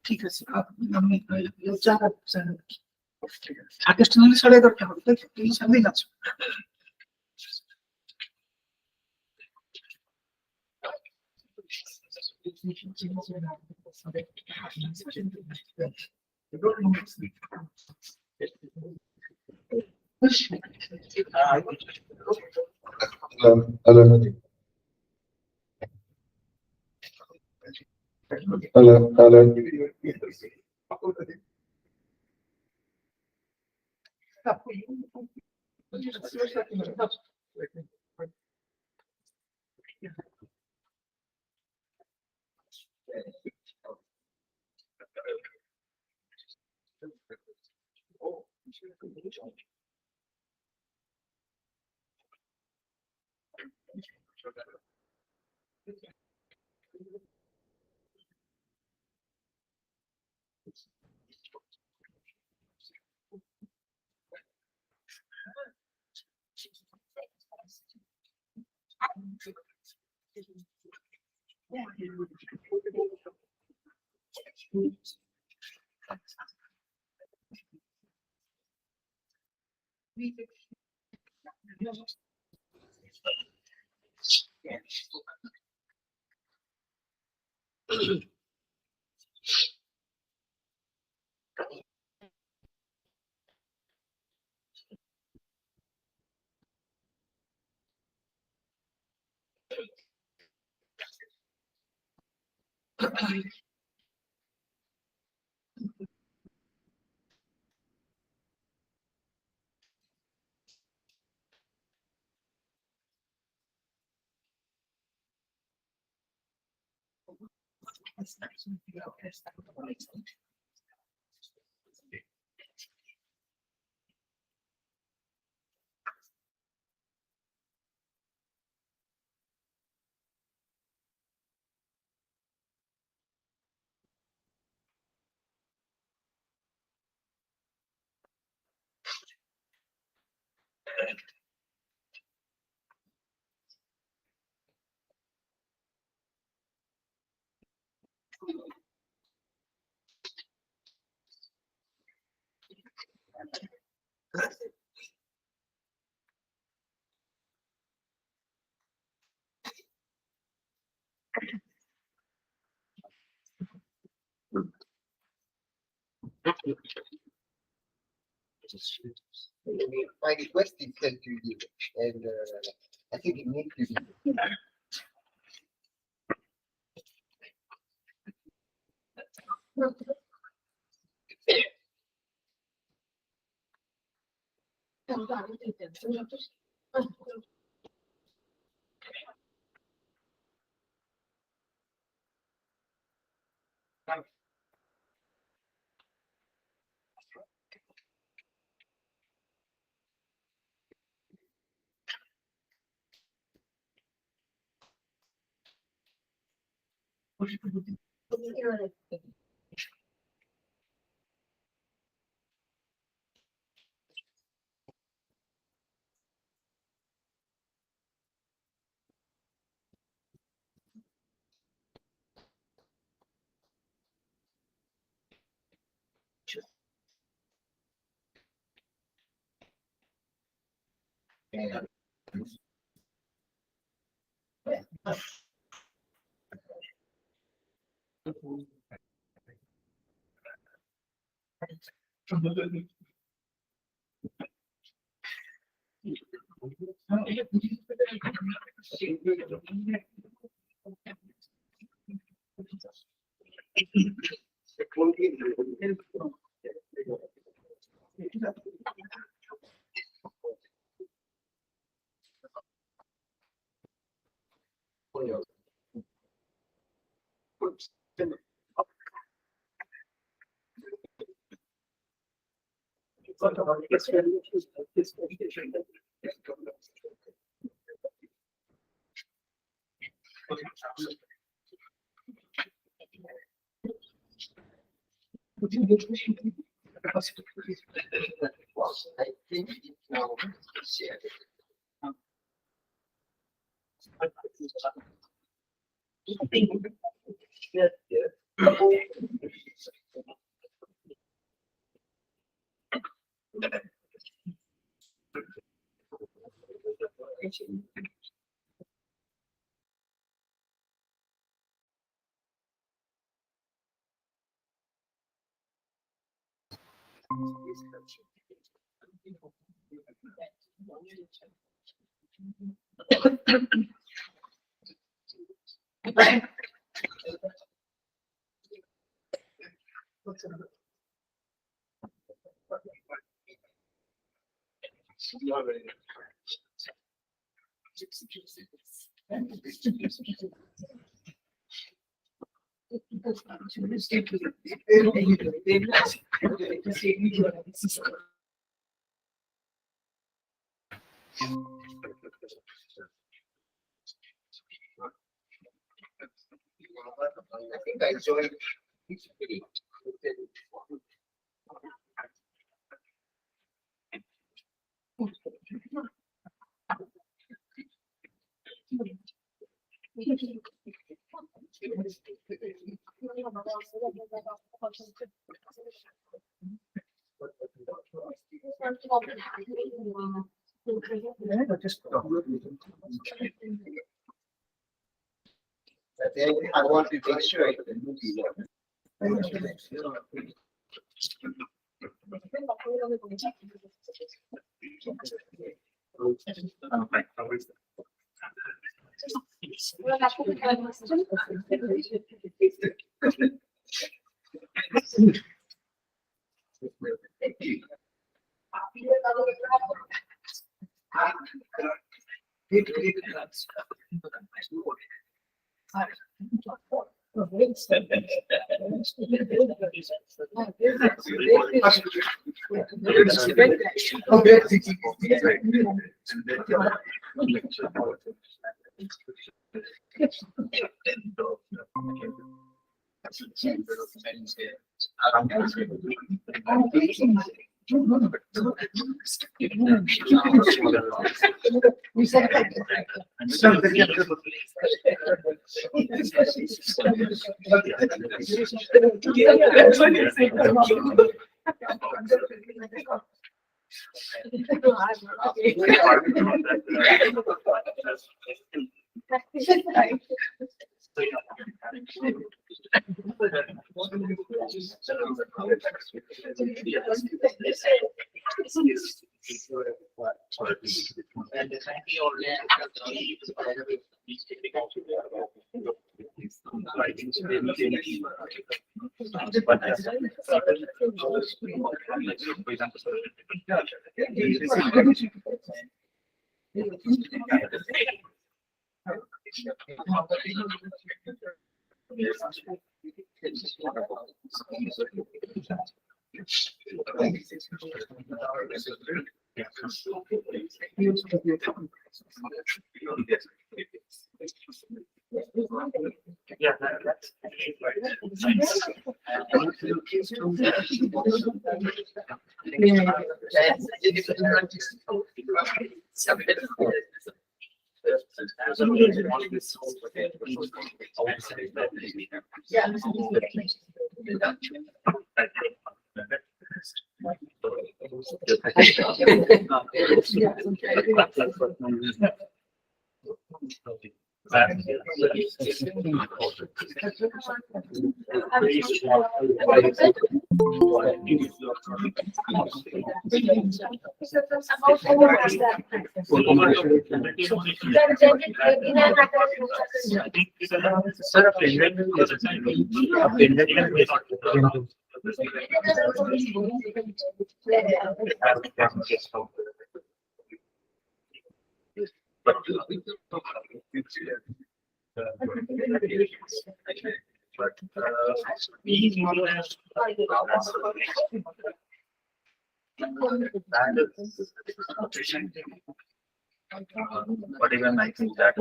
ঠিক আছে, আমি আর্টিস্ট নাহলে সাড়ে 11টা হবে, তাই তুমি সামনেই আছো। Hello. Hello. Hello. My request is sent to you, and I think it needs to be. I think it's now shared. I think I joined. But then I want to make sure I can move you. But even I think that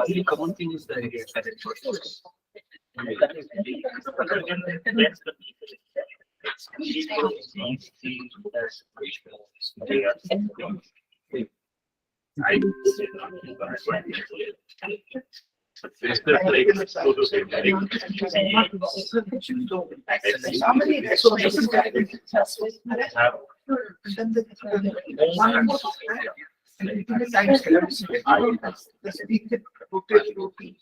The common thing is that Somebody resources that and it is time scale. The speaker rotate routine.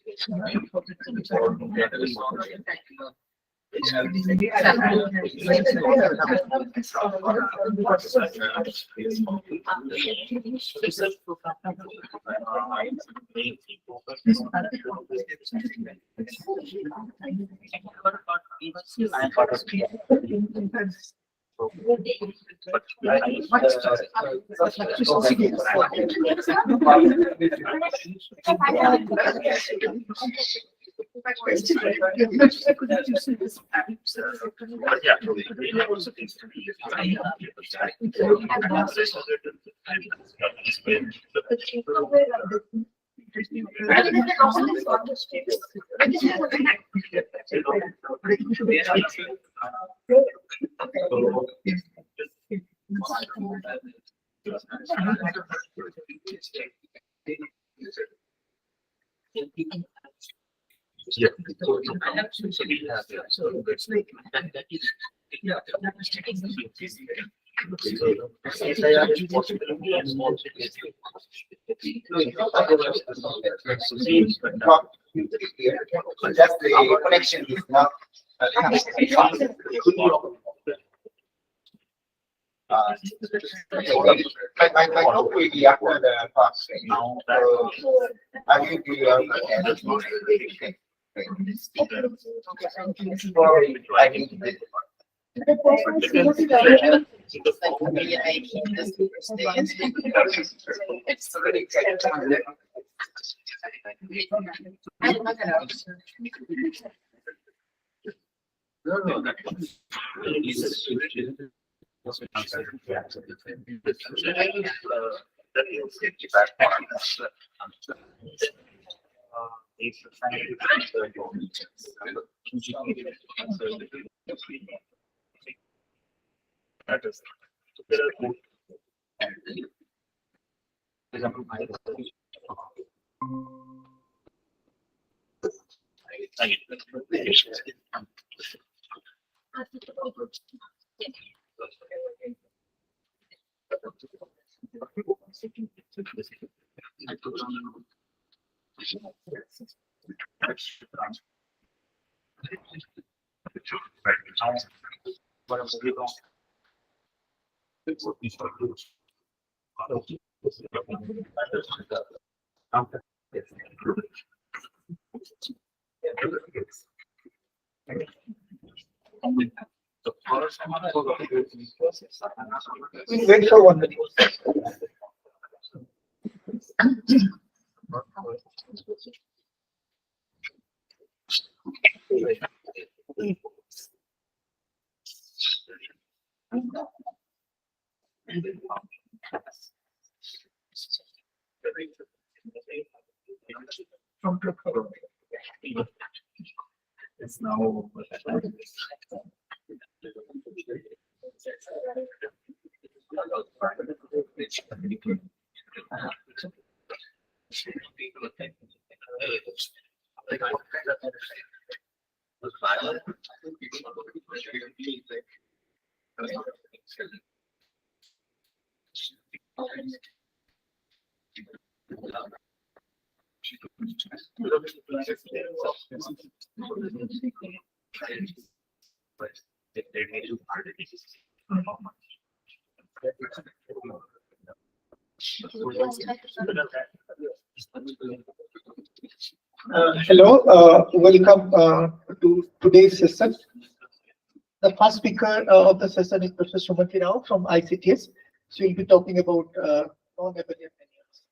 Just the connection is not. My talk will be after the class. Now, I will be wait for 1 minute. it's now Hello, welcome to today's session. The first speaker of the session is Professor Sumati Rao from ICTS. She will be talking about non-abelian manuals.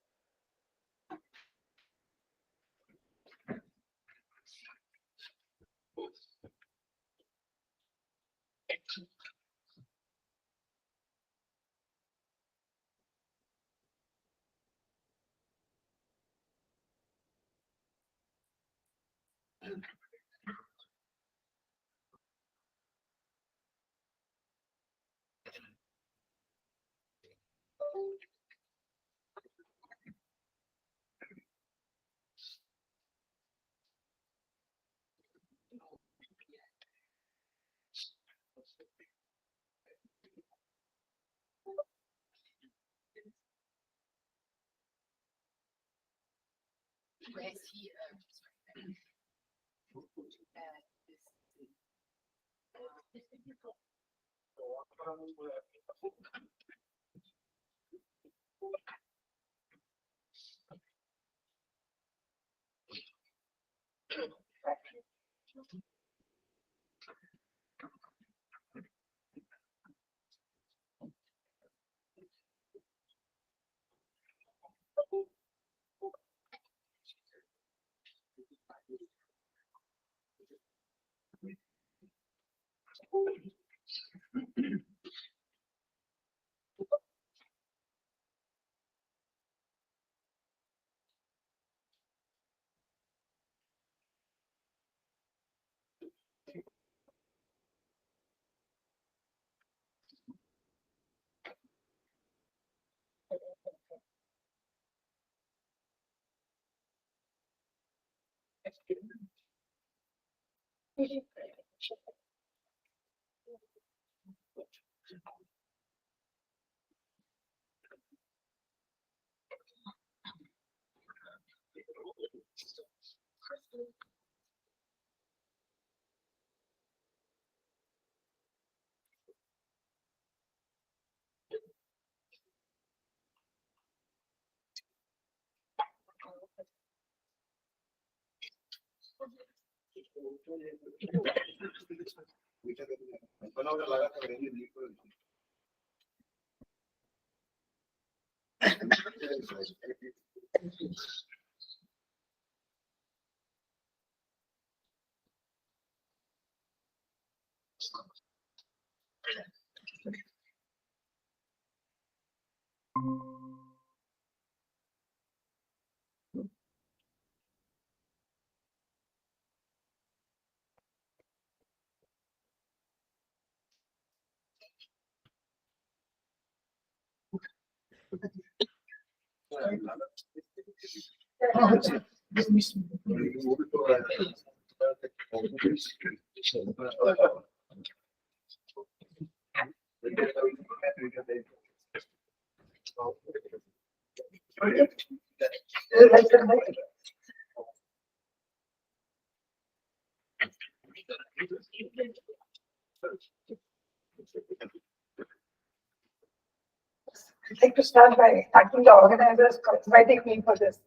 I'd like to start by thanking the organizers for inviting me for this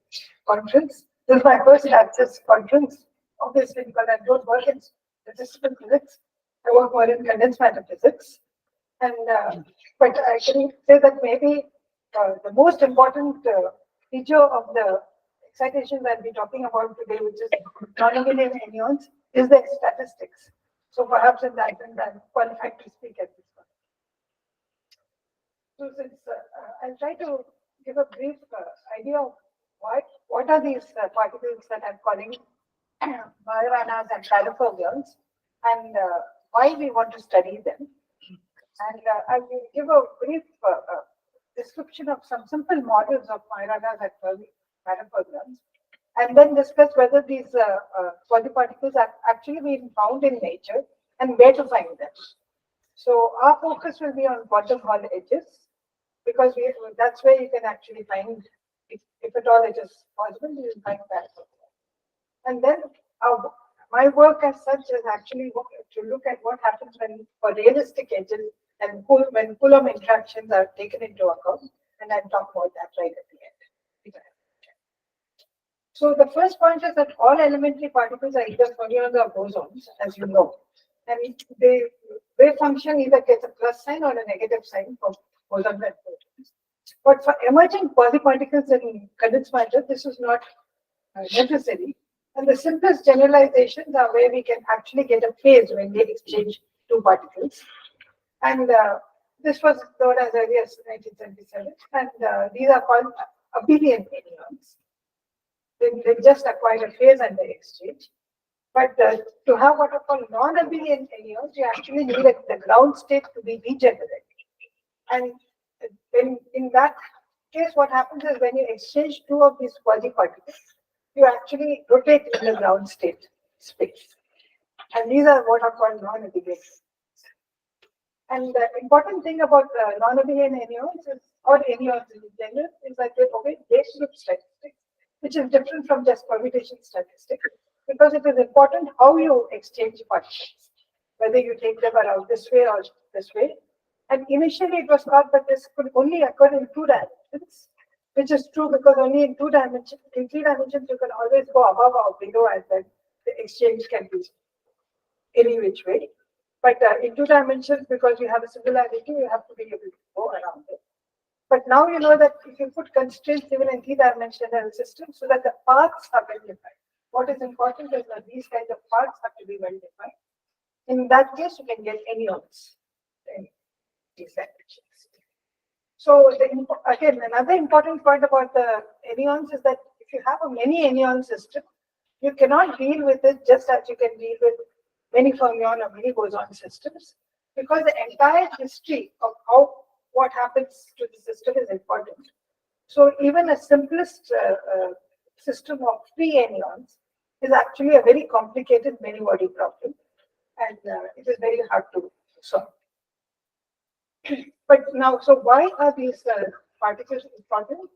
conference. This is my first ACCESS conference, obviously because I don't work in statistical physics. I work more in condensed matter physics. And but I can say that maybe the most important feature of the excitation that we're talking about today, which is non-abelian anyons, is the statistics. So perhaps in that, I'm qualified to speak at this point. So since I'll try to give a brief idea of what are these particles that I'm calling Majorana's and Californians, and why we want to study them. And I will give a brief description of some simple models of Majorana's and Californians, and then discuss whether these quasi-particles are actually being found in nature and where to find them. So our focus will be on quantum Hall edges, because that's where you can actually find, if at all it is possible, you will find that. And then my work as such is actually to look at what happens when for realistic edges and when Coulomb interactions are taken into account, and I'll talk about that right at the end. So the first point is that all elementary particles are either fermions or bosons, as you know, and they wave function either gets a plus sign or a negative sign for bosons and photons. But for emerging quasi-particles in condensed matter, this is not necessary. And the simplest generalizations are where we can actually get a phase when they exchange two particles. And this was known as early as 1977. And these are called abelian anyons. They just acquire a phase and they exchange. But to have what are called non-abelian anyons, you actually need the ground state to be degenerate. And in that case, what happens is when you exchange two of these quasi-particles, you actually rotate in the ground state space. And these are what are called non-abelian. And the important thing about non-abelian anyons is, or anyons in general, is that they obey base group statistics, which is different from just permutation statistics, because it is important how you exchange particles, whether you take them around this way or this way. And initially it was thought that this could only occur in 2 dimensions, which is true because only in 2 dimensions, in 3 dimensions you can always go above or below, and then the exchange can be any which way. But in 2 dimensions, because you have a singularity, you have to be able to go around it. But now you know that if you put constraints even in 3-dimensional systems, so that the paths are well defined. What is important is that these kinds of paths have to be well defined. In that case, you can get anyons in these dimensions. So again, another important point about the anyons is that if you have a many anyon system, you cannot deal with it just as you can deal with many fermion or many boson systems, because the entire history of what happens to the system is important. So even a simplest system of 3 anyons is actually a very complicated many-body problem, and it is very hard to solve. But now, so why are these particles important?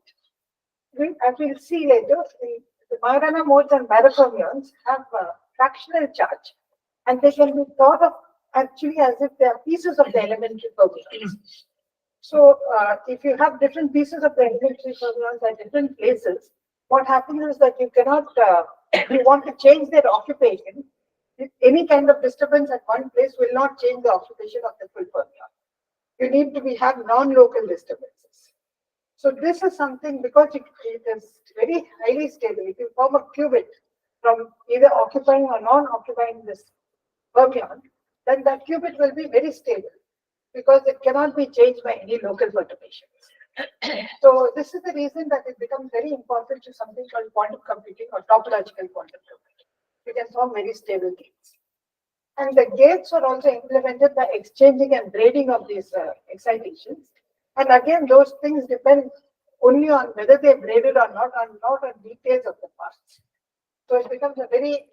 As we'll see later, the Majorana modes and barofermions have a fractional charge, and they can be thought of actually as if they are pieces of the elementary fermions. So if you have different pieces of the elementary fermions at different places, what happens is that you cannot, you want to change their occupation. Any kind of disturbance at one place will not change the occupation of the full fermion. You need to have non-local disturbances. So this is something, because it is very highly stable. If you form a qubit from either occupying or non-occupying this fermion, then that qubit will be very stable, because it cannot be changed by any local perturbations. So this is the reason that it becomes very important to something called quantum computing or topological quantum computing. You can form very stable gates. And the gates are also implemented by exchanging and braiding of these excitations. And again, those things depend only on whether they're braided or not on details of the parts. So it becomes a very,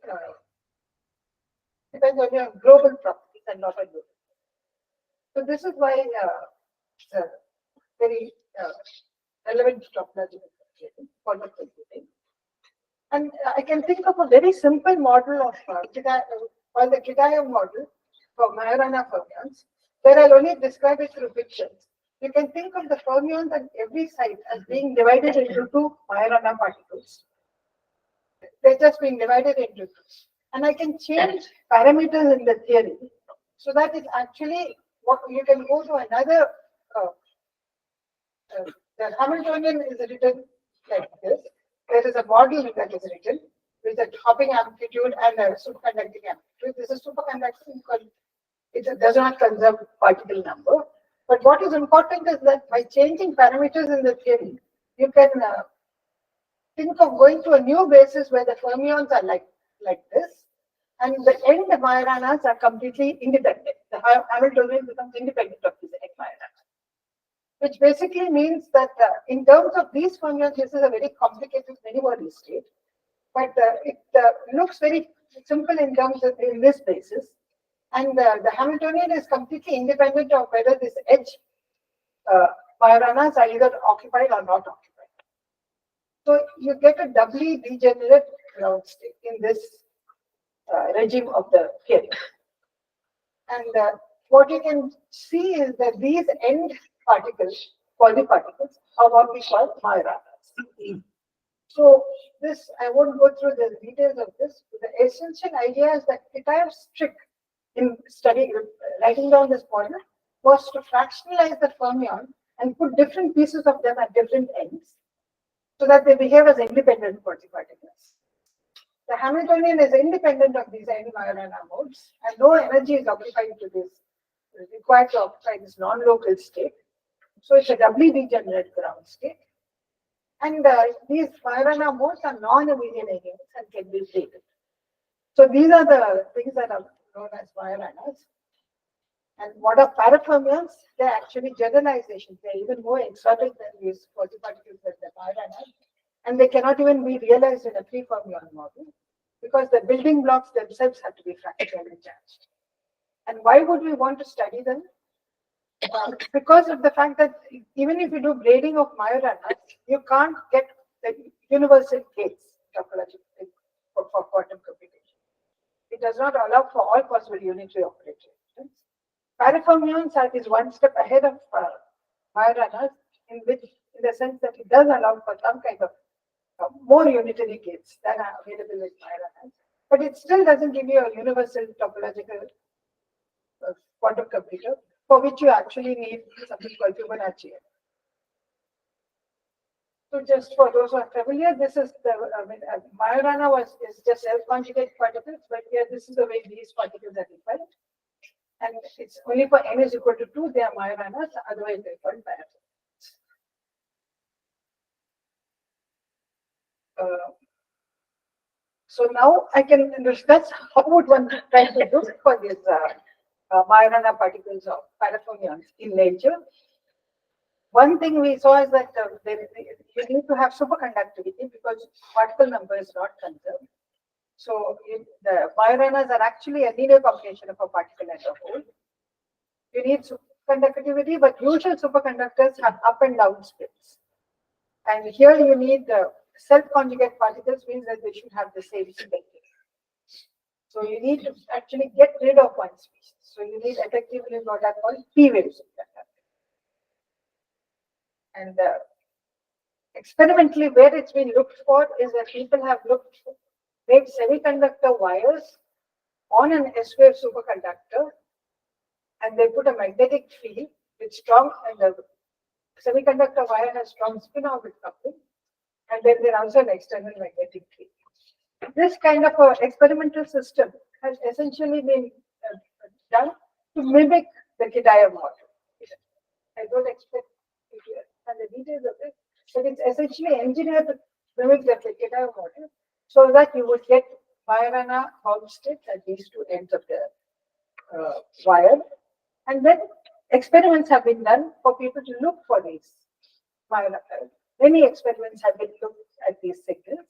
depends only on global properties and not on local. So this is why it's a very relevant topological quantum computing. And I can think of a very simple model of called the Kitaev model for Majorana fermions, where I'll only describe it through pictures. You can think of the fermions at every site as being divided into 2 Majorana particles. They're just being divided into 2. And I can change parameters in the theory so that it actually, what you can go to another, the Hamiltonian is written like this. There is a model that is written with a hopping amplitude and a superconducting amplitude. This is superconducting because it does not conserve particle number. But what is important is that by changing parameters in the theory, you can think of going to a new basis where the fermions are like this, and the end Majoranas are completely independent. The Hamiltonian becomes independent of this end Majorana, which basically means that in terms of these fermions, this is a very complicated many-body state. But it looks very simple in terms of in this basis, and the Hamiltonian is completely independent of whether this edge Majoranas are either occupied or not occupied. So you get a doubly degenerate ground state in this regime of the theory. And what you can see is that these end particles, quasi-particles, are what we call Majoranas. So this, I won't go through the details of this. The essential idea is that Kitaev's trick in writing down this model was to fractionalize the fermion and put different pieces of them at different ends so that they behave as independent quasi-particles. The Hamiltonian is independent of these end Majorana modes, and no energy is occupied to this, required to occupy this non-local state. So it's a doubly degenerate ground state. And these Majorana modes are non-abelian anyons and can be braided. So these are the things that are known as wire runners. And what are parafermions? They're actually generalizations. They're even more exotic than these quasi-particles that the wire runners. And they cannot even be realized in a free fermion model because the building blocks themselves have to be fractionally charged. And why would we want to study them? Because of the fact that even if you do grading of Majorana, you can't get the universal case topologically for quantum computation. It does not allow for all possible unitary operations. Parafermions is one step ahead of Majorana in the sense that it does allow for some kind of more unitary gates than are available with Majorana, but it still doesn't give you a universal topological quantum computer, for which you actually need something called Fibonacci. So just for those who are familiar, this is the, Majorana is just self-conjugate particles, but here this is the way these particles are defined. And it's only for n is equal to 2, they are Majoranas, otherwise they're called parafermions. So now I can discuss how would one try to do for these Majorana particles of parafermions in nature. One thing we saw is that you need to have superconductivity because particle number is not conserved. So the Majoranas are actually a linear combination of a particle and a whole. You need superconductivity, but usual superconductors have up and down spins. And here you need the self-conjugate particles, means that they should have the same spin. So you need to actually get rid of one species. So you need effectively what are called p-wave superconductors. And experimentally, where it's been looked for is that people have made semiconductor wires on an S-wave superconductor, and they put a magnetic field with strong, and the semiconductor wire has strong spin-orbit coupling, and then there's also an external magnetic field. This kind of experimental system has essentially been done to mimic the Kitaev model. I don't expect you to understand the details of it, but it's essentially engineered to mimic the Kitaev model so that you would get Majorana bound states at these two ends of the wire. And then experiments have been done for people to look for these Majorana. Many experiments have been looked at these signals.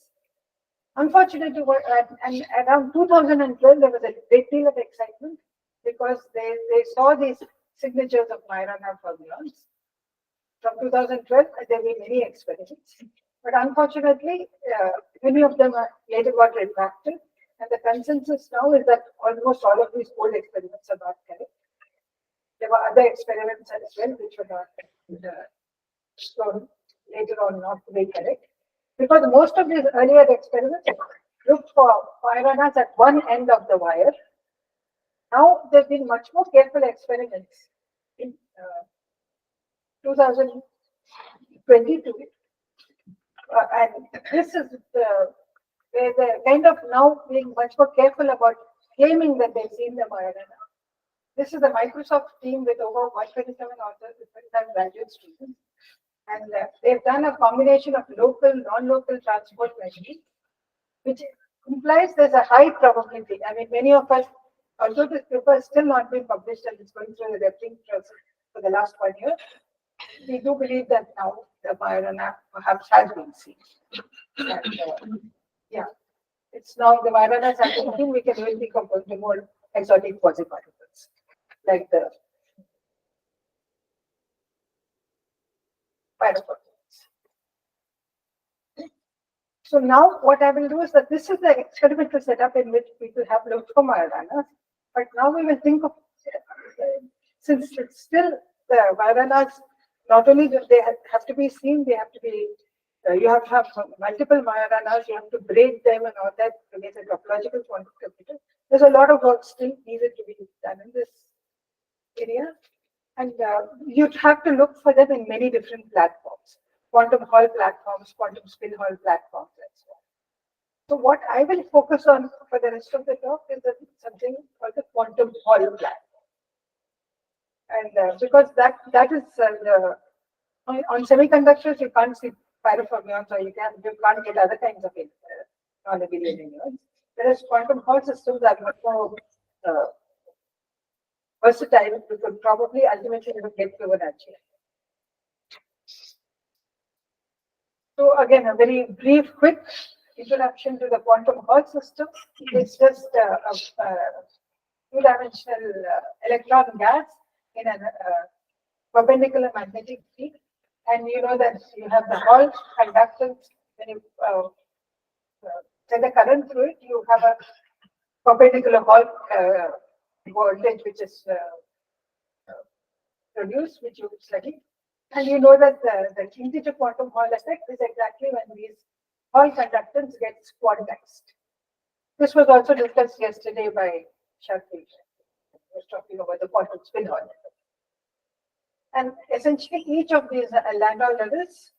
Unfortunately, around 2012, there was a great deal of excitement because they saw these signatures of Majorana fermions. From 2012, there were many experiments. But unfortunately, many of them later got retracted. And the consensus now is that almost all of these old experiments are not correct. There were other experiments as well which were not shown later on not to be correct. Because most of these earlier experiments looked for Majoranas at one end of the wire. Now there have been much more careful experiments in 2022. And this is where they're kind of now being much more careful about claiming that they've seen the Majorana. This is the Microsoft team with over 127 authors, 25 graduate students. And they've done a combination of local, non-local transport measurement, which implies there's a high probability. I mean, many of us, although this paper has still not been published and it's going through the referring process for the last 1 year, we do believe that now the Majorana perhaps has been seen. And, yeah, it's now the Majoranas have been seen, we can really decompose the more exotic quasi-particles, like the parafermions. So now what I will do is that this is the experimental setup in which people have looked for Majoranas, but now we will think of, since it's still the Majoranas, not only do they have to be seen, they have to be, you have to have multiple Majoranas, you have to braid them and all that to get a topological quantum computer. There's a lot of work still needed to be done in this area. And you'd have to look for them in many different platforms, quantum Hall platforms, quantum spin Hall platforms, and so on. So what I will focus on for the rest of the talk is something called the quantum Hall platform. And because that is on semiconductors, you can't see parafermions, or you can't get other kinds of non-abelian ions. whereas quantum Hall systems are much more versatile. You could probably ultimately even get Fibonacci. So again, a very brief, quick introduction to the quantum Hall system. It's just a two-dimensional electron gas in a perpendicular magnetic field, and you know that you have the Hall conductance. When you send a current through it, you have a perpendicular Hall voltage which is produced, which you study. And you know that the integer quantum Hall effect is exactly when these Hall conductance gets quantized. This was also discussed yesterday by Sharfi. He was talking about the quantum spin Hall. And essentially, each of these Landau levels,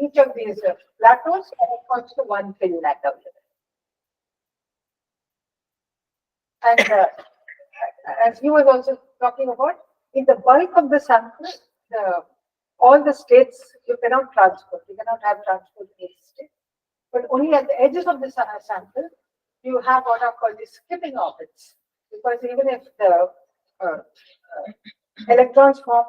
each of these plateaus corresponds to one fill Landau level. And as he was also talking about, in the bulk of the sample, all the states you cannot transport. You cannot have transport in each state. But only at the edges of the sample, you have what are called the skipping orbits. Because even if the electrons form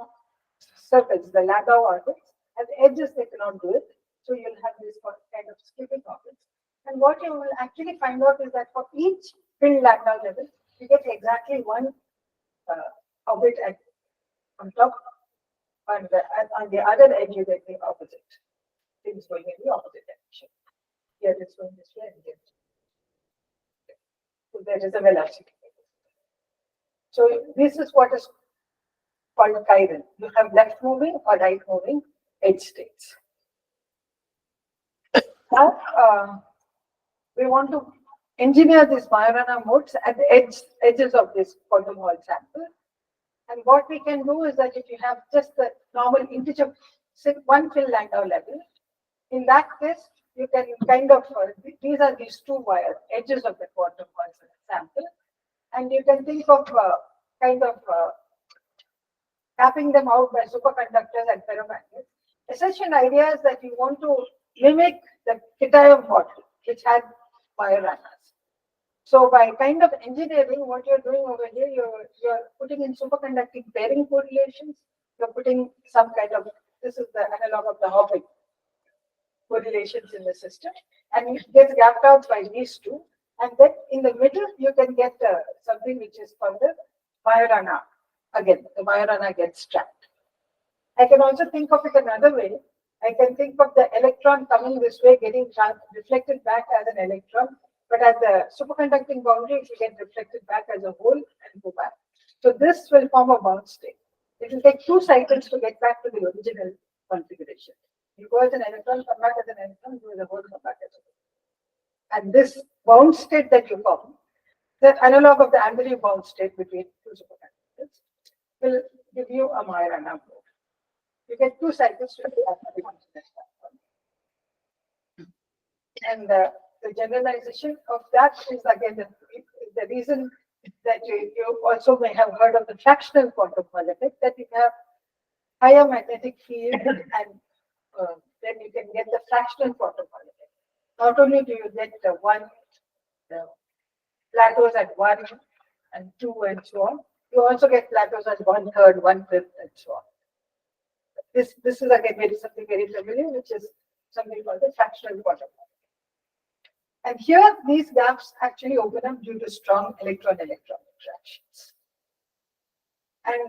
circles, the Landau orbits, at the edges they cannot do it. So you'll have this kind of skipping orbits. And what you will actually find out is that for each filled Landau level, you get exactly one orbit on top. On the other edge, you get the opposite. Things going in the opposite direction. Here it's going this way and here. So there is a velocity. So this is what is called chiral. You have left moving or right moving edge states. Now we want to engineer these Majorana modes at the edges of this quantum Hall sample. And what we can do is that if you have just the normal integer, one fill Landau level, in that case, you can kind of, these are these two wires, edges of the quantum Hall sample. And you can think of kind of tapping them out by superconductors and ferromagnets. Essential idea is that you want to mimic the Kitaev model, which had Majoranas. So by kind of engineering, what you're doing over here, you're putting in superconducting pairing correlations. You're putting some kind of, this is the analog of the Hopper correlations in the system, and it gets gapped out by these two. And then in the middle, you can get something which is called the Majorana. Again, the Majorana gets trapped. I can also think of it another way. I can think of the electron coming this way, getting reflected back as an electron. But at the superconducting boundary, it will get reflected back as a hole and go back. So this will form a bound state. It will take 2 cycles to get back to the original configuration. You go as an electron, come back as an electron, go as a hole, come back as a hole. And this bound state that you form, the analog of the ambiguous bound state between 2 superconductors, will give you a Majorana mode. You get 2 cycles to the and the generalization of that is again the reason that you also may have heard of the fractional quantum Hall effect, that you have higher magnetic field and then you can get the fractional quantum Hall effect. Not only do you get the plateaus at 1 and 2 and so on, you also get plateaus at 1/3, 1/5 and so on. This is again something very familiar, which is something called the fractional quantum Hall. And here, these gaps actually open up due to strong electron-electron interactions. And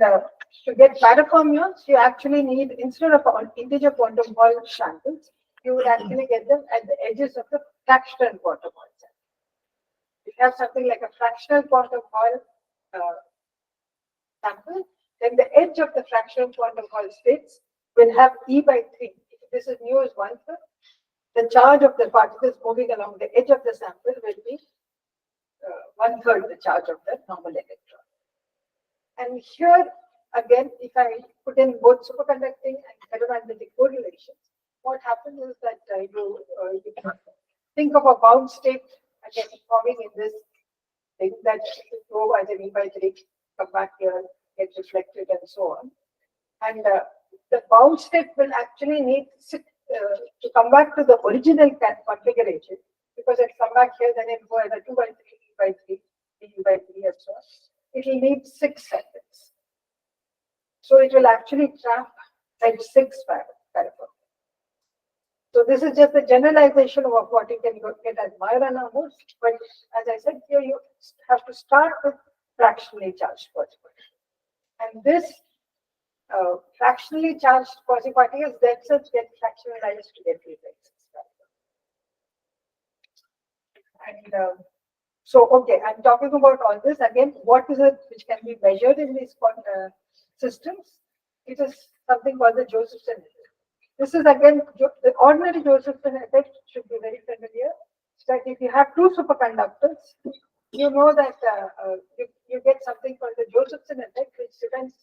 to get parafermions, you actually need, instead of integer quantum Hall samples, you would actually get them at the edges of the fractional quantum Hall sample. If you have something like a fractional quantum Hall sample, then the edge of the fractional quantum Hall states will have E/3. If this is mu is 1/3, the charge of the particles moving along the edge of the sample will be 1/3 the charge of the normal electron. And here again, if I put in both superconducting and ferromagnetic correlations, what happens is that you can think of a bound state again forming in this thing that go as an E/3, come back here, get reflected, and so on. And the bound state will actually need to come back to the original configuration. You because it's come back here, then it'll go either 2 by 3, E by 3, D by 3, and so on. It will need 6 seconds. So it will actually trap at 6 parameters. So this is just the generalization of what you can get as Majorana modes. But as I said, here you have to start with fractionally charged quasi-particles. And this fractionally charged quasi-particles themselves get fractionalized to get reflexes. And so, okay, I'm talking about all this. Again, what is it which can be measured in these systems? It is something called the Josephson effect. This is again, the ordinary Josephson effect should be very familiar. So that if you have two superconductors, you know that you get something called the Josephson effect, which depends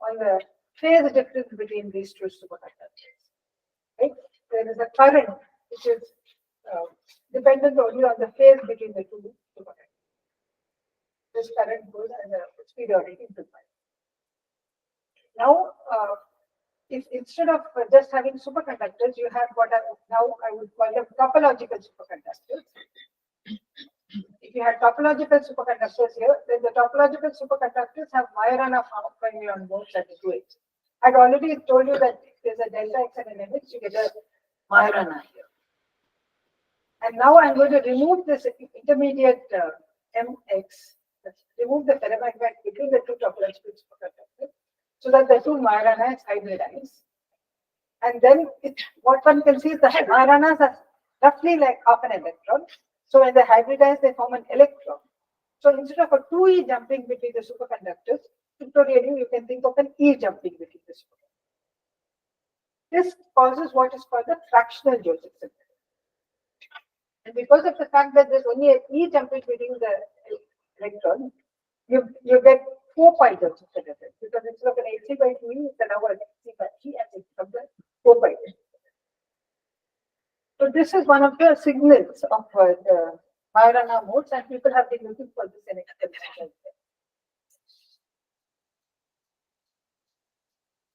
on the phase difference between these two superconductors. Right? There is a current which is dependent only on the phase between the two superconductors. This current goes as a periodic interval. Now, if instead of just having superconductors, you have what now I would call them topological superconductors. If you had topological superconductors here, then the topological superconductors have Majorana fermion modes at the 2 edges. I'd already told you that if there's a delta X and an MX, you get a Majorana here. And now I'm going to remove this intermediate MX, remove the ferromagnet between the two topological superconductors, so that the two Majoranas hybridize. And then what one can see is the Majoranas are roughly like half an electron. So when they hybridize, they form an electron. So instead of a 2E jumping between the superconductors, pictorially you can think of an E jumping between the superconductors. This causes what is called the fractional Josephson effect. And because of the fact that there's only an E jumping between the electron, you get 4 pi Josephson effect, because instead of an AC by 2E, it's now an AC by E, and it becomes a 4 pi. So this is one of the signals of the Majorana modes, and people have been looking for this in experiments.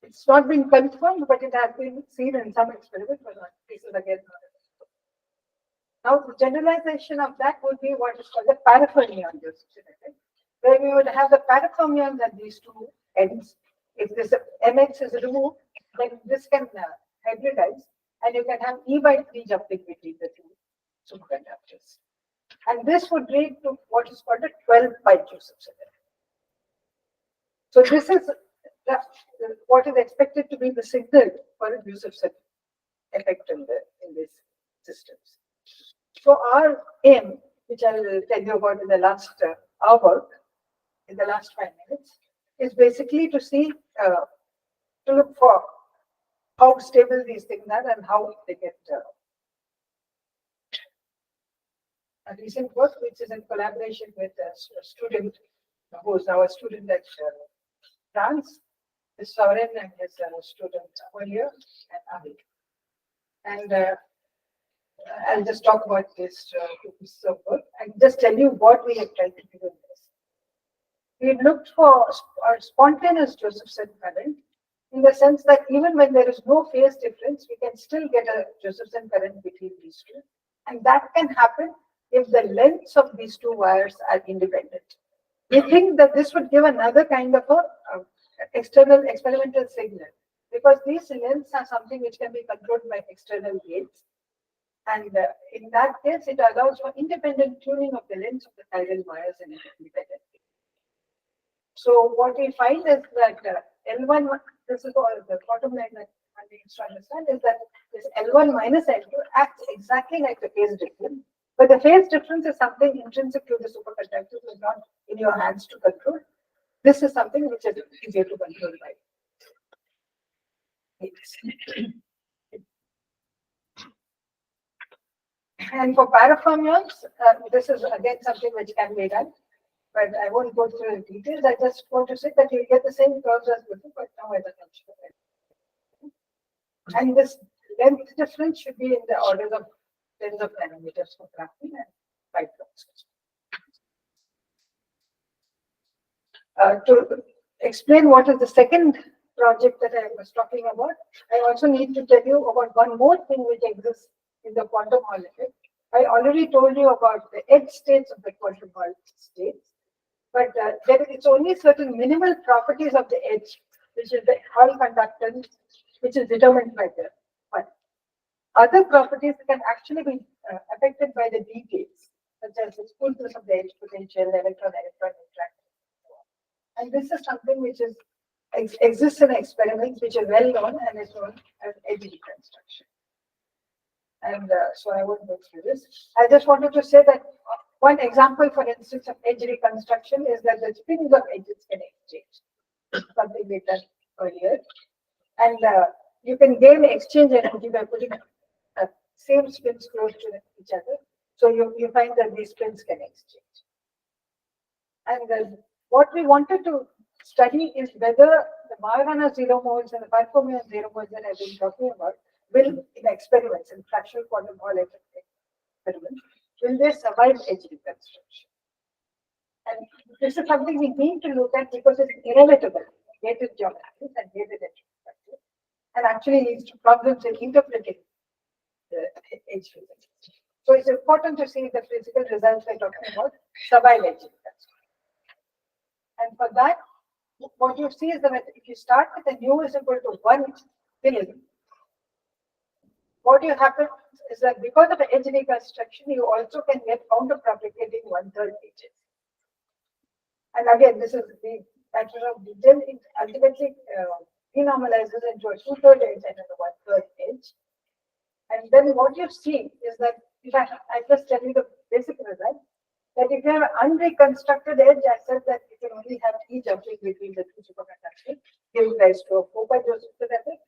It's not been confirmed, but it has been seen in some experiments. This is again. Now, the generalization of that would be what is called the parafermion Josephson effect, where we would have the parafermions at these two ends. If this MX is removed, then this can hybridize, and you can have E by 3 jumping between the two superconductors. And this would lead to what is called a 12 pi Josephson effect. So this is what is expected to be the signal for a Josephson effect in these systems. So our aim, which I will tell you about in the last hour, in the last 5 minutes, is basically to see, to look for how stable these things are and how they get a recent work, which is in collaboration with a student who is now a student at France, is Soren and his student Oliver and Avi. And I'll just talk about this piece of work and just tell you what we have tried to do in this. We looked for a spontaneous Josephson current, in the sense that even when there is no phase difference, we can still get a Josephson current between these two. And that can happen if the lengths of these two wires are independent. We think that this would give another kind of a external experimental signal, because these lengths are something which can be controlled by external gates. And in that case, it allows for independent tuning of the lengths of the chiral wires independently. So what we find is that L1, this is all the bottom line that one needs to understand, is that this L1 minus L2 acts exactly like the phase difference. But the phase difference is something intrinsic to the superconductors, is not in your hands to control. This is something which is easier to control by. And for parafermions, this is again something which can be done, but I won't go through the details. I just want to say that you get the same curves as before, but now as a function of L. And this length difference should be in the orders of tens of nanometers for graphene and 5 blocks. To explain what is the second project that I was talking about, I also need to tell you about one more thing which exists in the quantum Hall effect. I already told you about the edge states of the quantum Hall states, but it's only certain minimal properties of the edge, which is the Hall conductance, which is determined by the one. Other properties can actually be affected by the details, such as the smoothness of the edge potential, electron-electron interaction. And this is something which is exists in experiments, which is well known and is known as edge reconstruction. And so I won't go through this. I just wanted to say that one example, for instance, of edge reconstruction is that the spins of edges can exchange, something we done earlier. And you can gain exchange energy by putting same spins close to each other. So you find that these spins can exchange. And what we wanted to study is whether the Majorana zero modes and the Parfumio zero modes that I've been talking about will, in experiments, in fractional quantum Hall experiments, will they survive edge reconstruction? And this is something we need to look at because it's inevitable in gated geometries and gated edge structures, and actually leads to problems in interpreting the edge physics. So it's important to see the physical results we're talking about survive edge reconstruction. And for that, what you see is that if you start with a nu is equal to 1 billion, what you happen is that because of the edge reconstruction, you also can get counter-propagating 1/3 edges. And again, this is the factor of detail. It ultimately denormalizes into a 2/3 edge and a 1/3 edge. And then what you see is that, if I just tell you the basic result, that if you have an unreconstructed edge, I said that you can only have E jumping between the two superconductors, giving rise to a 4-pi Josephson effect.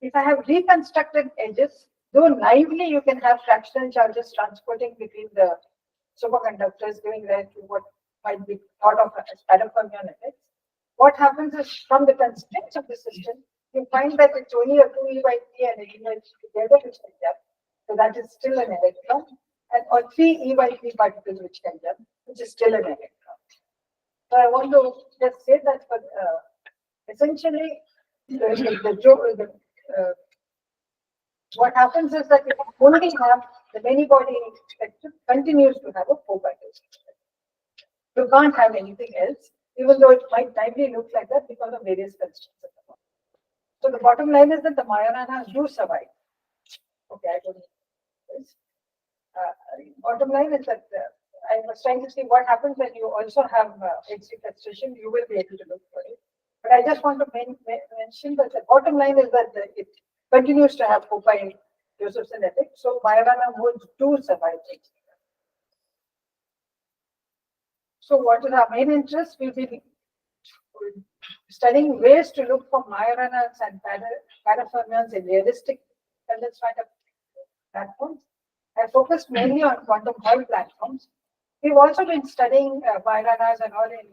If I have reconstructed edges, though naively you can have fractional charges transporting between the superconductors, giving rise to what might be thought of as parafermion effects. What happens is, from the constraints of the system, you find that it's only a 2e by t and an e by t together which can jump. So that is still an electron. And or 3 e by t particles which can jump, which is still an electron. So I want to just say that for essentially what happens is that you only have the many body spectrum continues to have a 4-pi spectrum. You can't have anything else, even though it might naively look like that because of various constraints at the bottom. So the bottom line is that the Majoranas do survive. Okay, I don't know this. Bottom line is that I was trying to see what happens when you also have edge reconstruction. You will be able to look for it. But I just want to mention that the bottom line is that it continues to have 4-pi Josephson effect. So Majorana modes do survive edge. So what is our main interest? We'll be studying ways to look for Majoranas and parafermions in realistic intelligence platforms. I focused mainly on quantum Hall platforms. We've also been studying Majoranas and all in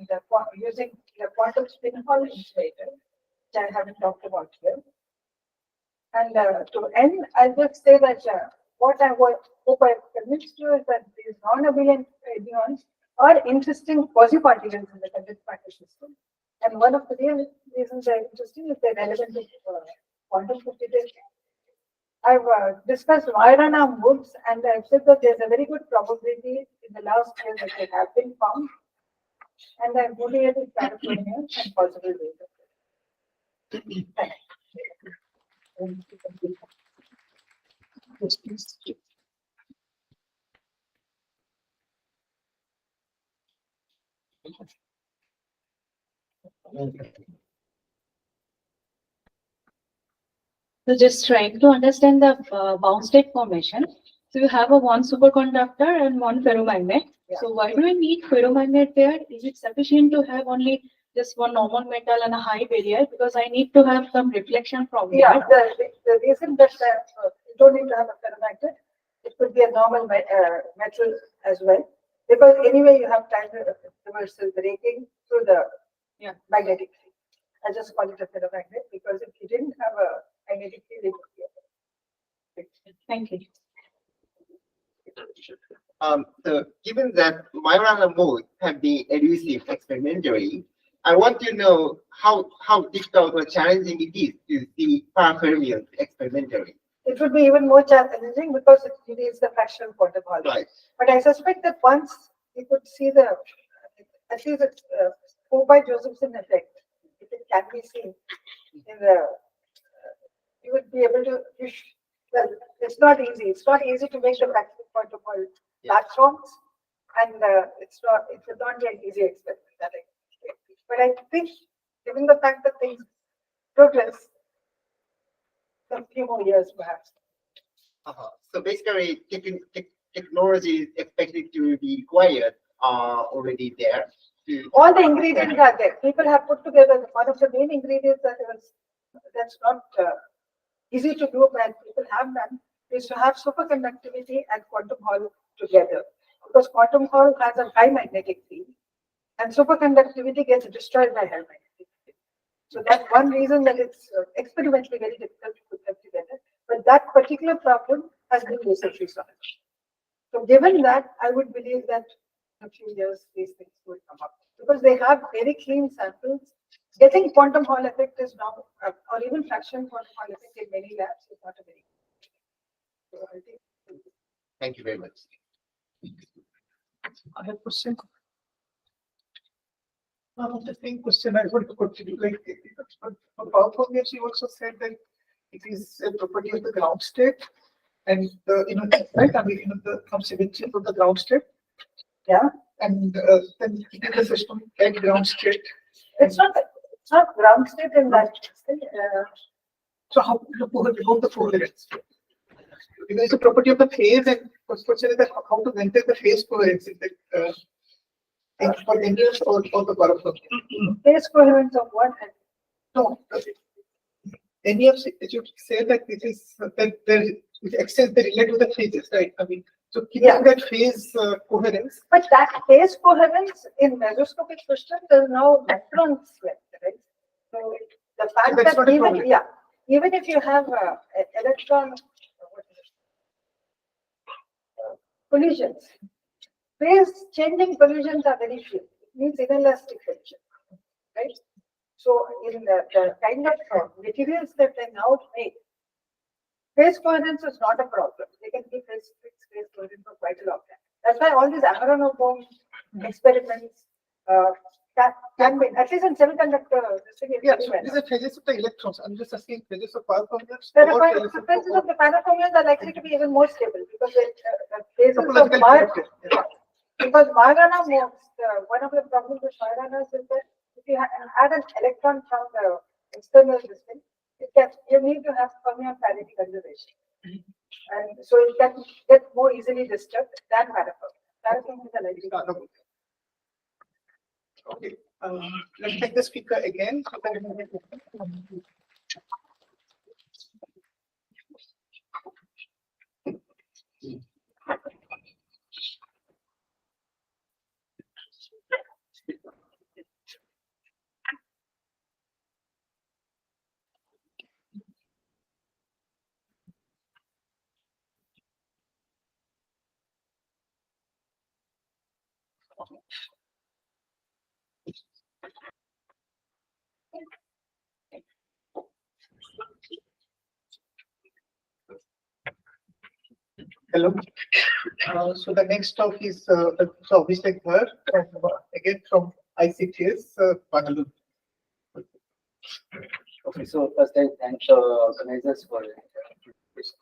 using the quantum spin Hall insulator, which I haven't talked about here. And to end, I'll just say that what I hope I've convinced you is that these non-abelian ions are interesting quasi-particles in the condensed matter system. And one of the real reasons they're interesting is they're relevant to quantum computation. I've discussed Majorana modes, and I've said that there's a very good probability in the last year that they have been found. And I've motivated parafermions and possible ways of it. So just trying to understand the bound state formation. So you have a one superconductor and one ferromagnet. Yeah. So why do we need ferromagnet there? Is it sufficient to have only just one normal metal and a high barrier? Because I need to have some reflection from Yeah, there. the reason that you don't need to have a ferromagnet, it could be a normal metal as well. Because anyway, you have time reversal breaking through the magnetic field. I just call it a ferromagnet because if you didn't have a magnetic field, it would be a Thank you. So given that Majorana modes have been elusive experimentally, I want to know how difficult or challenging it is to see parafermions experimentally. it would be even more challenging because it is the fractional quantum Hall. Right. But I suspect that once you could see the, at least it's 4 by Josephson effect, if it can be seen in the, you would be able to, well, it's not easy. It's not easy to make the fractional quantum Hall platforms, and it would not be an easy experiment. But I think, given the fact that things progress, a few more years perhaps. So basically, technology is expected to be required already there. All the ingredients are there. People have put together one of the main ingredients that's not easy to do, and people have done, is to have superconductivity and quantum Hall together. Because quantum Hall has a high magnetic field, and superconductivity gets destroyed by high magnetic field. So that's one reason that it's experimentally very difficult to put them together. But that particular problem has been recently solved. So given that, I would believe that in a few years these things will come up because they have very clean samples. Getting quantum Hall effect is now, or even fraction quantum Hall effect in many labs is not a very. So I think. Thank you very much. I have a question. The same question I want to continue. Like, for power formulas, you also said that it is a property of the ground state, and right? I mean, the comes eventually from the ground state. Yeah. And then keeping the system at ground state. It's not ground state in that. So how the coherence? Because it's a property of the phase, and question is that how to maintain the phase coherence in the for NEFs or the power formula. Phase coherence of what? No, NEFs, you say that this is that it extends the relate to the phases, right? I mean, so keeping that phase coherence. But that phase coherence in mesoscopic systems is now electrons left, right? So the fact That's not that a problem. even if you have electron collisions, phase changing collisions are very few. It means inelastic collision, right? So in the kind of materials that they now make, phase coherence is not a problem. They can keep phase coherence for quite a long time. That's why all these Aharonov experiments can be, at least in semiconductor, Yeah, so these are phases of the electrons. I'm just asking phases of power formulas. the phases of the paraformulas are likely to be even more stable because the phases of because Majorana modes, one of the problems with Majorana is that if you add an electron from the external system, you need to have fermion parity conservation. And so it can get more easily disturbed than paraformulas. Paraformulas are likely. Okay, let's take the speaker again. Hello. So the next talk is so Abhishek Bhar again from ICTS Bangalore. Okay, so first I thank the organizers for this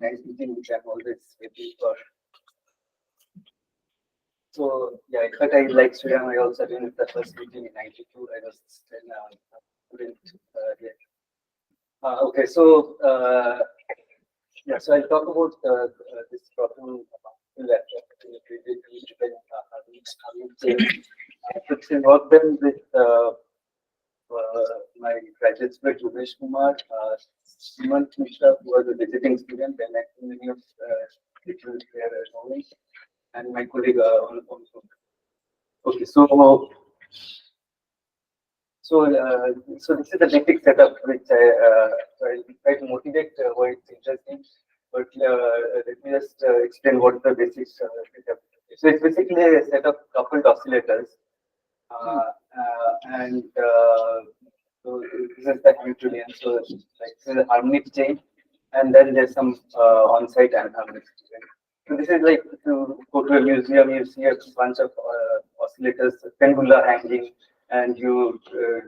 nice meeting, which I'm always waiting for. So yeah, in fact, I like Sriram. I also attended the first meeting in '92. I was still a student yet. Okay, so yeah, so I'll talk about this problem it's work done with my graduate student Rupesh Kumar, Srimant Mishra, who was a visiting student, and actually many of people here knowing, and my colleague also. Okay, so this is the basic setup which I try to motivate why it's interesting. But let me just explain what the basic setup. So it's basically a set of coupled oscillators, and so this is the Hamiltonian. So like the harmonic chain, and then there's some on-site enhancements. So this is like to go to a museum, you see a bunch of oscillators, pendula hanging, and you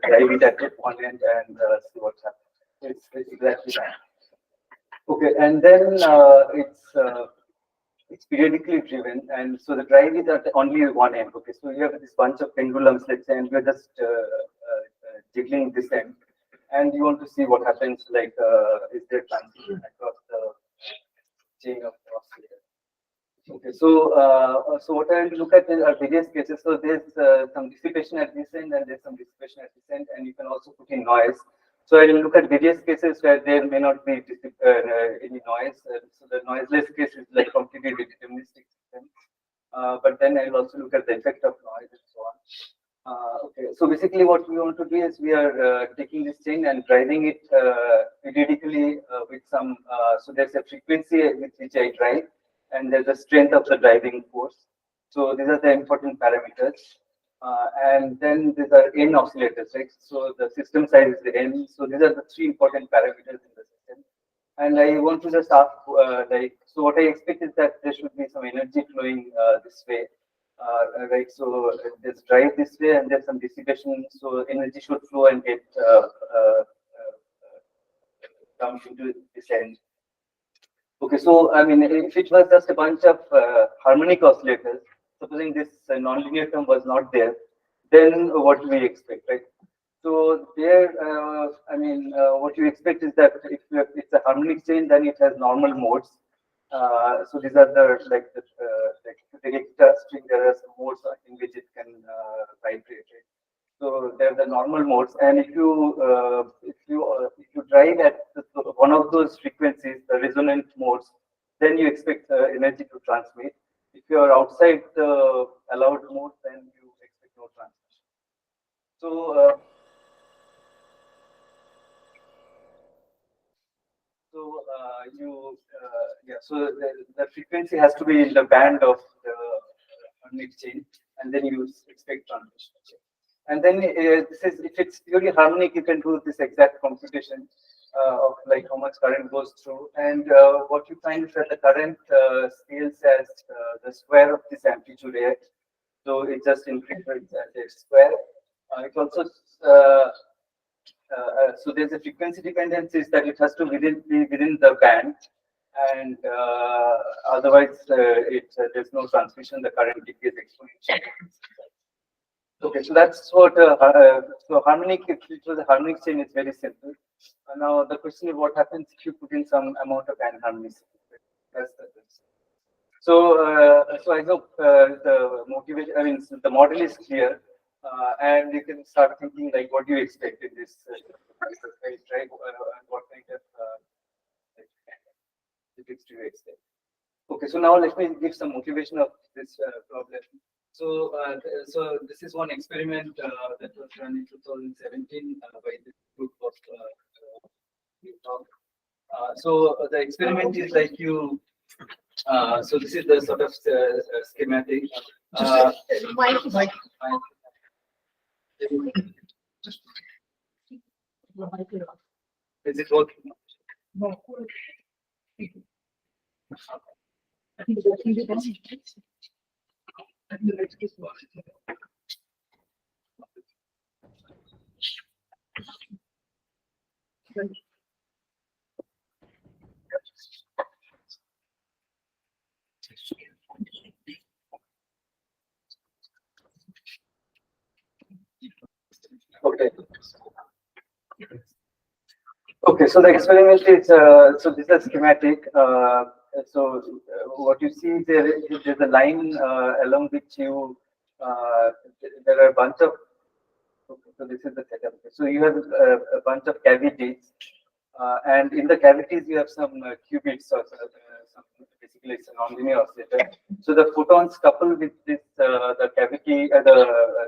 drive it at one end and see what's happening. It's exactly that. Okay, and then it's periodically driven, and so the drive is at only one end. Okay, so you have this bunch of pendulums, let's say, and you're just jiggling this end, and you want to see what happens, like is there transition across the chain of oscillators. Okay, so what I will look at are various cases. So there's some dissipation at this end, and there's some dissipation at this end, and you can also put in noise. So I will look at various cases where there may not be any noise. So the noiseless case is like completely deterministic system. But then I will also look at the effect of noise and so on. Okay, so basically what we want to do is we are taking this chain and driving it periodically with some. So there's a frequency with which I drive, and there's the strength of the driving force. So these are the important parameters. And then these are N oscillators, right? So the system size is the N. So these are the three important parameters in the system. And I want to just ask, so what I expect is that there should be some energy flowing this way, right? So there's drive this way, and there's some dissipation. So energy should flow and get dumped into this end. Okay, so I mean, if it was just a bunch of harmonic oscillators, supposing this nonlinear term was not there, then what do we expect, right? So there, I mean, what you expect is that if it's a harmonic chain, then it has normal modes. So these are the like the guitar string. There are some modes in which it can vibrate. Right? So they're the normal modes, and if you drive at one of those frequencies, the resonant modes, then you expect energy to transmit. If you are outside the allowed mode, then you expect no transmission. So so the frequency has to be in the band of the harmonic chain, and then you expect transmission. And then this is, if it's purely harmonic, you can do this exact computation of like how much current goes through. And what you find is that the current scales as the square of this amplitude here. So it just increases as a square. It also so there's a frequency dependency is that it has to be within the band, and otherwise there's no transmission. The current decays exponentially. Okay, so that's what. So harmonic, if it was a harmonic chain, it's very simple. Now the question is, what happens if you put in some amount of anharmonicity? That's the question. So I hope the motivation. I mean, the model is clear, and you can start thinking like, what do you expect in this exercise, right? What kind of physics do you expect? Okay, so now let me give some motivation of this problem. So, so this is one experiment that was run in 2017 by this group of so the experiment is like you. So this is the sort of schematic. Mike. Is it working? No. Okay. Okay, so the experiment is so this is a schematic. So what you see there is there's a line along which you there are a bunch of. Okay, so this is the setup. So you have a bunch of cavities, and in the cavities you have some qubits or some basically it's a nonlinear oscillator. So the photons couple with this the cavity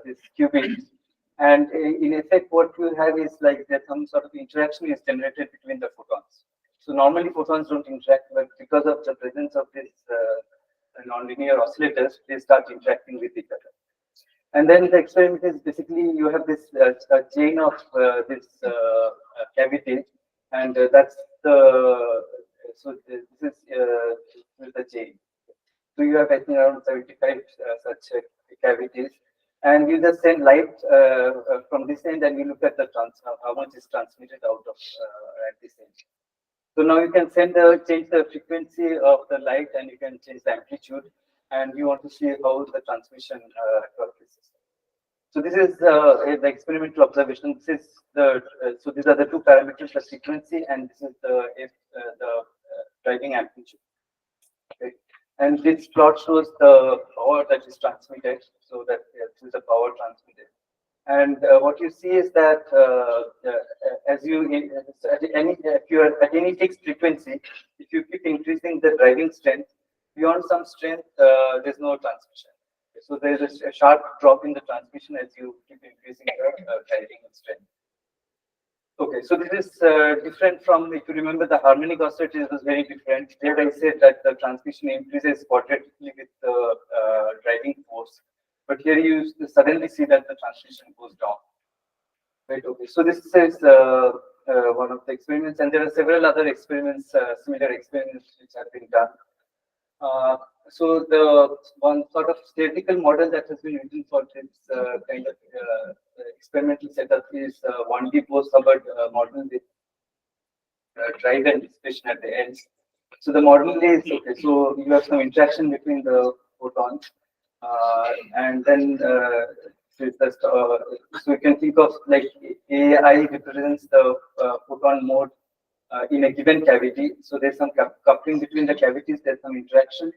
this qubit. And in effect, what you have is like that some sort of interaction is generated between the photons. So normally photons don't interact, but because of the presence of this nonlinear oscillators, they start interacting with each other. And then the experiment is basically you have this chain of this cavity, and that's the So this is the chain. So you have I think around 75 such cavities, and you just send light from this end, and you look at the how much is transmitted out of at this end. So now you can change the frequency of the light, and you can change the amplitude, and you want to see how the transmission across the system. So this is the experimental observation. This is the so these are the two parameters: the frequency, and this is the driving amplitude. Okay. And this plot shows the power that is transmitted. So that this is the power transmitted. And what you see is that as you if you are at any fixed frequency, if you keep increasing the driving strength beyond some strength, there's no transmission. So there is a sharp drop in the transmission as you keep increasing the driving strength. Okay, so this is different from, if you remember, the harmonic oscillator was very different. There I said that the transmission increases quadratically with the driving force. But here you suddenly see that the transmission goes down. Right. Okay. So this is one of the experiments, and there are several other experiments, similar experiments, which have been done. So the one sort of theoretical model that has been written for this kind of experimental setup is 1D post-Hubbard model with drive and dissipation at the ends. So the model is okay. So you have some interaction between the photons. And then so you can think of like AI represents the photon mode in a given cavity. So there's some coupling between the cavities, there's some interaction.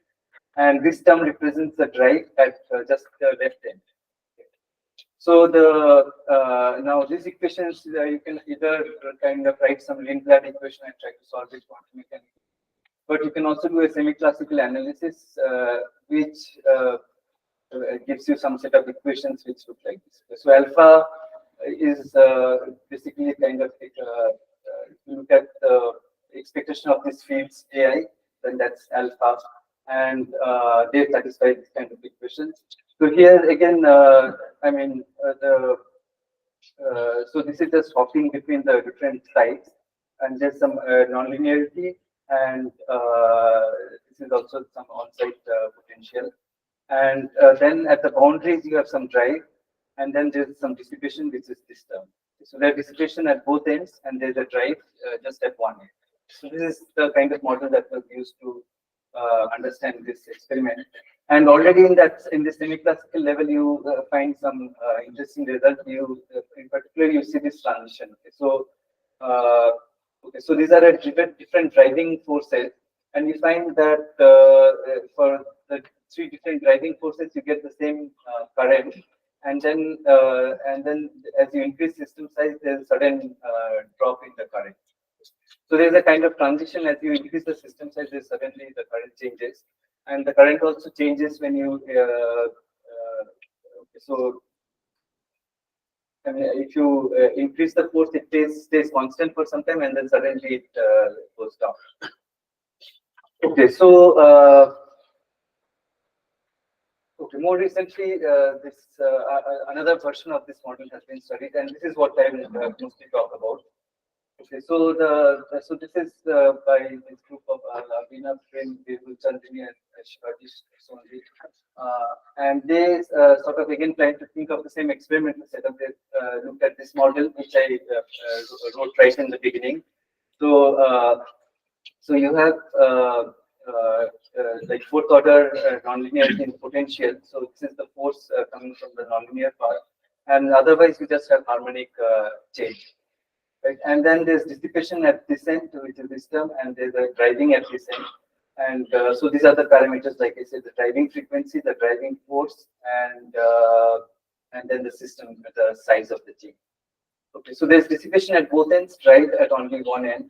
And this term represents the drive at just the left end. So the now these equations you can either kind of write some Lindblad equation and try to solve it quantum mechanically, but you can also do a semi-classical analysis which gives you some set of equations which look like this. So alpha is basically kind of if you look at the expectation of these fields AI, then that's alpha, and they satisfy this kind of equations. So here again, I mean so this is just swapping between the different sides, and there's some nonlinearity, and this is also some on-site potential. And then at the boundaries, you have some drive, and then there's some dissipation, which is this term. So there's dissipation at both ends, and there's a drive just at one end. So this is the kind of model that was used to understand this experiment. And already in this semi-classical level, you find some interesting result. You, in particular, you see this transition. Okay, so okay, so these are different driving forces, and you find that for the three different driving forces, you get the same current, and then as you increase system size, there's a sudden drop in the current. So there's a kind of transition as you increase the system size. There's suddenly the current changes, and the current also changes when you. So I mean, if you increase the force, it stays constant for some time, and then suddenly it goes down. Okay, so. Okay, more recently, this another version of this model has been studied, and this is what I will mostly talk about. Okay, so this is by this group of Abhinav, Prem, Devul, Chandini, and Shivaji Sonji, and they sort of again trying to think of the same experimental setup. They looked at this model, which I wrote right in the beginning. So so you have like fourth order nonlinearity in potential. So this is the force coming from the nonlinear part, and otherwise you just have harmonic change. Right? And then there's dissipation at this end, which is this term, and there's a driving at this end. And so these are the parameters, like I said, the driving frequency, the driving force, and then the system, the size of the chain. Okay, so there's dissipation at both ends, drive at only one end.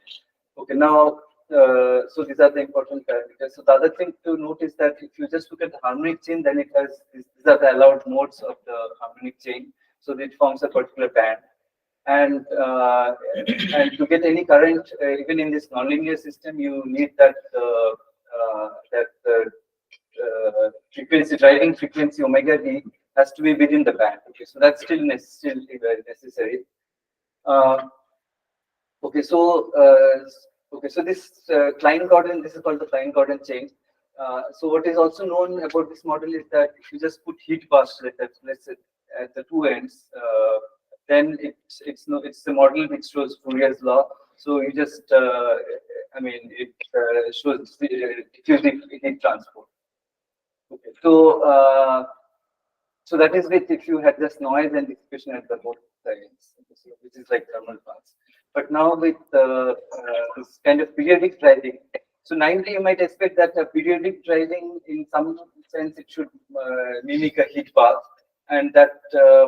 Okay, now, so these are the important parameters. So the other thing to note is that if you just look at the harmonic chain, then it has, these are the allowed modes of the harmonic chain. So it forms a particular band. And to get any current, even in this nonlinear system, you need that frequency, driving frequency omega d has to be within the band. Okay, so that's still very necessary. Okay, so Okay, so this Klein-Gordon, this is called the Klein-Gordon chain. So what is also known about this model is that if you just put heat paths, let's say at the two ends, then it's the model which shows Fourier's law. So you just I mean it shows the diffusive heat transport. Okay, so that is with if you had just noise and dissipation at the both sides, which is like thermal paths. But now with this kind of periodic driving, so naively you might expect that a periodic driving, in some sense, it should mimic a heat path, and that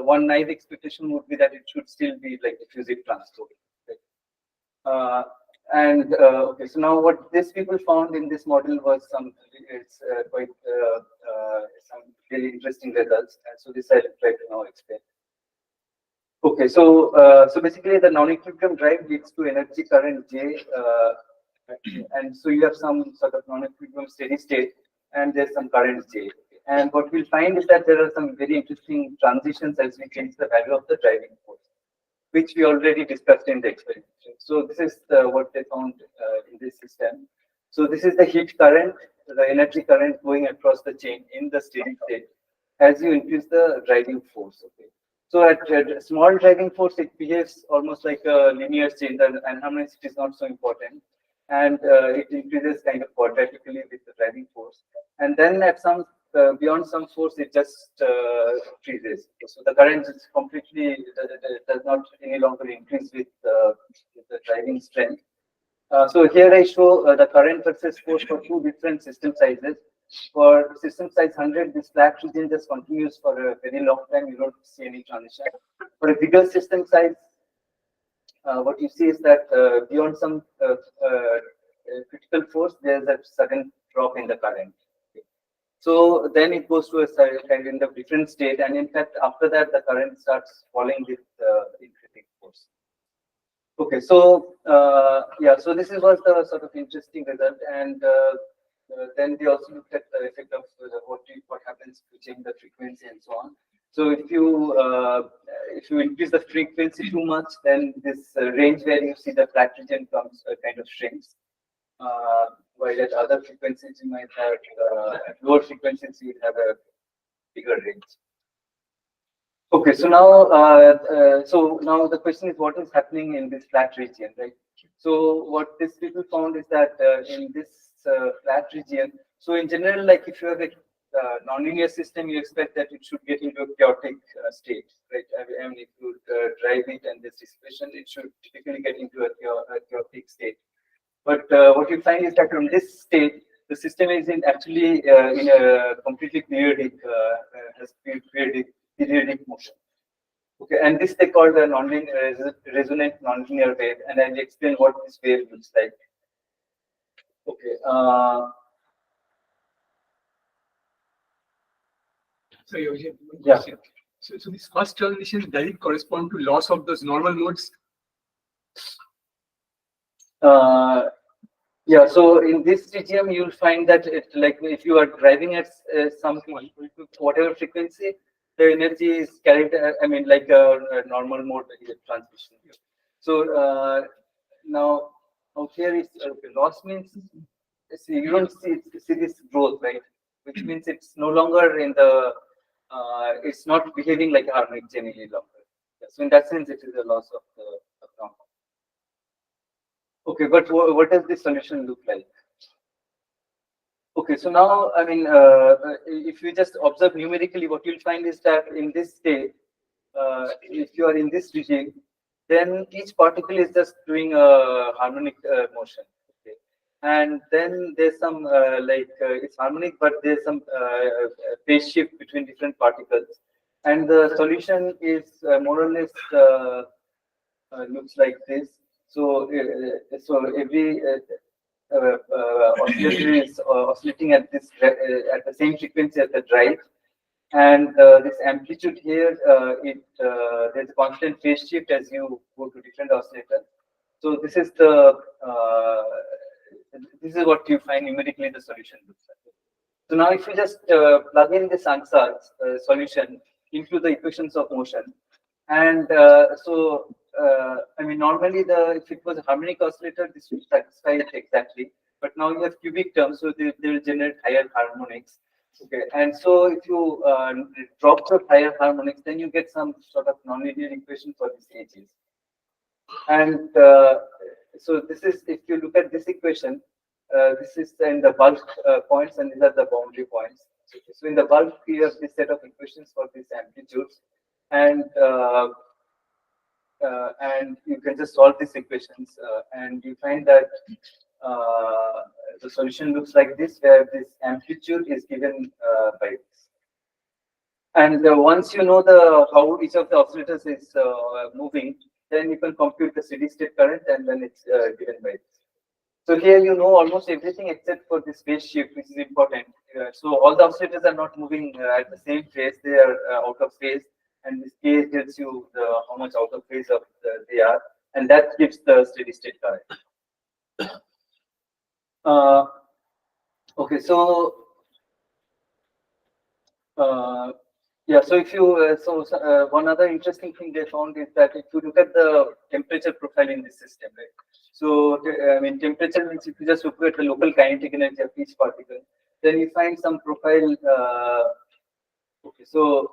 one naive expectation would be that it should still be like diffusive transport. Right? Okay, so now what these people found in this model was quite some really interesting results, and so this I'll try to now explain. Okay, so basically the non-equilibrium drive leads to energy current J, and so you have some sort of non-equilibrium steady state, and there's some current J. And what we'll find is that there are some very interesting transitions as we change the value of the driving force, which we already discussed in the experimentation. So this is what they found in this system. So this is the heat current, the energy current going across the chain in the steady state as you increase the driving force. Okay. So at small driving force, it behaves almost like a linear chain. The anharmonicity is not so important, and it increases kind of quadratically with the driving force. And then at some beyond some force, it just increases. So the current is completely does not any longer increase with the driving strength. So here I show the current versus force for two different system sizes. For system size 100, this flat region just continues for a very long time. You don't see any transition. For a bigger system size, what you see is that beyond some critical force, there's a sudden drop in the current. Okay. So then it goes to a kind of different state, and in fact, after that, the current starts falling with increasing force. Okay, so yeah, so this was the sort of interesting result, and then they also looked at the effect of what happens to change the frequency and so on. So if you increase the frequency too much, then this range where you see the flat region comes kind of shrinks. While at other frequencies you might have at lower frequencies you would have a bigger range. Okay, so now the question is what is happening in this flat region, right? So what these people found is that in this flat region, so in general, like if you have a nonlinear system, you expect that it should get into a chaotic state, right? I mean, if you drive it and this dissipation, it should typically get into a chaotic state. But what you find is that from this state, the system is actually in a completely periodic, has periodic motion. Okay, and this they call the nonlinear resonant nonlinear wave, and I'll explain what this wave looks like. Okay. So Yeah. So this first transition, does it correspond to loss of those normal modes? Yeah, so in this region, you'll find that like if you are driving at some whatever frequency, the energy is carried. I mean, like a normal mode transmission. So now here is loss means you don't see this growth, right? Which means it's no longer in the it's not behaving like a harmonic chain any longer. So in that sense, it is a loss of the compound. Okay, but what does this solution look like? Okay, so now, I mean, if you just observe numerically, what you'll find is that in this state, if you are in this regime, then each particle is just doing a harmonic motion. Okay, and then there's some it's harmonic, but there's some phase shift between different particles, and the solution is more or less looks like this. So, every oscillator is oscillating at this at the same frequency as the drive, and this amplitude here, there's a constant phase shift as you go to different oscillators. So this is what you find numerically the solution looks like. So now, if you just plug in this answer solution into the equations of motion, and so I mean, normally if it was a harmonic oscillator, this would satisfy it exactly. But now you have cubic terms, so they will generate higher harmonics. Okay, and so if you drop the higher harmonics, then you get some sort of nonlinear equation for these edges. And so this is, if you look at this equation, this is in the bulk points, and these are the boundary points. So in the bulk, you have this set of equations for these amplitudes, and you can just solve these equations, and you find that the solution looks like this, where this amplitude is given by this. And once you know how each of the oscillators is moving, then you can compute the steady state current, and then it's given by this. So here you know almost everything except for this phase shift, which is important. So all the oscillators are not moving at the same phase; they are out of phase, and this K tells you how much out of phase they are, and that gives the steady state current. Okay, so yeah, so if you one other interesting thing they found is that if you look at the temperature profile in this system, right? So I mean, temperature means if you just look at the local kinetic energy of each particle, then you find some profile. Okay, so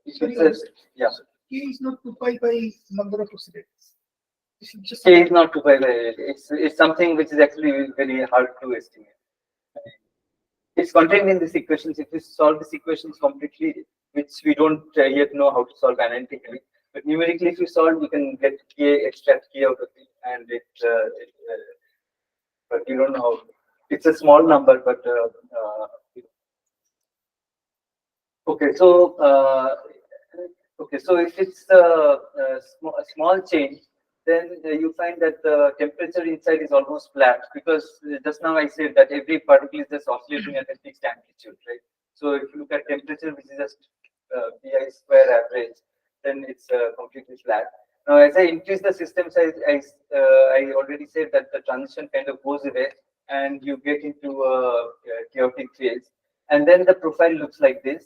if it says, yeah, K is not 2 pi by number of oscillators. K is not 2 pi by. It's something which is actually very hard to estimate. It's contained in these equations. If you solve these equations completely, which we don't yet know how to solve analytically, but numerically, if you solve, you can get K, extract K out of it, and but you don't know how. It's a small number, but okay. So so if it's a small change, then you find that the temperature inside is almost flat, because just now I said that every particle is just oscillating at a fixed amplitude, right? So if you look at temperature, which is just Pi square average, then it's completely flat. Now, as I increase the system size, I already said that the transition kind of goes away, and you get into a chaotic phase, and then the profile looks like this.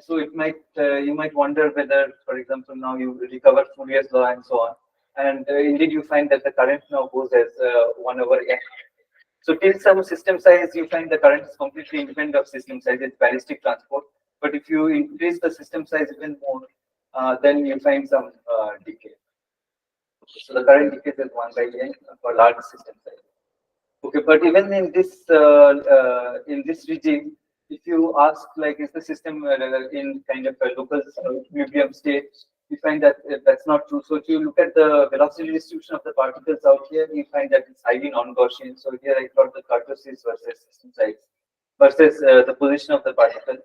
So it might you might wonder whether, for example, now you recover Fourier's law and so on, and indeed you find that the current now goes as 1 over n. So till some system size, you find the current is completely independent of system size. It's ballistic transport. But if you increase the system size even more, then you find some decay. So the current decays as 1 by n for large system size. Okay, but even in this regime, if you ask, like, is the system in kind of a local equilibrium state, you find that that's not true. So if you look at the velocity distribution of the particles out here, you find that it's highly non-Gaussian. So here I plot the kurtosis versus system size versus the position of the particle.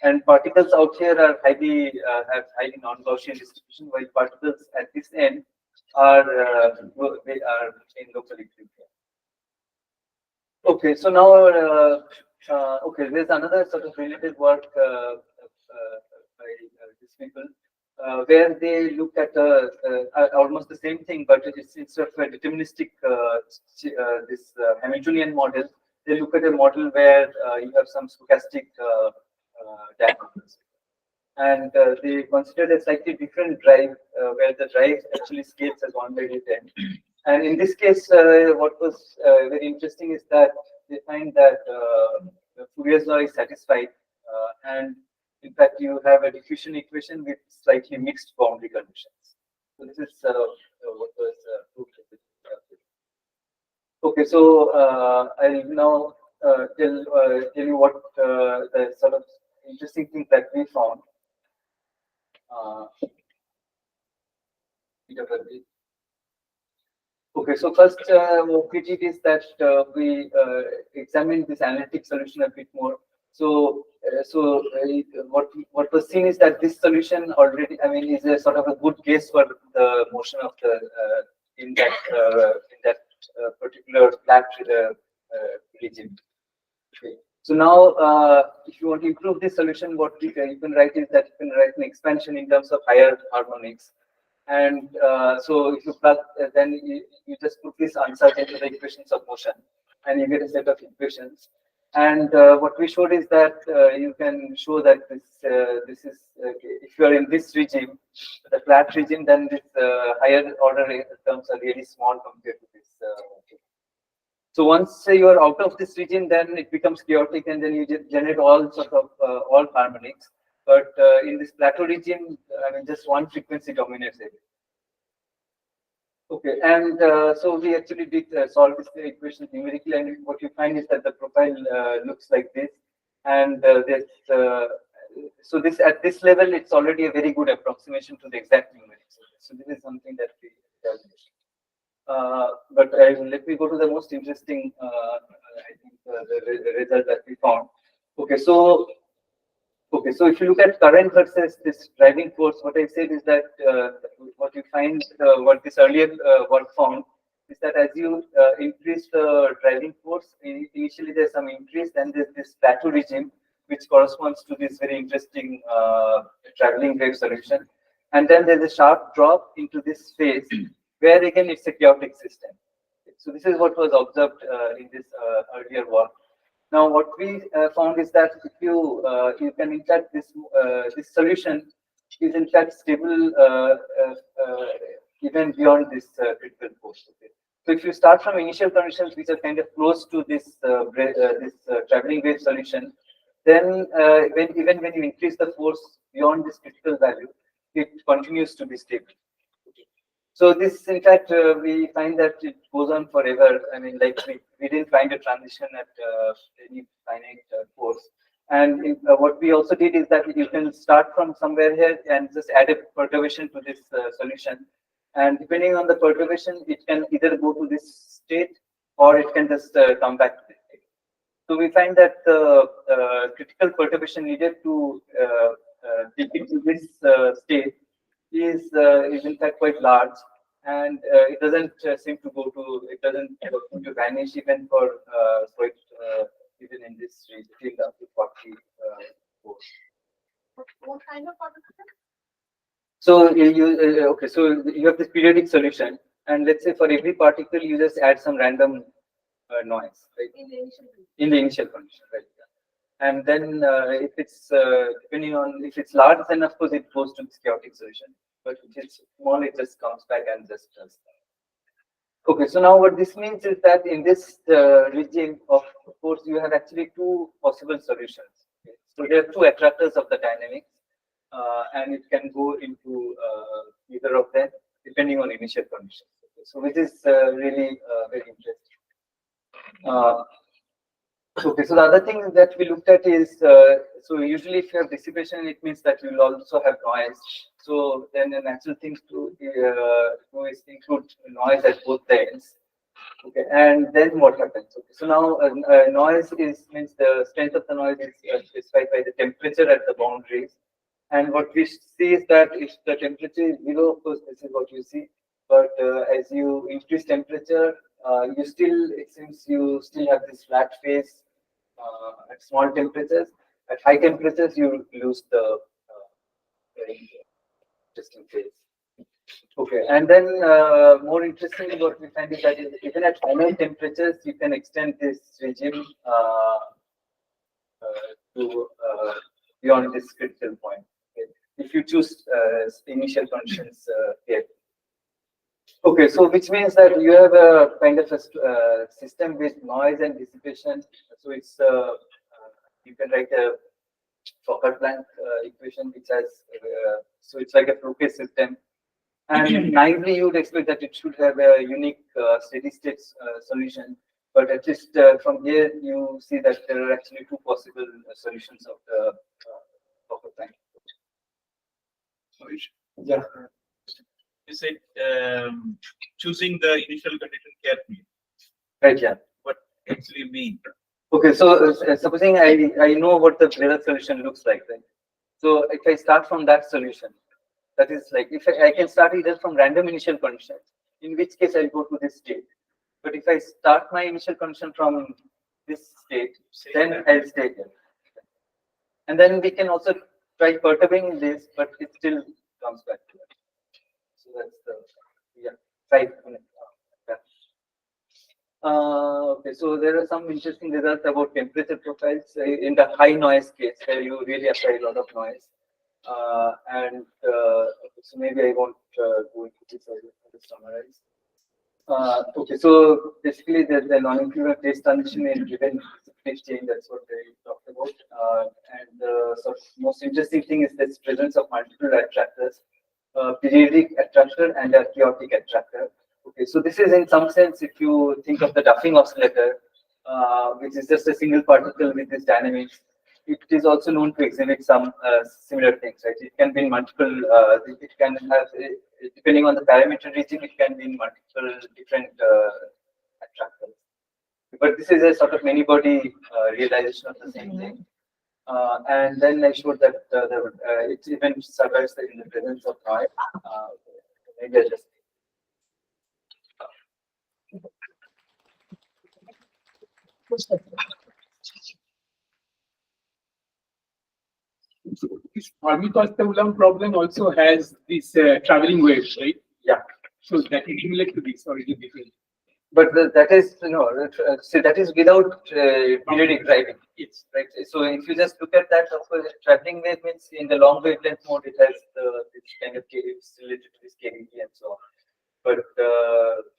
And particles out here are have highly non-Gaussian distribution, while particles at this end are they are in local equilibrium. Okay, so now okay, there's another sort of related work by these people where they look at almost the same thing, but it's instead of a deterministic this Hamiltonian model, they look at a model where you have some stochastic dynamics, and they considered a slightly different drive where the drive actually scales as 1 by d10. And in this case, what was very interesting is that they find that Fourier's law is satisfied, and in fact, you have a diffusion equation with slightly mixed boundary conditions. So this is what was proved. Okay, so I'll now tell you what the sort of interesting thing that we found. Okay, so first what we did is that we examined this analytic solution a bit more. So, what was seen is that this solution already, I mean, is a sort of a good guess for the motion of the in that particular flat regime. Okay. So now, if you want to improve this solution, what you can write is that you can write an expansion in terms of higher harmonics. And so if you plug, then you just put this answer into the equations of motion, and you get a set of equations. And what we showed is that you can show that this is if you are in this regime, the flat regime, then this higher order terms are really small compared to this. So once you are out of this region, then it becomes chaotic, and then you generate all sort of all harmonics. But in this plateau regime, I mean, just one frequency dominates it. Okay, and so we actually did solve this equation numerically, and what you find is that the profile looks like this, and so this at this level, it's already a very good approximation to the exact numerics. So this is something that we established. But let me go to the most interesting, I think, the result that we found. Okay, so if you look at current versus this driving force, what I said is that what you find, what this earlier work found, is that as you increase the driving force, initially there's some increase, then there's this plateau regime, which corresponds to this very interesting traveling wave solution. And then there's a sharp drop into this phase, where again it's a chaotic system. So this is what was observed in this earlier work. Now, what we found is that if you can in fact this solution is in fact stable even beyond this critical force. Okay. So if you start from initial conditions which are kind of close to this traveling wave solution, then even when you increase the force beyond this critical value, it continues to be stable. So this, in fact, we find that it goes on forever. I mean, like we didn't find a transition at any finite force. And what we also did is that you can start from somewhere here and just add a perturbation to this solution. And depending on the perturbation, it can either go to this state or it can just come back to this state. So we find that the critical perturbation needed to take it to this state is in fact quite large, and it doesn't seem to it doesn't seem to vanish even for even in this field up to 40 volts. What kind of particle? So okay, so you have this periodic solution, and let's say for every particle you just add some random noise, right? In the initial condition, right? And then if it's depending on if it's large, then of course it goes to this chaotic solution. But if it's small, it just comes back and just does that. Okay, so now what this means is that in this regime, of course, you have actually two possible solutions. Okay? So there are two attractors of the dynamics, and it can go into either of them depending on initial conditions. Okay? So which is really very interesting. Okay, so the other thing that we looked at is, so usually if you have dissipation, it means that you will also have noise. So then the natural thing to do is include noise at both the ends. Okay, and then what happens? Okay, so now noise means the strength of the noise is specified by the temperature at the boundaries. And what we see is that if the temperature is below, of course, this is what you see. But as you increase temperature, it seems you still have this flat phase at small temperatures. At high temperatures, you lose the interesting phase. Okay, and then more interestingly, what we find is that even at final temperatures, you can extend this regime to beyond this critical point. Okay. If you choose initial conditions here. Okay, so which means that you have a kind of a system with noise and dissipation. So it's you can write a Fokker-Planck equation which has so it's like a Fouquet system. And naively, you would expect that it should have a unique steady-state solution. But at least from here, you see that there are actually two possible solutions of the Fokker-Planck equation. Yeah. You said choosing the initial condition carefully. Right, yeah. What actually mean? Okay, so supposing I know what the Taylor solution looks like, right? So if I start from that solution, that is like if I can start either from random initial conditions, in which case I'll go to this state. But if I start my initial condition from this state, then I'll stay here. And then we can also try perturbing this, but it still comes back to it. So that's the try. Okay, so there are some interesting results about temperature profiles in the high noise case where you really apply a lot of noise. Okay, so maybe I won't go into this, I will just summarize. Okay, so basically the non-equivalent phase transition is driven phase change, that's what they talked about. And the sort of most interesting thing is this presence of multiple attractors, periodic attractor and a chaotic attractor. Okay, so this is in some sense, if you think of the Duffing oscillator, which is just a single particle with this dynamics, it is also known to exhibit some similar things, right? It can be in multiple, it can have, depending on the parameter region, it can be in multiple different attractors. But this is a sort of many body realization of the same thing. And then I showed that it even survives in the presence of noise. Maybe I just. This Fermi-Costa-Ulam problem also has this traveling waves, right? Yeah. So that is similar to this, or is it different? But that is, so that is without periodic driving. It's right. So if you just look at that, of course, traveling wave means in the long wavelength mode, it has this kind of it's related to this KDT and so on. But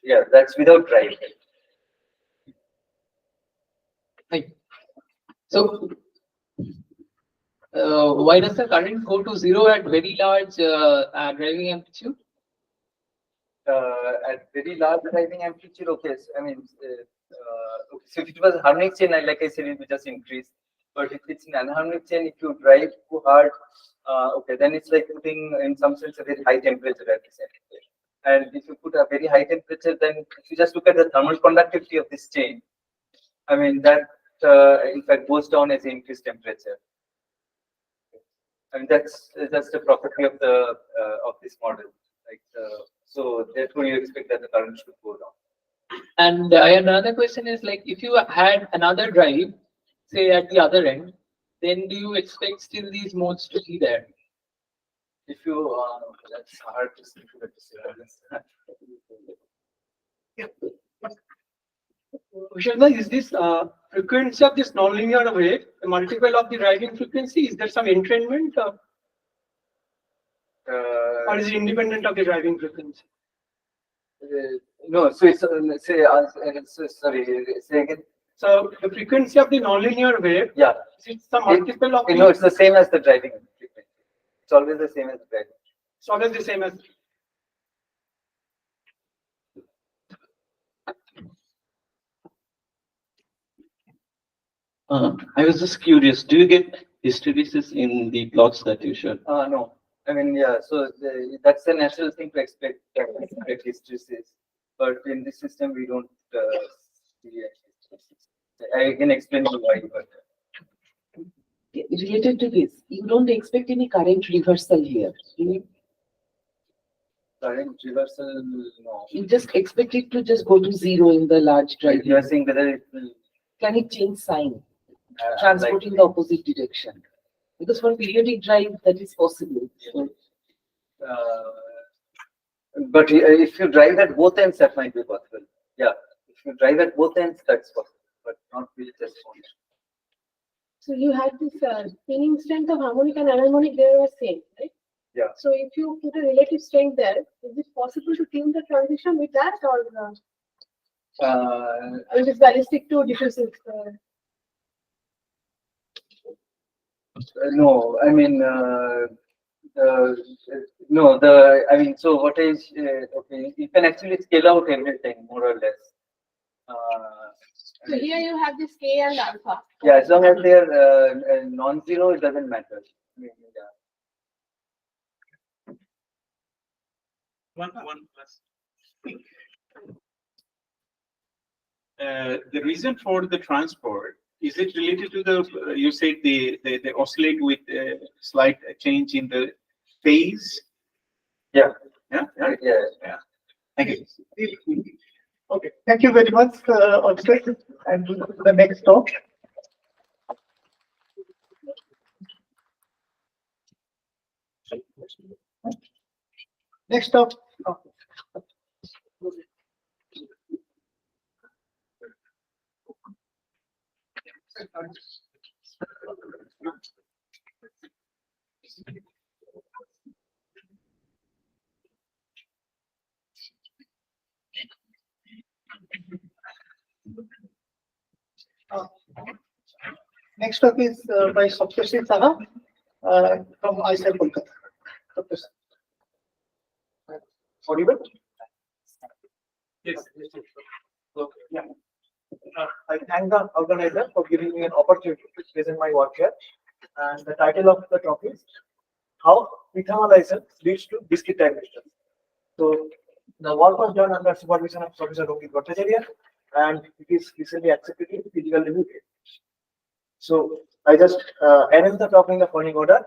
yeah, that's without driving. Right. So, why does the current go to zero at very large driving amplitude? At very large driving amplitude, okay. So, I mean, okay, so if it was harmonic chain, like I said, it will just increase. But if it's an anharmonic chain, if you drive too hard, okay, then it's like putting, in some sense, a very high temperature at the center. And if you put a very high temperature, then if you just look at the thermal conductivity of this chain, I mean, that in fact goes down as increased temperature. I mean, that's the property of the of this model. Like, so therefore, you expect that the current should go down. And another question is, like, if you had another drive, say at the other end, then do you expect still these modes to be there? If you, that's hard to say. Vishal, is this frequency of this nonlinear wave a multiple of the driving frequency? Is there some entrainment? Or is it independent of the driving frequency? No, so it's sorry, say again. So the frequency of the nonlinear wave, Yeah, it's some multiple of. No, it's the same as the driving frequency. It's always the same as the driving. It's always the same as. I was just curious, do you get hysteresis in the plots that you showed? No. I mean, yeah, so that's a natural thing to expect hysteresis. But in this system, we don't see hysteresis. I can explain you why. But related to this, you don't expect any current reversal here. Current reversal, no. You just expect it to just go to zero in the large drive. You are saying whether it will. Can it change sign? Transport in the opposite direction. Because for periodic drive, that is possible. So, but if you drive at both ends, that might be possible. Yeah, if you drive at both ends, that's possible, but not with just one. So you had this spinning strength of harmonic and anharmonic, they were same, right? Yeah. So if you put a relative strength there, is it possible to tune the transition with that, or it is ballistic to diffusive? No, I mean, no, I mean, so what is, okay, you can actually scale out everything more or less. So here you have this K and alpha. Yeah, as long as they are non-zero, it doesn't matter. I mean, yeah. One plus. The reason for the transport, is it related to the, you said they oscillate with slight change in the phase? Yeah. Yeah? Yeah. Thank you. Okay, thank you very much, also. And the next talk. Next up. Next up is by Saptarshi Saha from ISA Kolkata. Saptarshi. Audible? Yes. So, yeah. I thank the organizer for giving me an opportunity to present my work here. And the title of the talk is How Metabolization Leads to Discrete Time Crystals. So the work was done under supervision of Professor Rohit Bhattacharya, and it is recently accepted in physical review. So I just arranged the talk in the following order.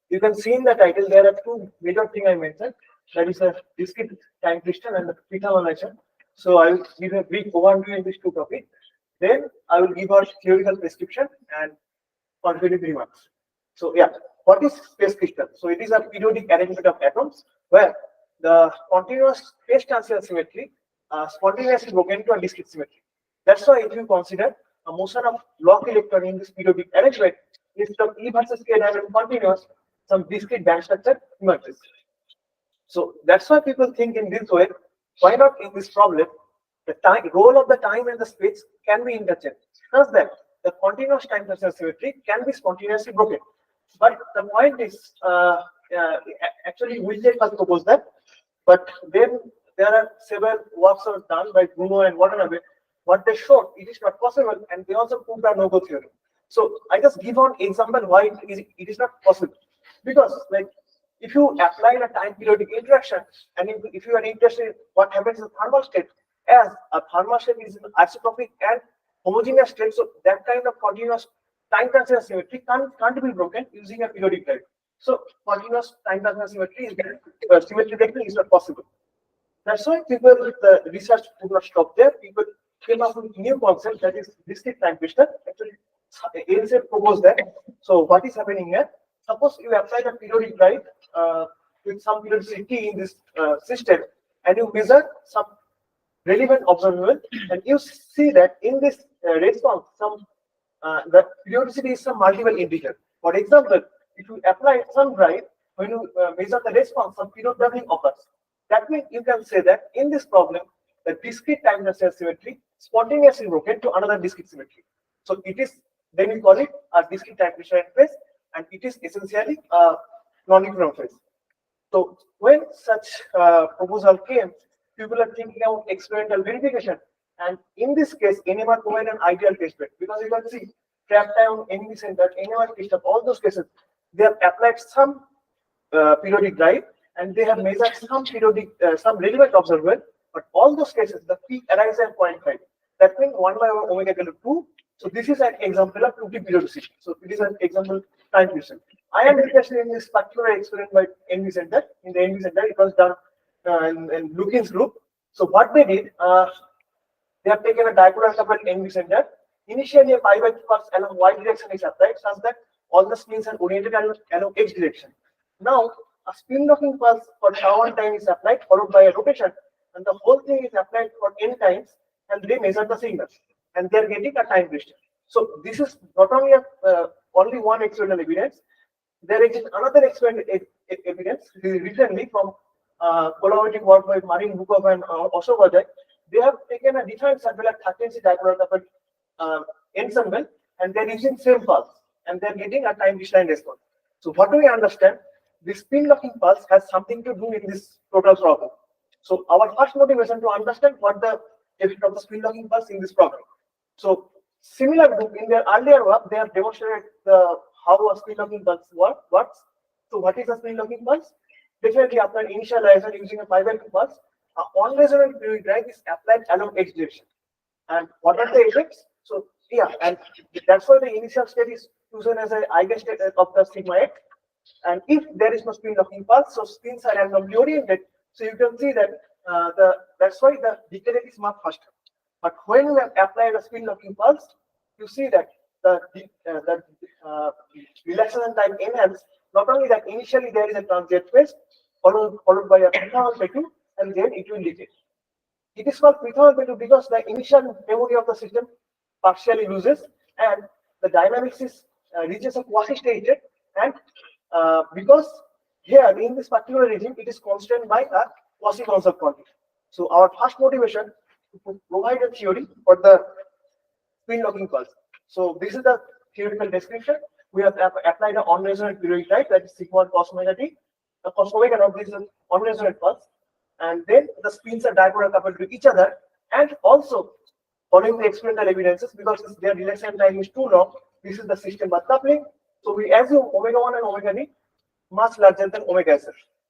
You can see in the title there are two major things I mentioned. That is a discrete time crystal and the metabolization. So I will give a brief overview in these two topics. Then I will give a theoretical prescription and contributive remarks. So yeah, what is space crystal? So it is a periodic arrangement of atoms where the continuous phase transition symmetry spontaneously broken into a discrete symmetry. That's why if you consider a motion of lock electron in this periodic arrangement, instead of E versus K diagram continuous, some discrete band structure emerges. So that's why people think in this way. Why not in this problem? The time role of the time and the space can be interchanged. Thus that the continuous time transition symmetry can be spontaneously broken. But the point is, actually, Wilczek has proposed that. But then there are several works are done by Bruno and Watanabe. What they showed, it is not possible, and they also proved a no-go theorem. So I just give an example why it is not possible. Because like if you apply a time periodic interaction, and if you are interested in what happens in the thermal state, as a thermal state is isotropic and homogeneous state, so that kind of continuous time transition symmetry can't be broken using a periodic time. So continuous time transition symmetry is symmetry breaking is not possible. That's why people with the research could not stop there. People came up with new concept that is discrete time crystal. Actually, ANZ proposed that. So what is happening here? Suppose you apply the periodic drive with some periodicity in this system, and you measure some relevant observable, and you see that in this response, some the periodicity is some multiple integer. For example, if you apply some drive, when you measure the response, some period doubling occurs. That means you can say that in this problem, the discrete time transition symmetry spontaneously broken to another discrete symmetry. So it is, then we call it a discrete time crystal phase, and it is essentially a non-equilibrium phase. So when such proposal came, people are thinking about experimental verification, and in this case, NMR provide an ideal test bed because you can see trap time, NMR center, NMR crystal, all those cases, they have applied some periodic drive, and they have measured some periodic, some relevant observable, but all those cases, the peak arises at 0.5. That means 1 by omega equal to 2. So this is an example of 2T periodicity. So it is an example time crystal. I am interested in this particular experiment by NV Center. In the NV Center, it was done in Lukin's group. So what they did, they have taken a dipole coupled NV Center. Initially, a pi by 2 pulse along y direction is applied, such that all the spins are oriented along x direction. Now, a spin locking pulse for tau1 time is applied, followed by a rotation, and the whole thing is applied for n times, and they measure the signals, and they are getting a time crystal. So this is not only only one experimental evidence. There is another experimental evidence recently from collaborative work by Marin Bukov and Ashok Vajay. They have taken a different sample at 13C dipole coupled ensemble, and they're using same pulse, and they're getting a time crystalline response. So what do we understand? The spin locking pulse has something to do in this total problem. So our first motivation to understand what the effect of the spin locking pulse in this problem. So similar group in their earlier work, they have demonstrated how a spin locking pulse works. So what is a spin locking pulse? Definitely after initializer using a pi by 2 pulse, a on-resonant periodic drive is applied along x direction. And what are the effects? So yeah, and that's why the initial state is chosen as an eigenstate of the sigma x. And if there is no spin locking pulse, so spins are randomly oriented. So you can see that that's why the decay rate is much faster. But when you have applied a spin locking pulse, you see that the relaxation time enhances. Not only that, initially there is a transient phase, followed by a pre-thermal P2, and then it will decay. It is called pre-thermal P2 because the initial memory of the system partially loses, and the dynamics is reaches a quasi-steady state, and because here in this particular regime it is constrained by a quasi-conserved quantity. So our first motivation to provide a theory for the spin locking pulse. So this is the theoretical description. We have applied an on-resonant periodic type, that is sigma cos omega t. The cos omega naught, this is an on-resonant pulse, and then the spins are dipole coupled to each other, and also following the experimental evidences, because their relation time is too long, this is the system path coupling. So we assume omega 1 and omega d much larger than omega s.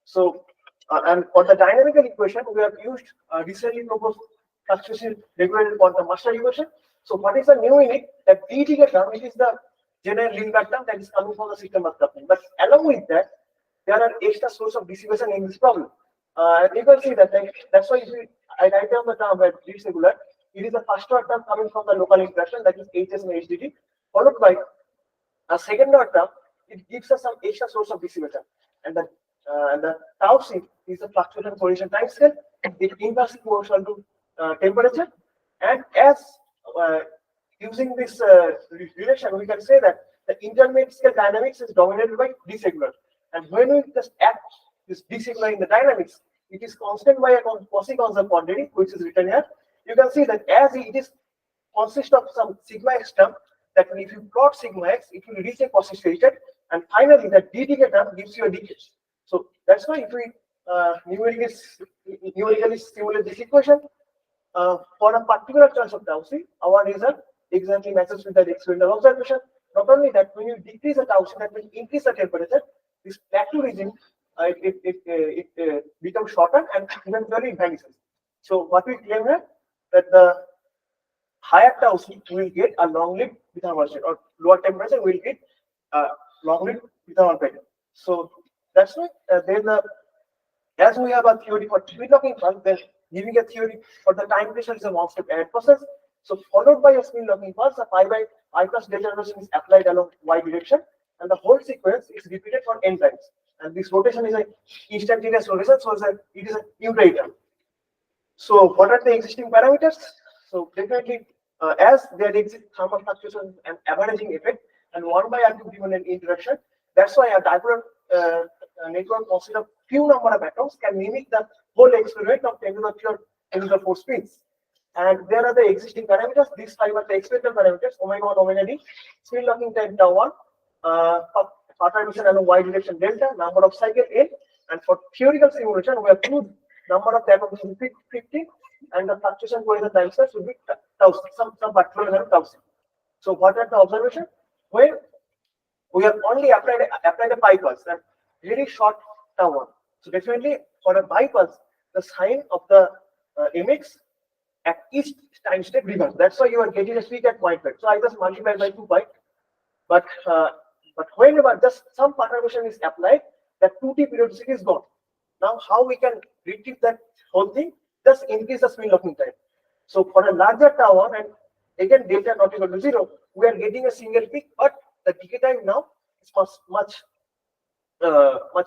So and for the dynamical equation, we have used recently proposed fluctuation regulated quantum master equation. So what is the new in it? That d term, it is the general Lindbergh term that is coming from the system path coupling. But along with that, there are extra source of dissipation in this problem. You can see that, that's why if I write down the term where d is regular, it is the first order term coming from the local interaction, that is Hs and HDT, followed by a second order term. It gives us some extra source of dissipation, and the tau c is the fluctuation correlation time scale. It inversely proportional to temperature, and as using this relation, we can say that the intermediate scale dynamics is dominated by d-secular, and when we just add this d-secular in the dynamics, it is constant by a quasi-conserved quantity, which is written here. You can see that as it is consists of some sigma x term, that if you plot sigma x, it will reach a quasi-steady state, and finally the d decay term gives you a decay. So that's why if we numerically simulate this equation for a particular chance of tau c, our result exactly matches with the experimental observation. Not only that, when you decrease the tau c, that will increase the temperature. This plateau region it becomes shorter and eventually vanishes. So what we claim here, that the higher tau c will get a long-lived methanol state, or lower temperature will get long-lived methanol pattern. So that's why there's a, as we have a theory for spin locking pulse, then giving a theory for the time pressure is a one-step ahead process. So followed by a spin locking pulse, a pi by I plus delta rotation is applied along y direction, and the whole sequence is repeated for n times. And this rotation is an instantaneous rotation, so it is a new term. So what are the existing parameters? So definitely, as there exists thermal fluctuation and averaging effect, and 1 by r2 given an interaction, that's why a dipole network consisting of few number of atoms can mimic the whole experiment of 10 to the 3 or 10 to the 4 spins. And there are the existing parameters. These 5 are the experimental parameters: omega 1, omega d, spin locking time tau 1, perturbation along y direction delta, number of cycle n, and for theoretical simulation, we have proved number of atoms will be 50, and the fluctuation coefficient time scale should be tau, some particular value tau c. So what are the observation? When we have only applied a pi pulse, and very short tau 1. So definitely for a pi pulse, the sign of the mx at each time step reverse. That's why you are getting a peak at 0.5. So I just multiply by 2 pi. But whenever just some perturbation is applied, that 2t periodicity is gone. Now how we can retrieve that whole thing? Just increase the spin locking time. So for a larger tau 1, and again delta not equal to 0, we are getting a single peak, but the decay time now is much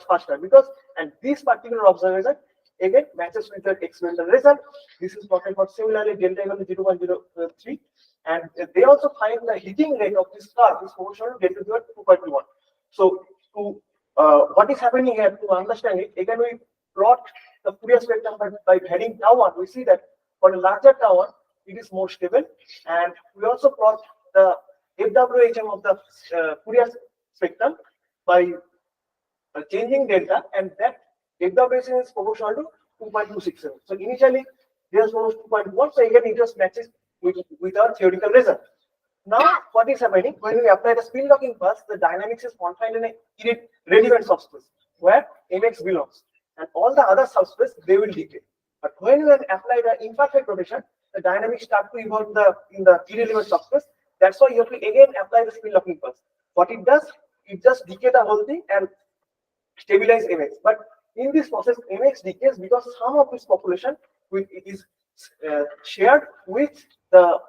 faster, because, and this particular observation again matches with the experimental result. This is plotted for similarly delta equal to 0.03, and they also find the heating rate of this curve is proportional to delta equal to 2.1. So to what is happening here, to understand it, again we plot the Fourier spectrum by varying tau 1. We see that for a larger tau 1, it is more stable, and we also plot the FWHM of the Fourier spectrum by changing delta, and that FWHM is proportional to 2.267. So initially this was 2.1, so again it just matches with our theoretical result. Now what is happening, when we apply the spin locking pulse, the dynamics is confined in a relevant subspace where mx belongs, and all the other subspace they will decay. But when you apply the imperfect rotation, the dynamics start to evolve in the irrelevant subspace. That's why you have to again apply the spin locking pulse. What it does, it just decay the whole thing and stabilize mx. But in this process, mx decays because some of this population is shared with the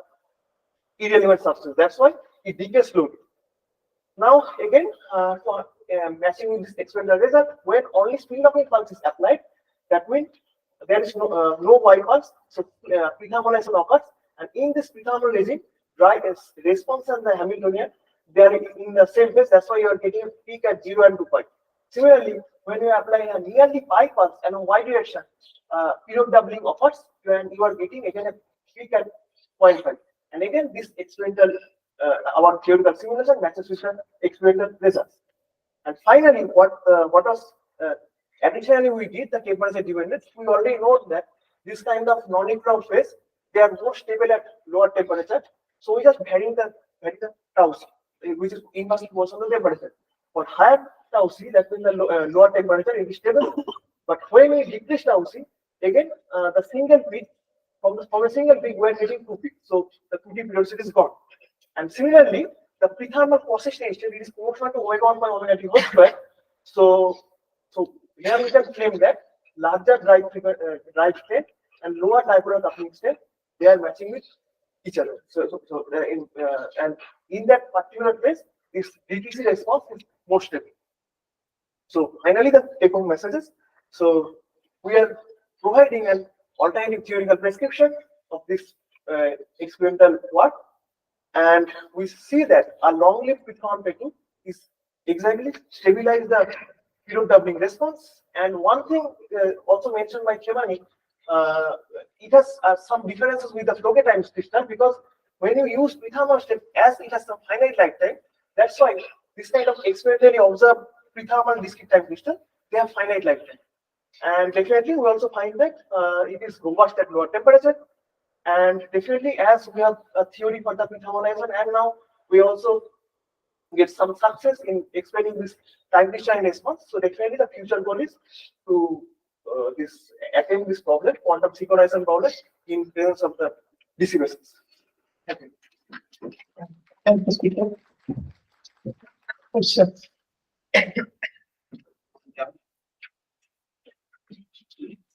irrelevant substance. That's why it decays slowly. Now again, matching with this experimental result, when only spin locking pulse is applied, that means there is no y pulse, so prethermalization occurs, and in this prethermal regime, dry response and the Hamiltonian they are in the same place. That's why you are getting a peak at 0 and 2 pi. Similarly, when you apply a nearly pi pulse and a y direction, period doubling occurs, and you are getting again a peak at 0.5. And again, this experimental, our theoretical simulation matches with the experimental results. And finally, what was additionally we did the temperature dependent. We already know that this kind of non-equal phase, they are more stable at lower temperature. So we just vary the tau c, which is inversely proportional to the temperature. For higher tau c, that means the lower temperature, it is stable. But when we decrease tau c, again the single peak from a single peak we are getting 2 peaks. So the 2D periodicity is gone. And similarly, the pre-thermal consistent state is proportional to omega 1 by omega t whole square. So here we can claim that larger drive state and lower dipole coupling state, they are matching with each other. And in that particular case, this DTC response is more stable. So finally, the take-home messages. So we are providing an alternative theoretical prescription of this experimental work, and we see that a long-lived pre-thermal technique is exactly stabilize the period doubling response. And one thing also mentioned by Chemani, it has some differences with the flow time system, because when you use pre-thermal step, as it has some finite lifetime, that's why this kind of experimentally observed pre-thermal discrete time system, they have finite lifetime. And definitely we also find that it is robust at lower temperature. And definitely, as we have a theory for the pre-thermalization, and now we also get some success in explaining this time discharge response. So definitely the future goal is to attempt this problem, quantum synchronization problem, in presence of the distributions. Thank you, speaker. Questions?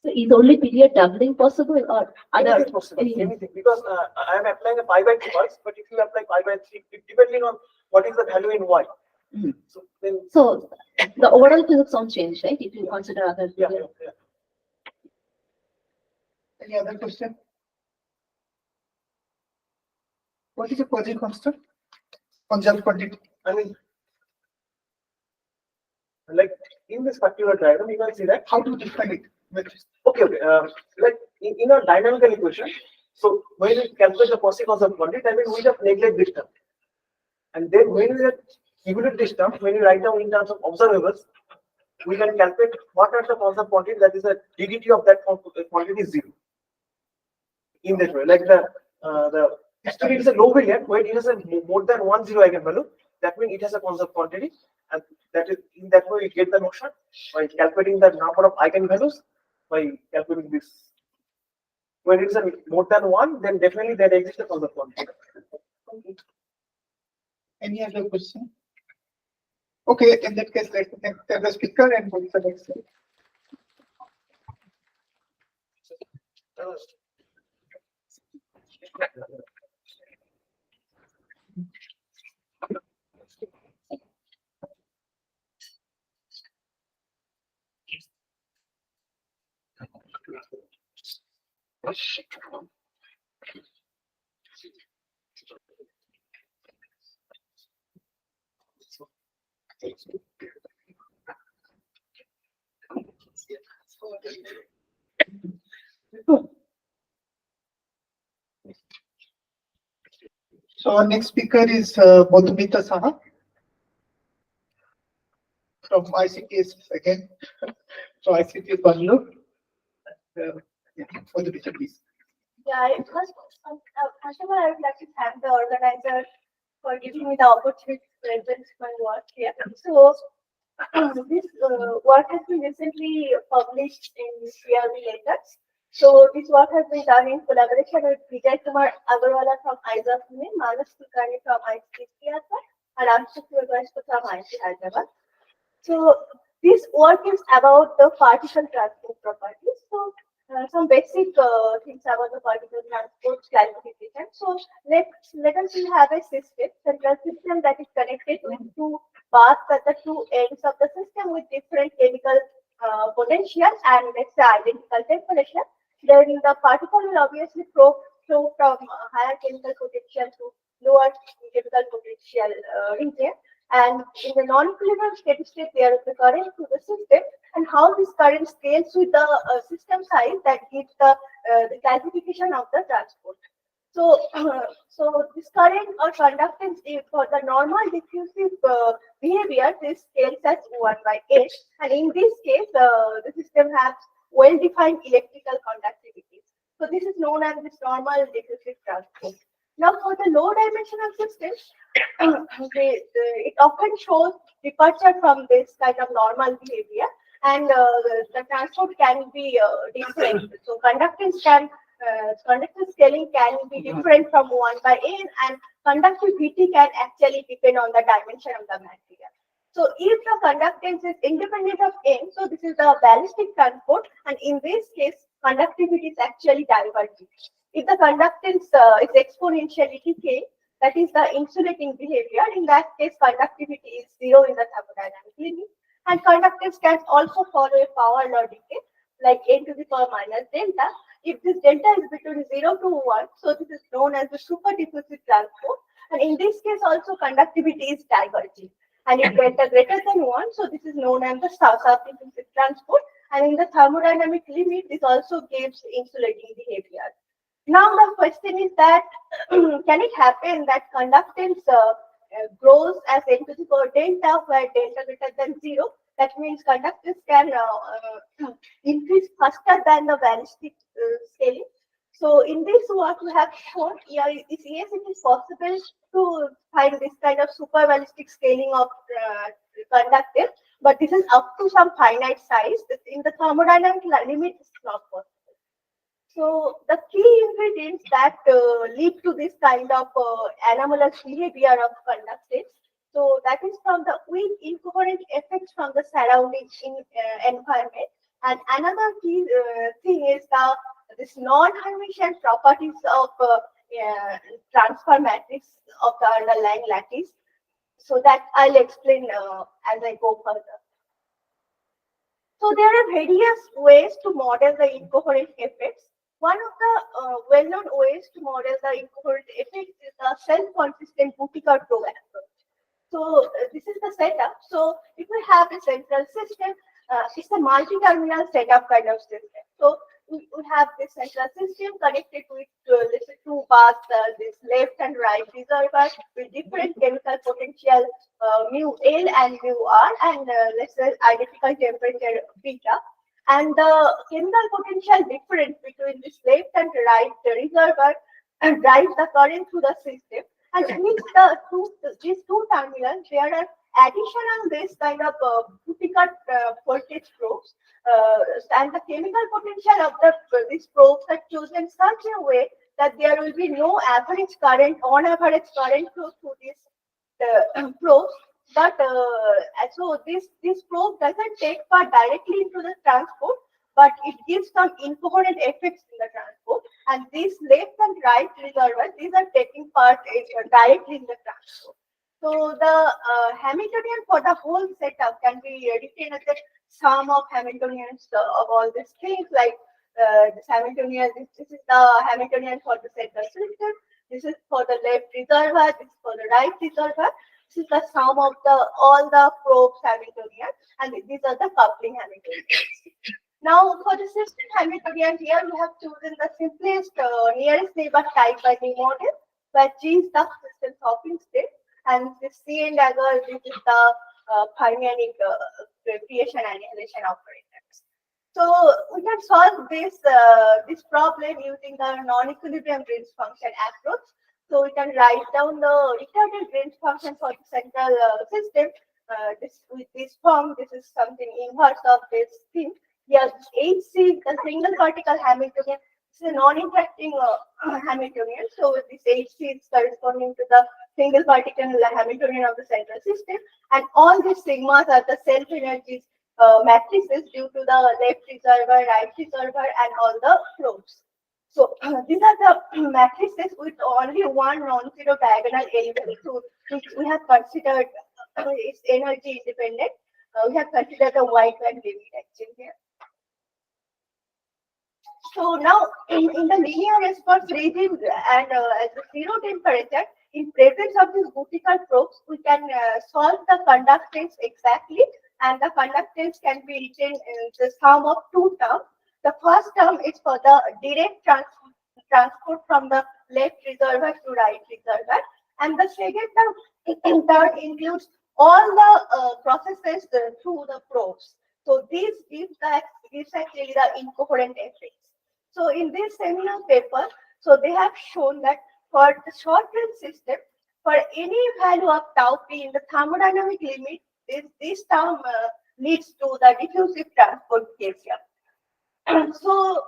So is only period doubling possible or Yeah, other it's possible. anything? Anything, because I am applying a pi by 2 pulse, but if you apply pi by 3, depending on what is the value in y. Mhm. So then, So the overall physics won't change, right? If you consider other. yeah. Any other question? What is the Poisson constant? Conjugate quantity. I mean, like in this particular diagram, you can see that. How to define it? Okay. Like in a dynamical equation, so when we calculate the Poisson constant quantity, I mean we just neglect this term, and then when we evaluate this term, when we write down in terms of observables, we can calculate what are the constant quantity, that is the DDT of that quantity is 0. In that way, like actually it is a low variant when it has a more than 1 0 eigenvalue, that means it has a constant quantity, and that is in that way we get the notion by calculating the number of eigenvalues by calculating this. When it is a more than 1, then definitely there exists a constant quantity. Any other question? Okay, in that case, let's thank the speaker and go to the next slide. So our next speaker is Madhumita Saha from ICTS again. So ICTS Bangalore. Madhumita, please. Yeah, first of all, I would like to thank the organizer for giving me the opportunity to present my work here. So this work has been recently published in CRB Letters. So this work has been done in collaboration with Vijay Kumar Agarwala from ISA Pune, Manas Kulkarni from ICT and Amshik Yogaishko from IIT Hyderabad. So this work is about the particle transport properties. So some basic things about the particle transport classification. So let us have a system, central system that is connected with two paths at the two ends of the system with different chemical potential and let's say identical temperature. Then the particle will obviously flow from higher chemical potential to lower chemical potential region. And in the non-equilibrium steady state, there is the current through the system, and how this current scales with the system size that gives the classification of the transport. So, so this current or conductance is for the normal diffusive behavior, this scales as 1 by n, and in this case, the system has well-defined electrical conductivity. So this is known as this normal diffusive transport. Now, for the low-dimensional systems, it often shows departure from this kind of normal behavior, and the transport can be different. So conductance scaling can be different from 1 by n, and conductivity can actually depend on the dimension of the material. So if the conductance is independent of n, so this is the ballistic transport, and in this case, conductivity is actually divergent. If the conductance is exponentially decay, that is the insulating behavior, in that case, conductivity is 0 in the thermodynamic limit. And conductance can also follow a power law decay, like n to the power minus delta. If this delta is between 0 to 1, so this is known as the super diffusive transport. And in this case, also conductivity is diverging. And if delta greater than 1, so this is known as the sub-diffusive transport. And in the thermodynamic limit, this also gives insulating behavior. Now the question is that, can it happen that conductance grows as n to the power delta, where delta greater than 0? That means conductance can increase faster than the ballistic scaling. So in this work we have shown, yes, it is possible to find this kind of super ballistic scaling of conductance, but this is up to some finite size. In the thermodynamic limit, it's not possible. So the key ingredients that lead to this kind of anomalous behavior of conductance. So that is from the weak incoherent effects from the surrounding environment. And another key thing is this non-Hermitian properties of transfer matrix of the underlying lattice. So that I'll explain as I go further. So there are various ways to model the incoherent effects. One of the well-known ways to model the incoherent effects is the self-consistent Boudica probe approach. So this is the setup. So if we have a central system, it's a multi-terminal setup kind of system. So we have this central system connected with let's say 2 paths, this left and right reservoir with different chemical potential mu L and mu R, and let's say identical temperature beta. And the chemical potential difference between this left and right reservoir drives the current through the system. And amidst these two terminals, there are additional this kind of Boudica voltage probes, and the chemical potential of these probes are chosen such a way that there will be no average current, on average current flow through these probes. But so this probe doesn't take part directly into the transport, but it gives some incoherent effects in the transport. And these left and right reservoirs, these are taking part directly in the transport. So the Hamiltonian for the whole setup can be written as a sum of Hamiltonians of all these things, like this Hamiltonian. This is the Hamiltonian for the central system. This is for the left reservoir. This is for the right reservoir. This is the sum of all the probes Hamiltonian, and these are the coupling Hamiltonians. Now, for the system Hamiltonian, here we have chosen the simplest nearest neighbor type by the model, where G is the system hopping state, and this C and dagger, this is the Fermionic creation annihilation operators. So we can solve this problem using the non-equilibrium range function approach. So we can write down the retarded range function for the central system. With this form, this is something inverse of this thing. Yes, HC, the single particle Hamiltonian, is a non-interacting Hamiltonian. So this HC is corresponding to the single particle Hamiltonian of the central system, and all these sigmas are the self energies matrices due to the left reservoir, right reservoir, and all the probes. So these are the matrices with only one non-zero diagonal element, so which we have considered its energy independent. We have considered the wide band limit actually here. So now in the linear response regime and at the zero temperature, in presence of these Bootikar probes, we can solve the conductance exactly, and the conductance can be written in the sum of two terms. The first term is for the direct transport from the left reservoir to right reservoir, and the second term includes all the processes through the probes. So this gives actually the incoherent effects. So in this seminar paper, so they have shown that for the short-range system, for any value of tau p in the thermodynamic limit, this term leads to the diffusive transport behavior. So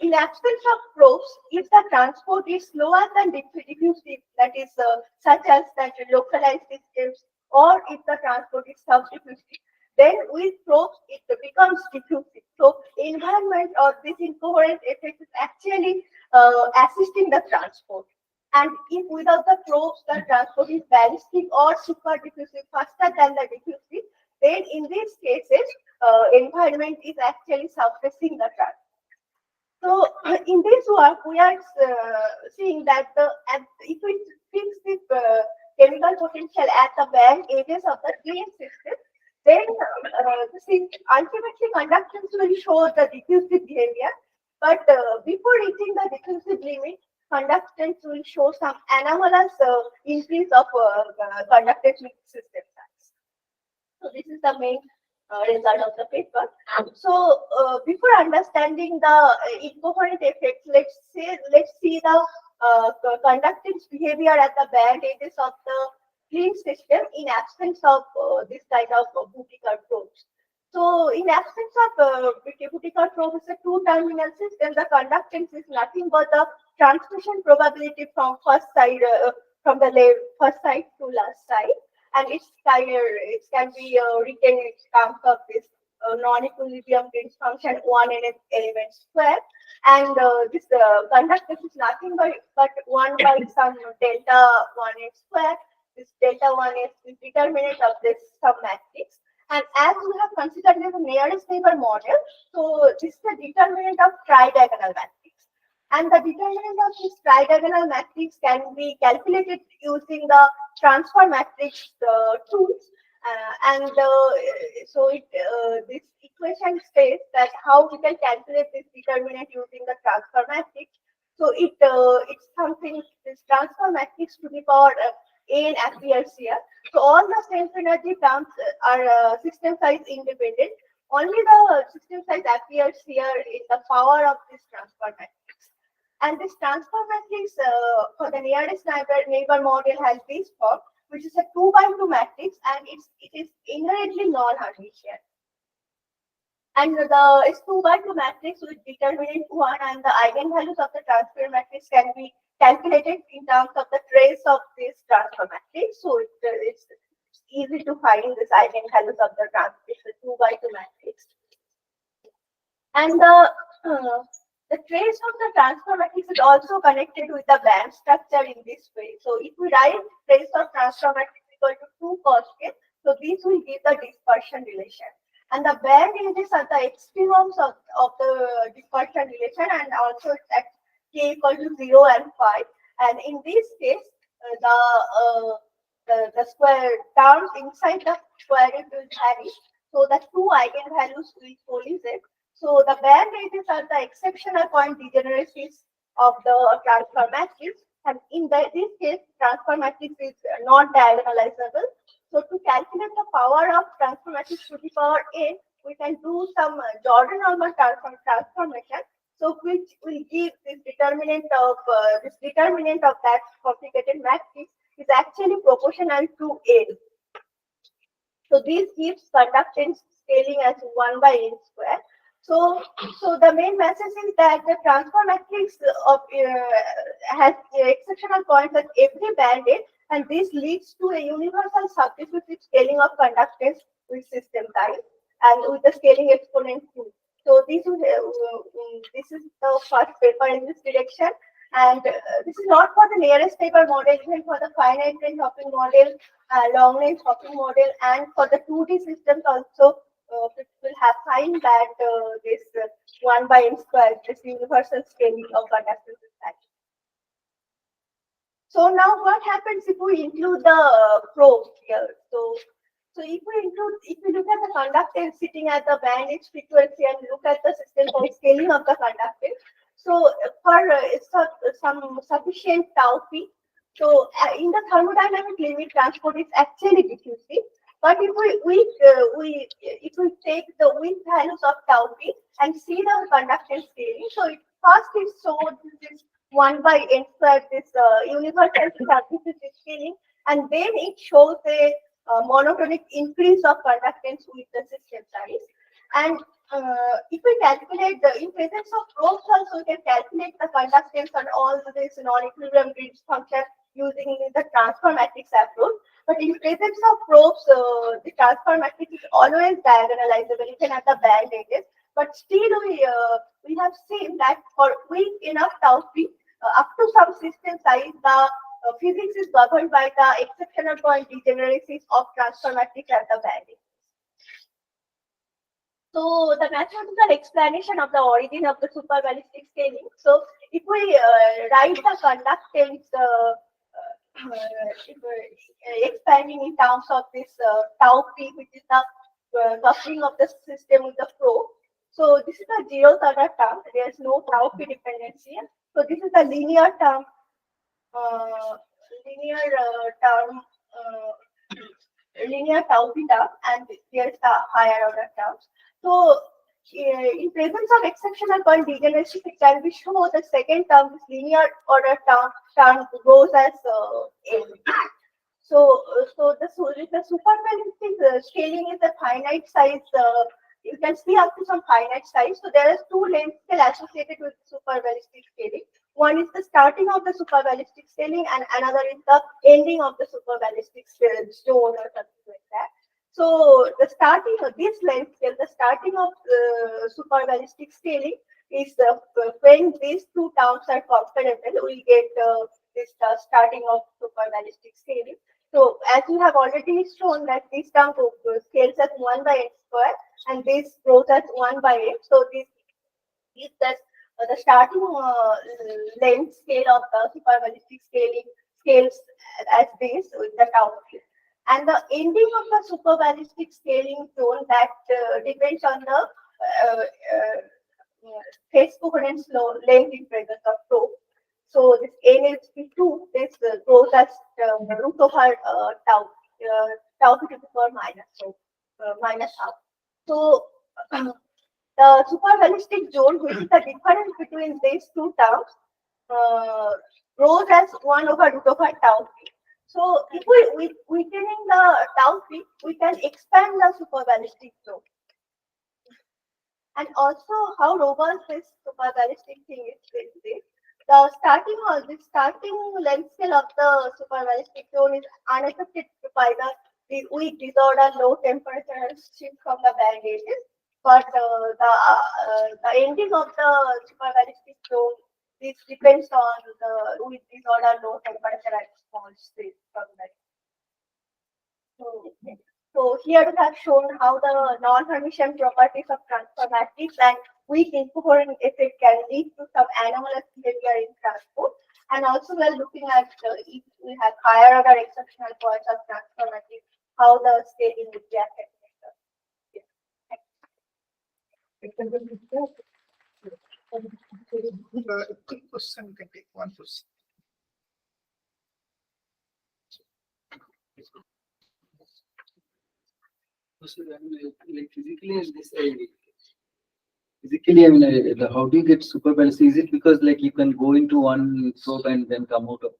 in absence of probes, if the transport is slower than diffusive, that is such as that localized systems, or if the transport is sub-diffusive, then with probes it becomes diffusive. So environment or this incoherent effect is actually assisting the transport. And if without the probes the transport is ballistic or super diffusive faster than the diffusive, then in these cases environment is actually suppressing the transport. So in this work, we are seeing that if we fix the chemical potential at the band edges of the clean system, then ultimately conductance will show the diffusive behavior. But before reaching the diffusive limit, conductance will show some anomalous increase of conductance with system size. So this is the main result of the paper. So before understanding the incoherent effects, let's see the conductance behavior at the band edges of the clean system in absence of this kind of Bootikar probes. So in absence of Bootikar probe is a two-terminal system, the conductance is nothing but the transmission probability from first side from the first side to last side. And it can be written in terms of this non-equilibrium Green's function 1n element square, and this conductance is nothing but 1 by some delta 1n square. This delta 1 is the determinant of this submatrix, and as we have considered this nearest neighbor model, so this is the determinant of tridiagonal matrix. And the determinant of this tridiagonal matrix can be calculated using the transfer matrix tools. So this equation states that how we can calculate this determinant using the transfer matrix. So it's something, this transfer matrix to the power n appears here. So all the strength energy terms are system size independent. Only the system size appears here in the power of this transfer matrix. And this transfer matrix for the nearest neighbor model has this form, which is a 2 by 2 matrix, and it is inherently non-Hermitian. And it's 2 by 2 matrix with determinant 1, and the eigenvalues of the transfer matrix can be calculated in terms of the trace of this transfer matrix. So it's easy to find this eigenvalues of the transfer 2 by 2 matrix. And the trace of the transfer matrix is also connected with the band structure in this way. So if we write trace of transfer matrix equal to 2 cos k, so this will give the dispersion relation. And the band edges are the extremes of the dispersion relation, and also it's at k equal to 0 and 5. And in this case, the square terms inside the square root will vary. So the two eigenvalues will collision. So the band edges are the exceptional point degeneracies of the transfer matrix, and in this case, transfer matrix is not diagonalizable. So to calculate the power of transfer matrix to the power n, we can do some Jordan normal transformation. So which will give this determinant of that complicated matrix is actually proportional to n. So this gives conductance scaling as 1 by n square. So the main message is that the transfer matrix of has exceptional points at every band edge, and this leads to a universal subdiffusive scaling of conductance with system time and with the scaling exponent 2. So this is the first paper in this direction, and this is not for the nearest neighbor model, even for the finite range hopping model, long range hopping model, and for the 2D systems also. People have found that this 1 by n square, this universal scaling of conductance is that. So now what happens if we include the probe here? So if we look at the conductance sitting at the band edge frequency and look at the system for scaling of the conductance, so for some sufficient tau p, so in the thermodynamic limit, transport is actually diffusive. But if we take the weak values of tau p and see the conductance scaling, so it first is showed this 1 by n squared, this universal diffusive scaling, and then it shows a monotonic increase of conductance with the system size. And if we calculate in presence of probes also, we can calculate the conductance on all this non-equilibrium grid function using the transfer matrix approach. But in presence of probes, the transfer matrix is always diagonalizable even at the band edges. But still, we have seen that for weak enough tau p, up to some system size, the physics is governed by the exceptional point degeneracies of transfer matrix at the band edges. So the mathematical explanation of the origin of the superballistic scaling. So if we write the conductance expanding in terms of this tau p, which is the coupling of the system with the probe. So this is the zeroth order term. There is no tau p dependency here. So this is the linear term. Linear tau p term, and there is the higher order terms. So in presence of exceptional point degeneracy, it can be shown the second term, this linear order term goes as n. So the superballistic scaling is a finite size. You can see up to some finite size. So there are two length scale associated with superballistic scaling. One is the starting of the superballistic scaling, and another is the ending of the superballistic zone or something like that. So the starting of this length scale, the starting of superballistic scaling is when these two terms are comparable, we get this starting of superballistic scaling. So as you have already shown that this term scales at 1 by n square, and this grows at 1 by n. So this is the starting length scale of the superballistic scaling scales as this with the tau p. And the ending of the superballistic scaling zone that depends on the phase coherence length in presence of probe. So this NHP2, this grows as root over tau p to the power minus half. So the superballistic zone, which is the difference between these two terms, grows as 1 over root over tau p. So if we weakening the tau p, we can expand the superballistic zone. And also how robust this superballistic thing is this. The starting length scale of the superballistic zone is unaffected by the weak disorder, low temperature shift from the band edges. But the ending of the superballistic zone, this depends on the weak disorder, low temperature and small space from that. So here we have shown how the non-Hermitian properties of transfer matrix and weak incoherent effect can lead to some anomalous behavior in transport. And also we are looking at if we have higher order exceptional points of transfer matrix, how the scaling would be affected. Quick question, you can take one question. Physically, I mean, how do you get superballistic? Is it because like you can go into one probe and then come out of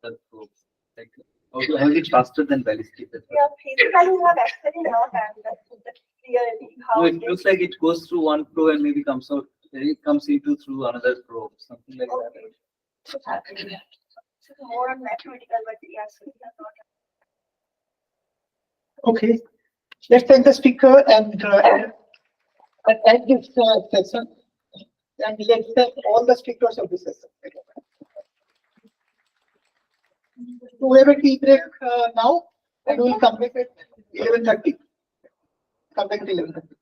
the probe? Like, how is it faster than ballistic? Yeah, physically we have actually not understood clearly how. No, it looks like it goes through one probe and maybe comes out. It comes into through another probe, something like that. It's happening. It's more on mathematical, but yes, we have not. Okay, let's thank the speaker and thank this session. And let's thank all the speakers of this session. We have a tea break now, and we'll come back at 11:30. Come back at 11:30.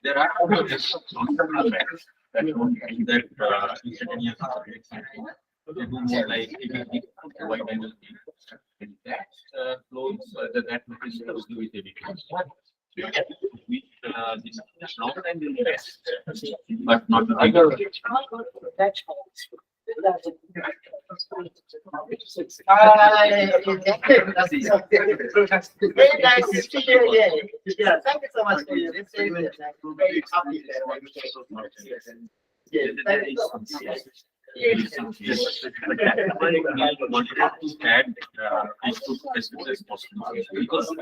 There are like white angle that flows that material goes to with the this long time will be best, but not the other. Very nice to see you again. Yeah, thank you so much for your very happy there. Yes, thank you so much. Yes. Wanted to add as much as possible because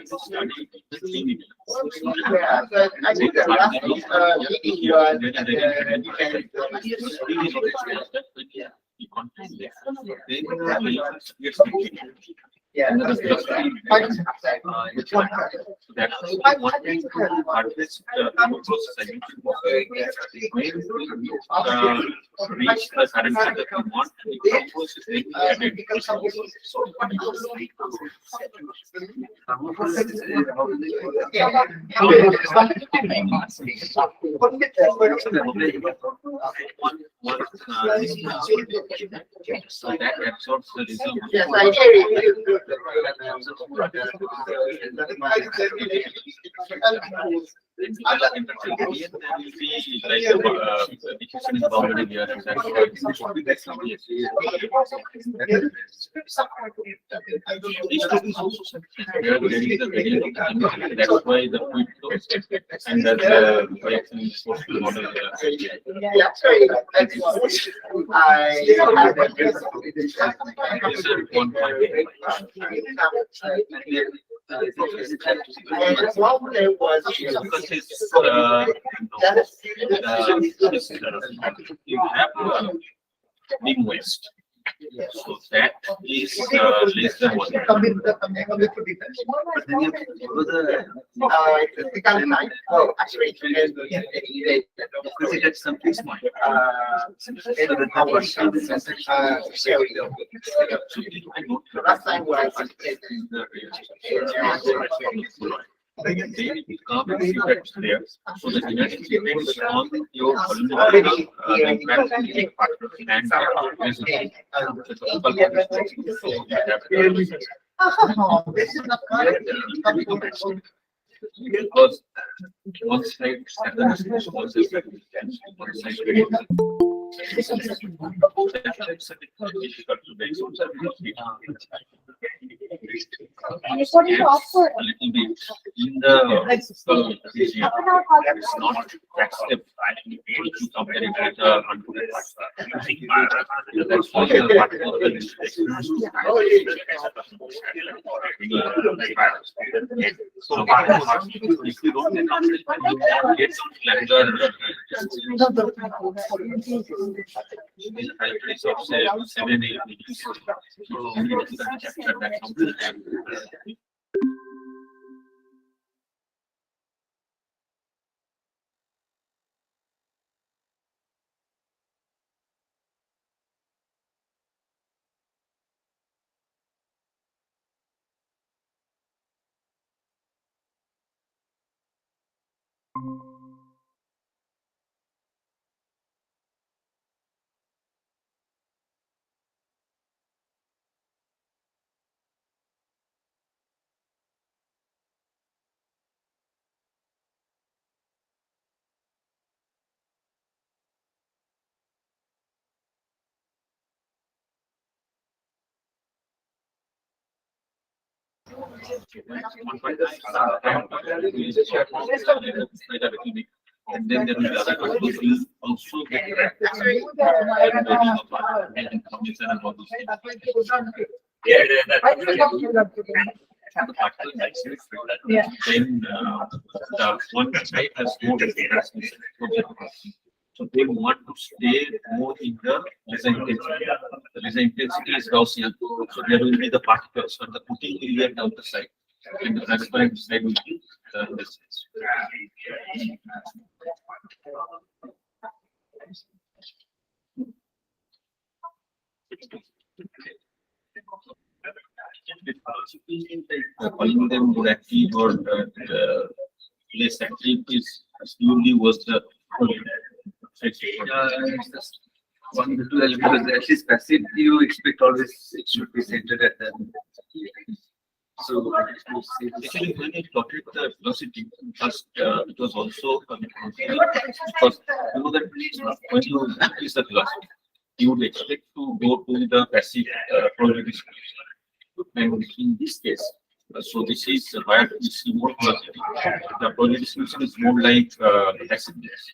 Yeah, but I think the last meeting was yeah, that's one thing artist reach the current that you want and the compose is being added. So that absorbs the result. Yes, I hear you. That's why the food flows and that's the social model. Yeah, sorry. One thing was you have being west. So that is less than one. Oh, actually, Consider something small. Last time was They will come and see that there. So the genetic depends on your volumetric impact and because one side one side What is offered? a little bit in the region. It's not that step. To compare it with the uncooked part. That's why the part of the so if you don't get some slender these hybrids of say 7, 8 minutes. So we can capture that something. And then there will be other companies who also get then the one type has more data. So they want to stay more in the laser intensity. The laser intensity is Gaussian. So there will be the particles, but the putting will be down the side. And the transparent side will be the distance. Calling them more active or less active is usually was the one little element, because at least passive, you expect always it should be centered at the. So actually, when I plotted the velocity, first it was also because you know that when you increase the velocity, you would expect to go to the passive probability distribution. And in this case, so this is where we see more velocity. The probability distribution is more like passiveness.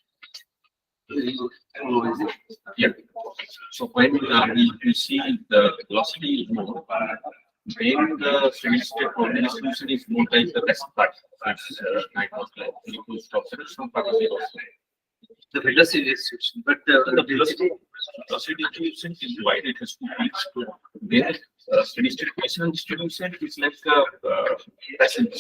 Yeah. So when we see the velocity is more, then the steady state probability distribution is more like the passive part. That's equal some part of the velocity distribution, but the velocity distribution is wide. It has to reach to then steady state Poisson distribution is like passive.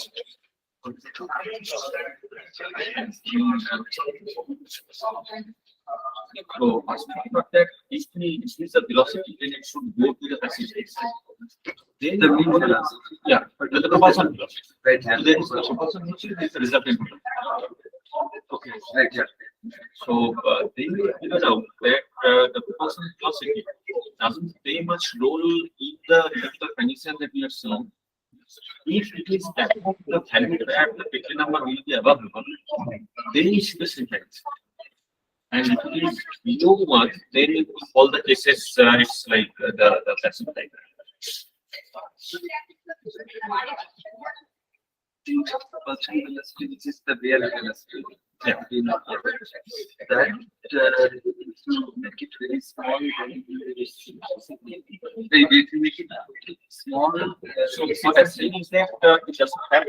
So, but that if we increase the velocity, then it should go to the passive state. Then the mean velocity, yeah, but the propulsion velocity, right? And then the propulsion velocity is the resultant velocity. Okay, right, yeah. So they figured out that the propulsion velocity doesn't play much role in the condition that we are seeing. If it is that the value that the Petri number will be above 1, then it's this impact. And if it is below 1, then in all the cases it's like the passive type. propulsion velocity, which is the real velocity. Yeah. That make it very small. They make it small. So what I'm saying is that it doesn't have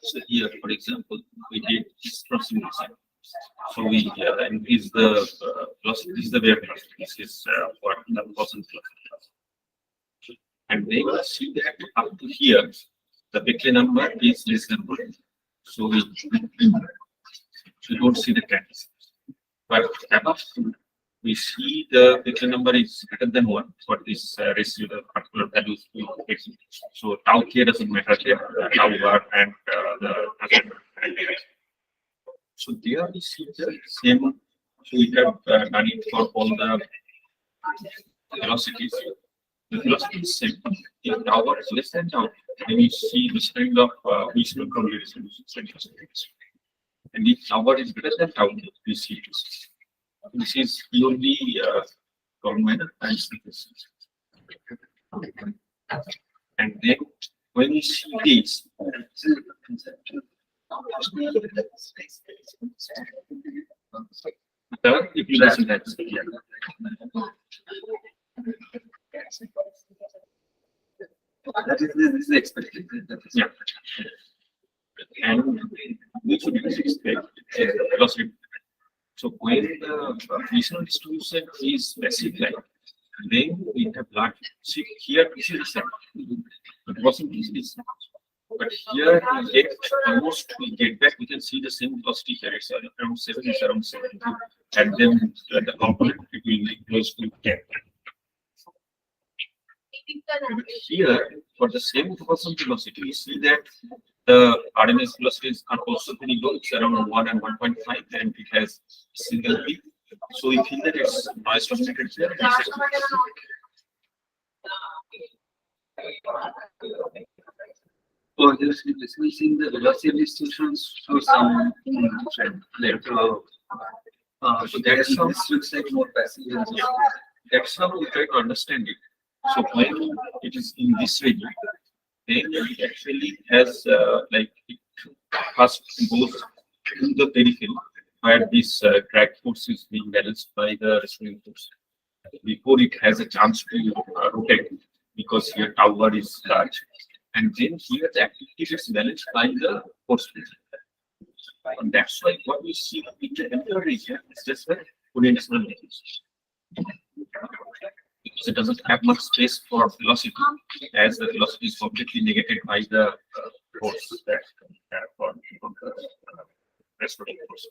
So here, for example, we did this approximation. So we increase the velocity. This is the wave velocity. This is what the percent velocity. And they will see that up to here, the Beckley number is less than 1. So we don't see the trends. But above, we see the Beckley number is greater than 1 for this ratio, the particular values we take. So tau k doesn't matter here, tau bar and the so there we see the same. So we have done it for all the velocities. The velocity is same. If tau bar is less than tau, then we see this kind of visual probability distribution. And if tau bar is greater than tau, we see this. This is purely government and this. And then when we see this, if you listen that, this is expected. Yeah. And we should expect velocity. So when the regional distribution is basic line, then we have large. See here, this is the same. But percentage is, but here we get almost we get back. We can see the same velocity here. It's around 7. It's around 7. And then the component it will be close to 10. Here, for the same percent velocity, we see that the RMS velocities are also very low. It's around 1 and 1.5, and it has single peak. So we feel that it's noise dominated here. So just dismissing the velocity distributions to some trend. So that's how This looks like more passive. that's how we try to understand it. So when it is in this region, then it actually has like it first goes to the periphery where this drag force is being balanced by the restraining force before it has a chance to rotate, because here tau bar is large, and then here the activity gets balanced by the force field. And that's why what we see in the entire region is just a unidimensional values. Because it doesn't have much space for velocity, as the velocity is completely negated by the force that for the restraining force.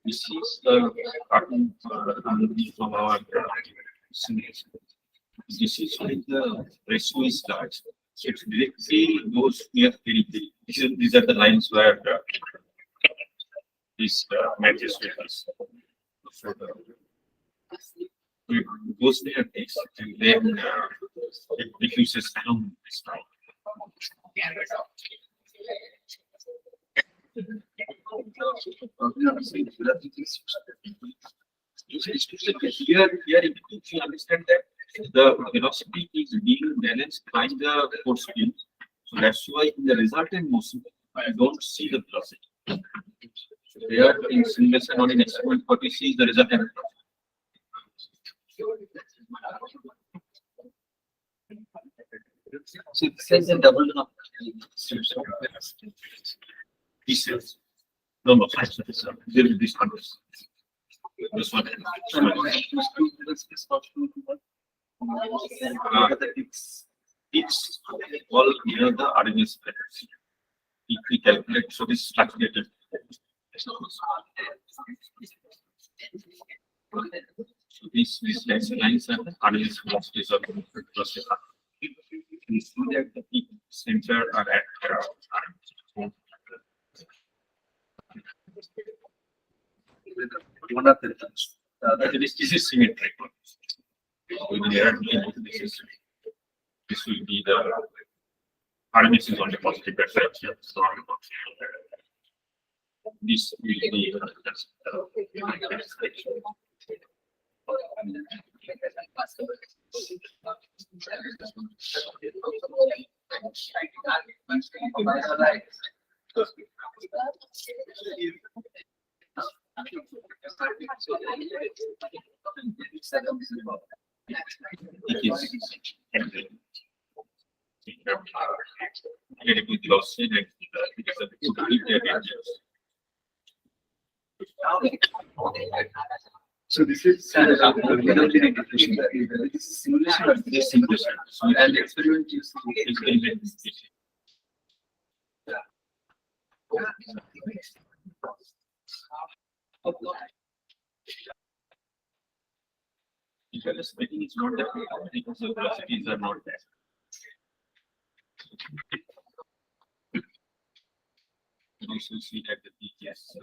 This is the cartoon from our simulation. This is when the ratio is large. So it directly goes near periphery. These are the lines where this matches with us. So it goes near this, and then it diffuses along this line. Here, if you understand that the velocity is being balanced by the force field, so that's why in the resultant motion I don't see the velocity. So there in simulation or in experiment, what we see is the resultant velocity. So it says a double up. This is no, there is this one. This one. It's all near the RMS frequency. If we calculate, so this is calculated. So these lines are the RMS velocities of the velocity. We see that the peak center are at RMS. One of the terms. This is symmetric. This will be the RMS is on the positive side. So this will be so this is without any definition. This is simulation of the simulation, and the experiment is very because making is not that because the velocities are not there. You should see that the PGS.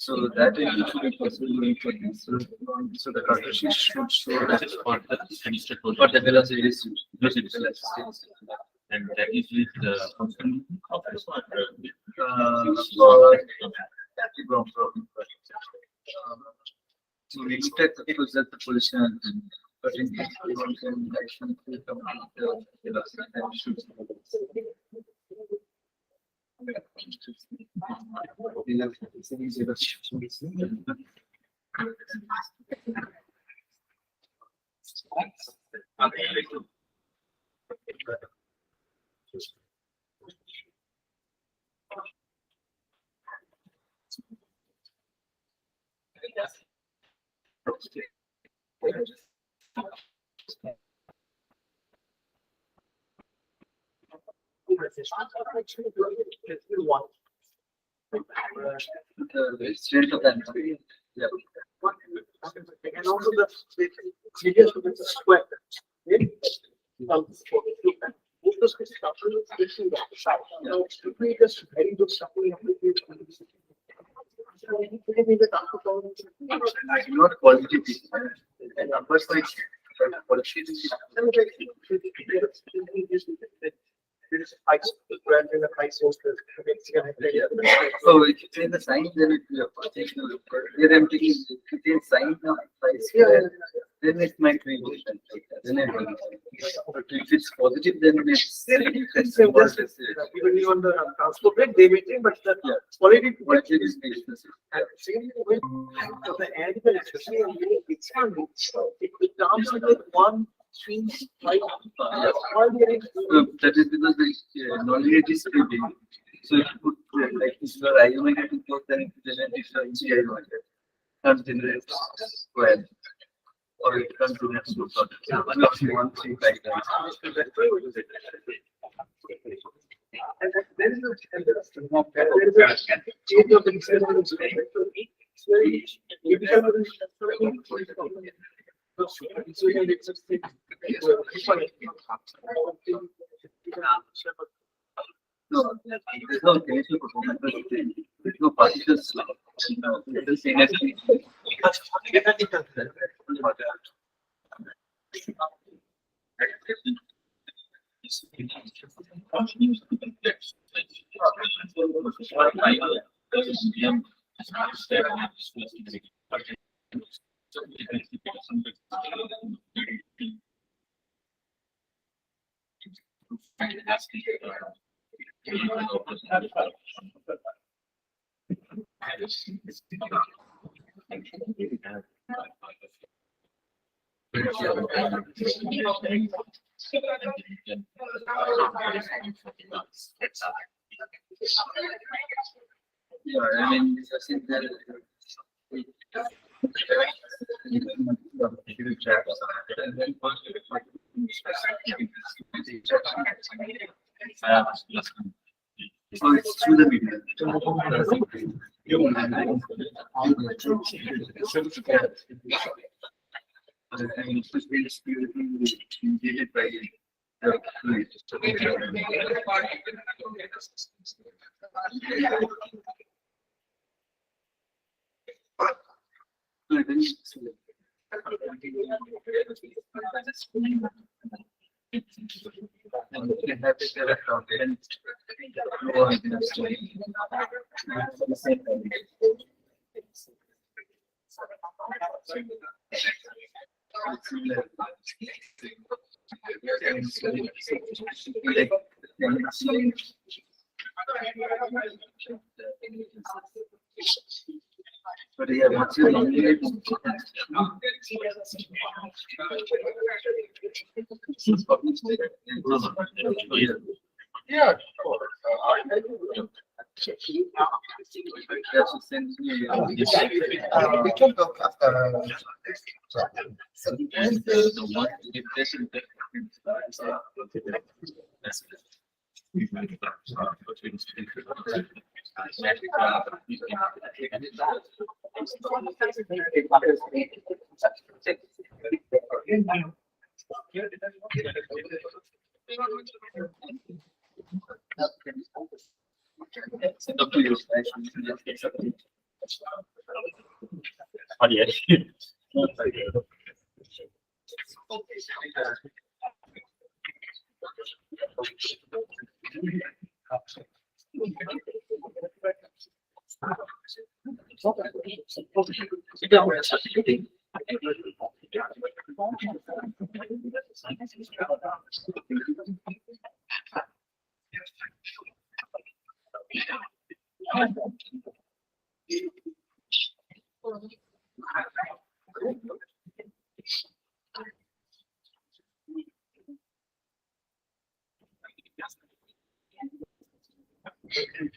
So that is usually possible for this. So the cartridge should show that is for the velocity is and that is with the function of this one. So we expect to set the position, but in case we want to action to complete the velocity, that should the strength of that. Yeah. And also the radius of the square. Very good stuff. Not qualitative. And numbers like qualitative. There is high brand and a high source. So if you say the sign, then it will particular. Here I'm taking if you say sign of price, then it might be different. Then it will. But if it's positive, then it's Depending on the transport rate, they maintain, but the quality is specific. and same with the animal, especially in expanding. It comes with one swing right. So that is because the knowledge is pretty. So if you put like if you are I omega to close, then it generates G I omega. Can't generate square. Or it can't do next to one thing like that. And there is a change of the experiment. It's very so you can just think. No, there's no chemical performance. There's no particles. There's energy. I mean, since there so it's through the media. I mean, it's just been created by but yeah, what's your Yeah. that's essentially We can talk after.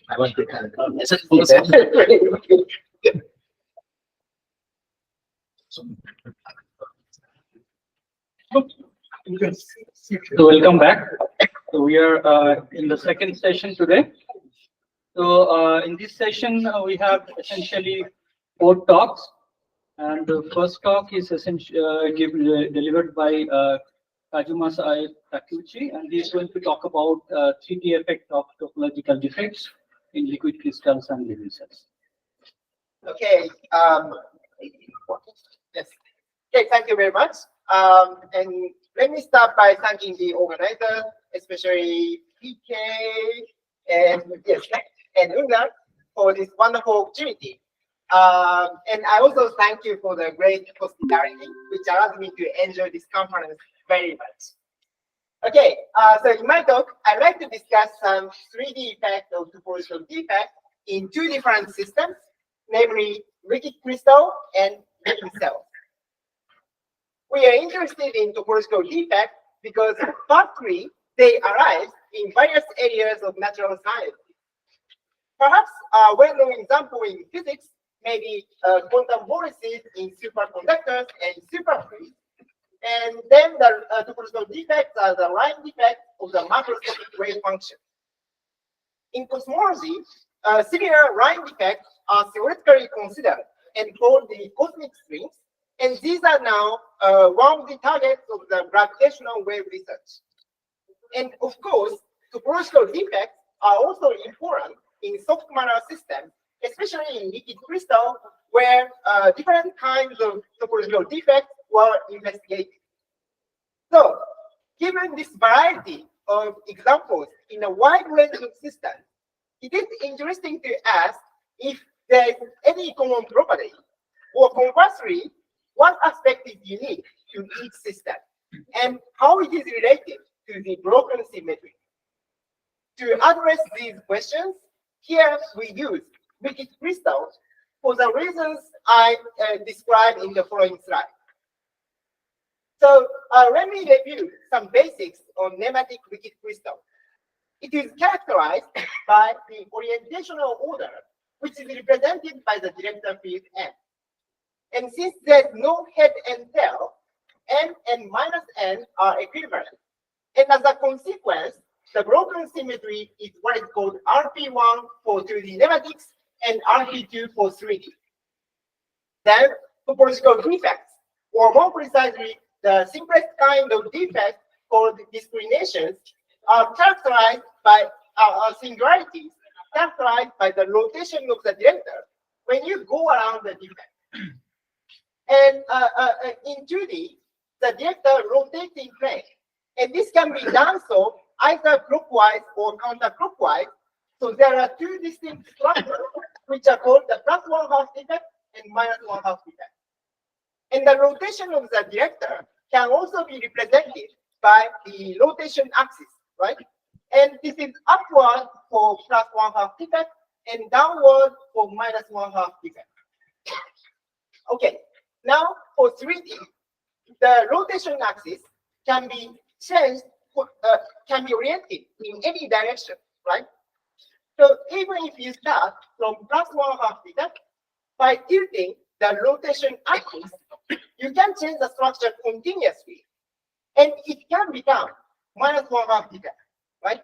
I want to So welcome back. So we are in the second session today. So in this session we have essentially 4 talks, and the first talk is essentially delivered by Kazumasa Takuchi, and he is going to talk about 3D effect of topological defects in liquid crystals and living cells. Okay. Yes. Okay. Thank you very much. And let me start by thanking the organizer, especially PK and yes, and Ungar for this wonderful opportunity. And I also thank you for the great hospitality, which allows me to enjoy this conference very much. Okay, so in my talk, I'd like to discuss some 3D effects of topological defect in 2 different systems, namely liquid crystal and living cells. We are interested in topological defects because partly they arise in various areas of natural science. Perhaps a well-known example in physics may be quantum vortices in superconductors and superfluids. And then the topological defects are the line defects of the macroscopic wave function. In cosmology, similar line defects are theoretically considered and called the cosmic strings, and these are now one of the targets of the gravitational wave research. And of course, topological defects are also important in soft matter systems, especially in liquid crystal, where different kinds of topological defects were investigated. So, given this variety of examples in a wide range of systems, it is interesting to ask if there is any common property, or conversely, what aspect is unique to each system, and how it is related to the broken symmetry. To address these questions, here we use wicked crystal for the reasons I described in the following slide. So let me review some basics on nematic wicked crystal. It is characterized by the orientational order, which is represented by the director field n. And since there's no head and tail, n and minus n are equivalent. And as a consequence, the broken symmetry is what is called RP1 for 2D nematics and RP2 for 3D. Then topological defects, or more precisely, the simplest kind of defect called discriminations, are characterized by singularities, characterized by the rotation of the director when you go around the defect. And in 2D, the director rotates in plane. And this can be done so either clockwise or counterclockwise. So there are two distinct structures, which are called the +1/2 defect and -1/2 defect. And the rotation of the director can also be represented by the rotation axis, right? And this is upward for +1/2 defect and downward for -1/2 defect. Okay, now for 3D, the rotation axis can be changed, can be oriented in any direction, right? So even if you start from +1/2 defect, by tilting the rotation axis, you can change the structure continuously, and it can become -1/2 defect, right?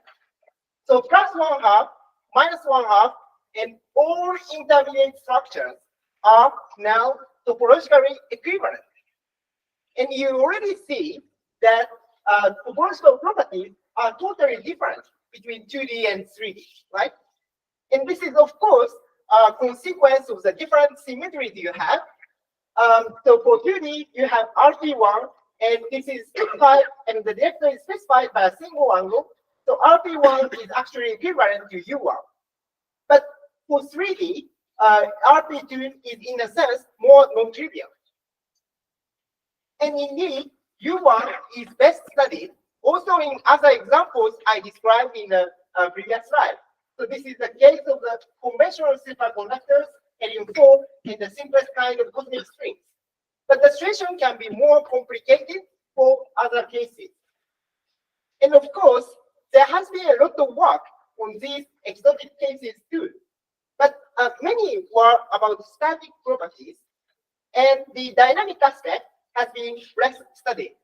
So +1/2, -1/2, and all intermediate structures are now topologically equivalent. And you already see that topological properties are totally different between 2D and 3D, right? And this is, of course, a consequence of the different symmetries you have. So for 2D, you have RP1, and this is specified, and the director is specified by a single angle. So RP1 is actually equivalent to U1. But for 3D, RP2 is, in a sense, more non-trivial. And indeed, U1 is best studied also in other examples I described in the previous slide. So this is the case of the conventional superconductors, helium-4, and the simplest kind of cosmic strings. But the situation can be more complicated for other cases. And of course, there has been a lot of work on these exotic cases too. But many were about static properties, and the dynamic aspect has been less studied.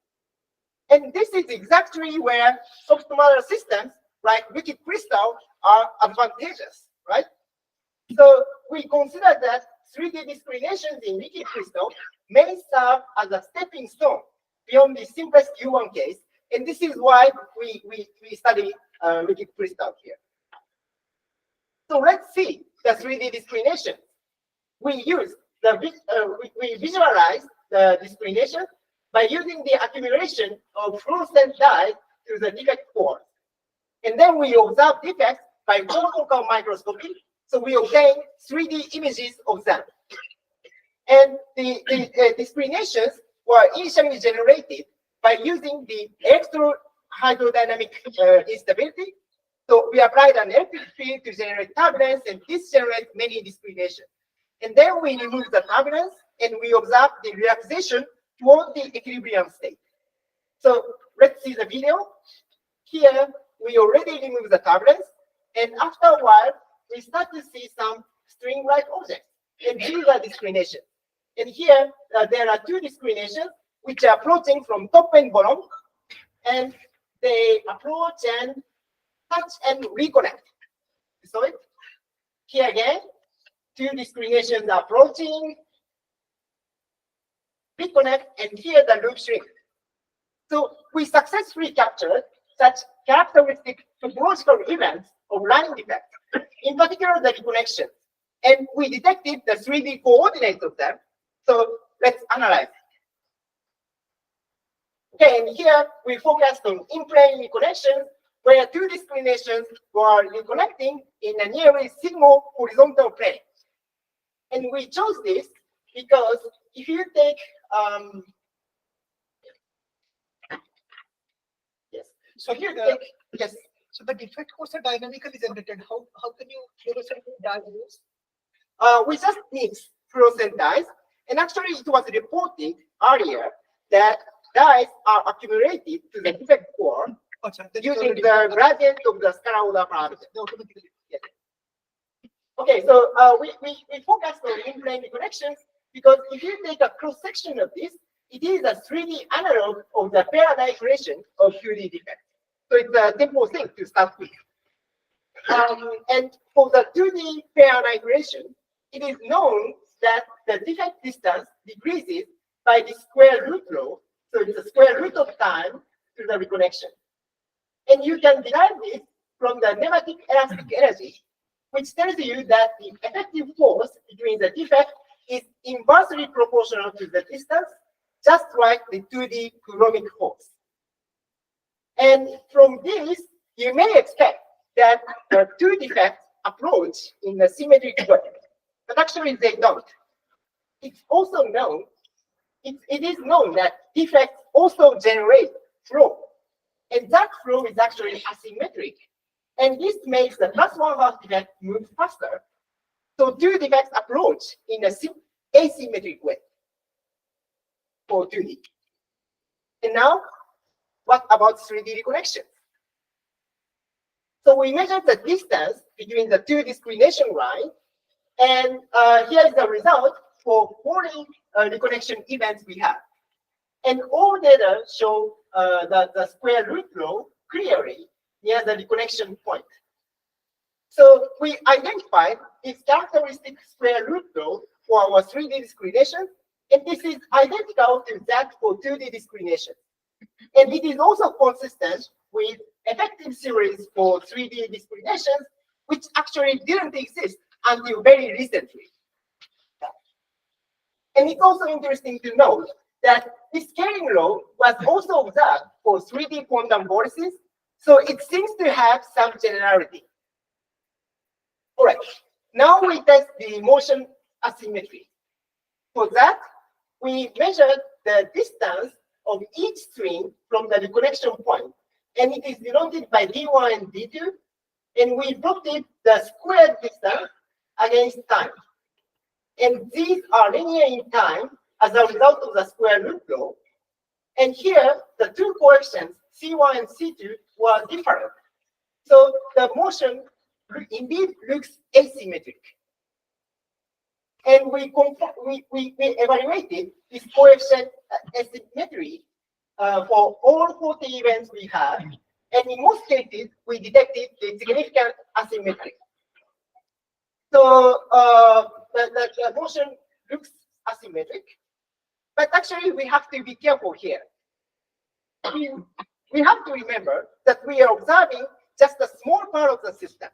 And this is exactly where soft model systems like wicked crystal are advantageous, right? So we consider that 3D discriminations in wicked crystal may serve as a stepping stone beyond the simplest U1 case. And this is why we study wicked crystal here. So let's see the 3D discrimination. We use the we visualize the discrimination by using the accumulation of fluorescent dyes to the defect cores. And then we observe defects by confocal microscopy. So we obtain 3D images of them. And the discriminations were initially generated by using the electrohydrodynamic instability. So we applied an electric field to generate turbulence, and this generates many discriminations. And then we remove the turbulence, and we observe the relaxation toward the equilibrium state. So let's see the video. Here, we already remove the turbulence, and after a while, we start to see some string-like objects. And these are discriminations. And here, there are two discriminations which are approaching from top and bottom, and they approach and touch and reconnect. So here again, two discriminations are approaching, reconnect, and here the loop shrink. So we successfully captured such characteristic topological events of line defect, in particular the reconnection. And we detected the 3D coordinates of them. So let's analyze. Okay, and here we focused on in-plane reconnection, where two discriminations were reconnecting in a nearly single horizontal plane. And we chose this because if you take So If you the, take, yes, so the defect codes are dynamically generated. How can you fluorescent diagnose? we just mix fluorescent dyes, and actually it was reported earlier that dyes are accumulated to the defect core using the gradient of the scalar order parameter. Yes. Okay, so we focused on in-plane connections because if you take a cross section of this, it is a 3D analog of the pair annihilation of 2D defect. So it's a simple thing to start with. And for the 2D pair annihilation, it is known that the defect distance decreases by the square root law. So it's the square root of time to the reconnection. And you can derive this from the nematic elastic energy, which tells you that the effective force between the defect is inversely proportional to the distance, just like the 2D Coulombic force. And from this, you may expect that the two defects approach in a symmetric way, but actually they don't. It's also known, it is known that defects also generate flow, and that flow is actually asymmetric. And this makes the plus 1/2 defect move faster. So two defects approach in a asymmetric way for 2D. And now, what about 3D reconnection? So we measured the distance between the two discrimination lines, and here is the result for 40 reconnection events we have. And all data show the square root law clearly near the reconnection point. So we identified its characteristic square root law for our 3D discrimination, and this is identical to that for 2D discrimination. And it is also consistent with effective series for 3D discriminations, which actually didn't exist until very recently. And it's also interesting to note that this scaling law was also observed for 3D quantum vortices, so it seems to have some generality. All right, now we test the motion asymmetry. For that, we measured the distance of each string from the reconnection point, and it is denoted by D1 and D2, and we plotted the squared distance against time. And these are linear in time as a result of the square root law. And here, the two coefficients, C1 and C2, were different. So the motion indeed looks asymmetric. And we evaluated this coefficient asymmetry for all 40 events we have. And in most cases, we detected a significant asymmetry. So the motion looks asymmetric, but actually we have to be careful here. We have to remember that we are observing just a small part of the system.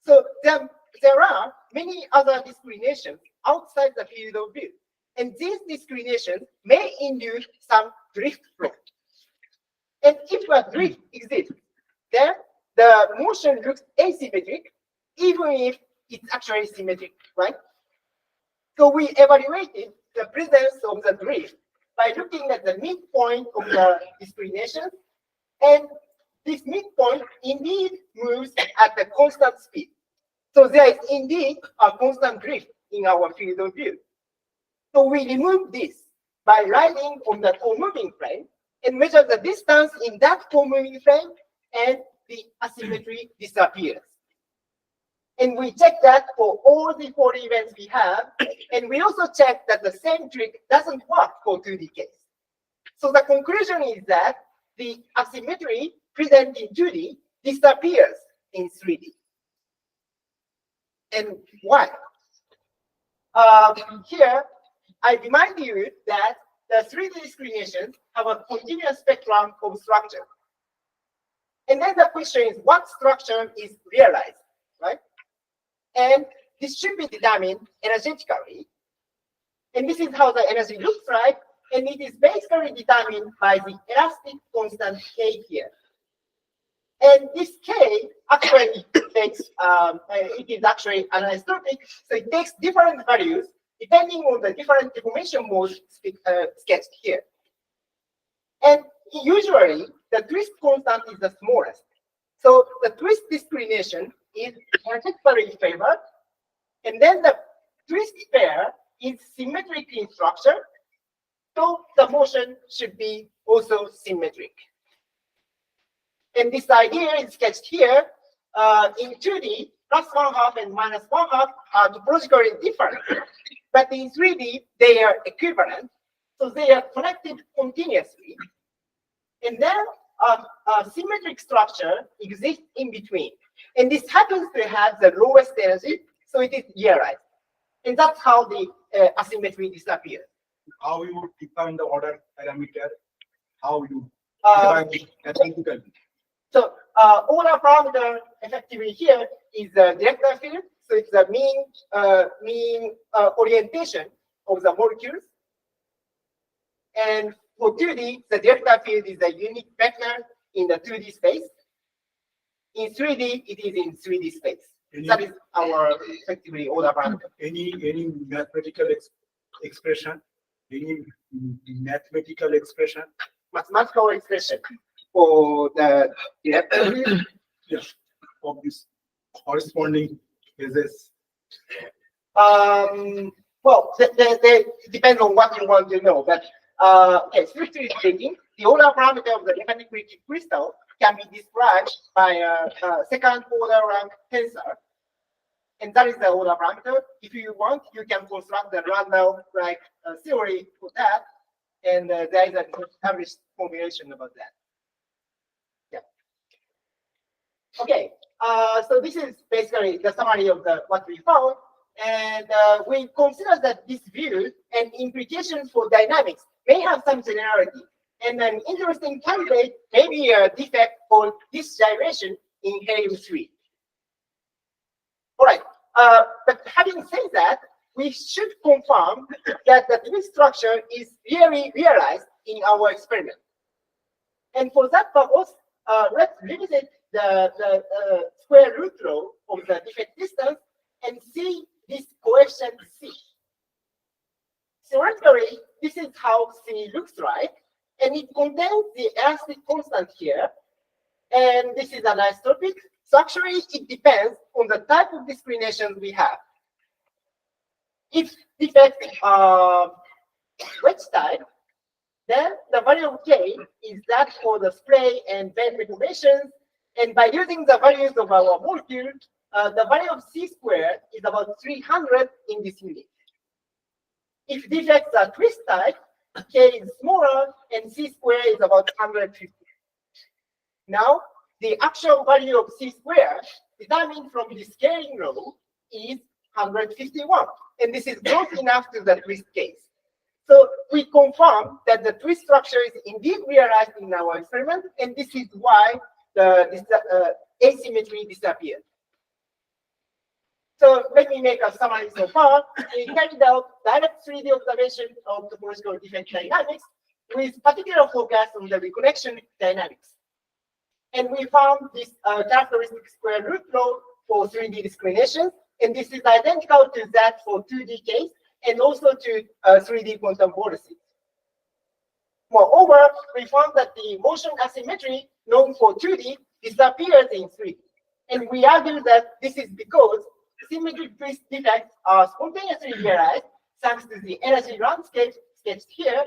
So there are many other discriminations outside the field of view, and these discriminations may induce some drift flow. And if a drift exists, then the motion looks asymmetric, even if it's actually symmetric, right? So we evaluated the presence of the drift by looking at the midpoint of the discrimination, and this midpoint indeed moves at a constant speed. So there is indeed a constant drift in our field of view. So we remove this by riding on the co-moving plane and measure the distance in that co-moving plane, and the asymmetry disappears. And we check that for all the 40 events we have, and we also check that the same trick doesn't work for 2D case. So the conclusion is that the asymmetry present in 2D disappears in 3D. And why? Here, I remind you that the 3D discriminations have a continuous spectrum of structure. And then the question is, what structure is realized, right? And this should be determined energetically. And this is how the energy looks like. And it is basically determined by the elastic constant K here. And this K actually takes, it is actually anisotropic, so it takes different values depending on the different deformation modes sketched here. And usually the twist constant is the smallest. So the twist discrimination is particularly favored, and then the twist pair is symmetric in structure, so the motion should be also symmetric. And this idea is sketched here. In 2D, plus 1/2 and minus 1/2 are topologically different, but in 3D, they are equivalent. So they are connected continuously. And then a symmetric structure exists in between. And this happens to have the lowest energy, so it is realized. And that's how the asymmetry disappears. How you define the order parameter? How you Uh, define it analytically? So order parameter effectively here is the director field. So it's the mean orientation of the molecules. And for 2D, the director field is a unique vector in the 2D space. In 3D, it is in 3D space. That is our effectively order parameter. Any mathematical expression? Any mathematical expression? Mathematical expression for the director field. Yes. Of this corresponding phases. Well, it depends on what you want to know, but okay, strictly speaking, the order parameter of the dynamic liquid crystal can be described by a second order rank tensor, and that is the order parameter. If you want, you can construct the random like theory for that, and there is an established formulation about that. Yeah. Okay. So this is basically the summary of what we found, and we consider that this view and implications for dynamics may have some generality. And an interesting candidate may be a defect called disgyration in helium-3. All right, but having said that, we should confirm that the twist structure is really realized in our experiment. And for that purpose, let's revisit the square root law of the defect distance and see this coefficient C. Theoretically, this is how C looks like, and it contains the elastic constant here, and this is anisotropic. So actually, it depends on the type of discriminations we have. If defects are wedge type, then the value of K is that for the spray and bend deformations, and by using the values of our molecule, the value of C squared is about 300 in this unit. If defects are twist type, K is smaller and C squared is about 150. Now, the actual value of C squared determined from the scaling law is 151. And this is close enough to the twist case. So we confirm that the twist structure is indeed realized in our experiment, and this is why the asymmetry disappeared. So let me make a summary so far. We carried out direct 3D observation of topological defect dynamics with particular focus on the reconnection dynamics. And we found this characteristic square root law for 3D discrimination, and this is identical to that for 2D case and also to 3D quantum vortices. Moreover, we found that the motion asymmetry known for 2D disappears in 3D. And we argue that this is because symmetric twist defects are spontaneously realized thanks to the energy landscape sketched here.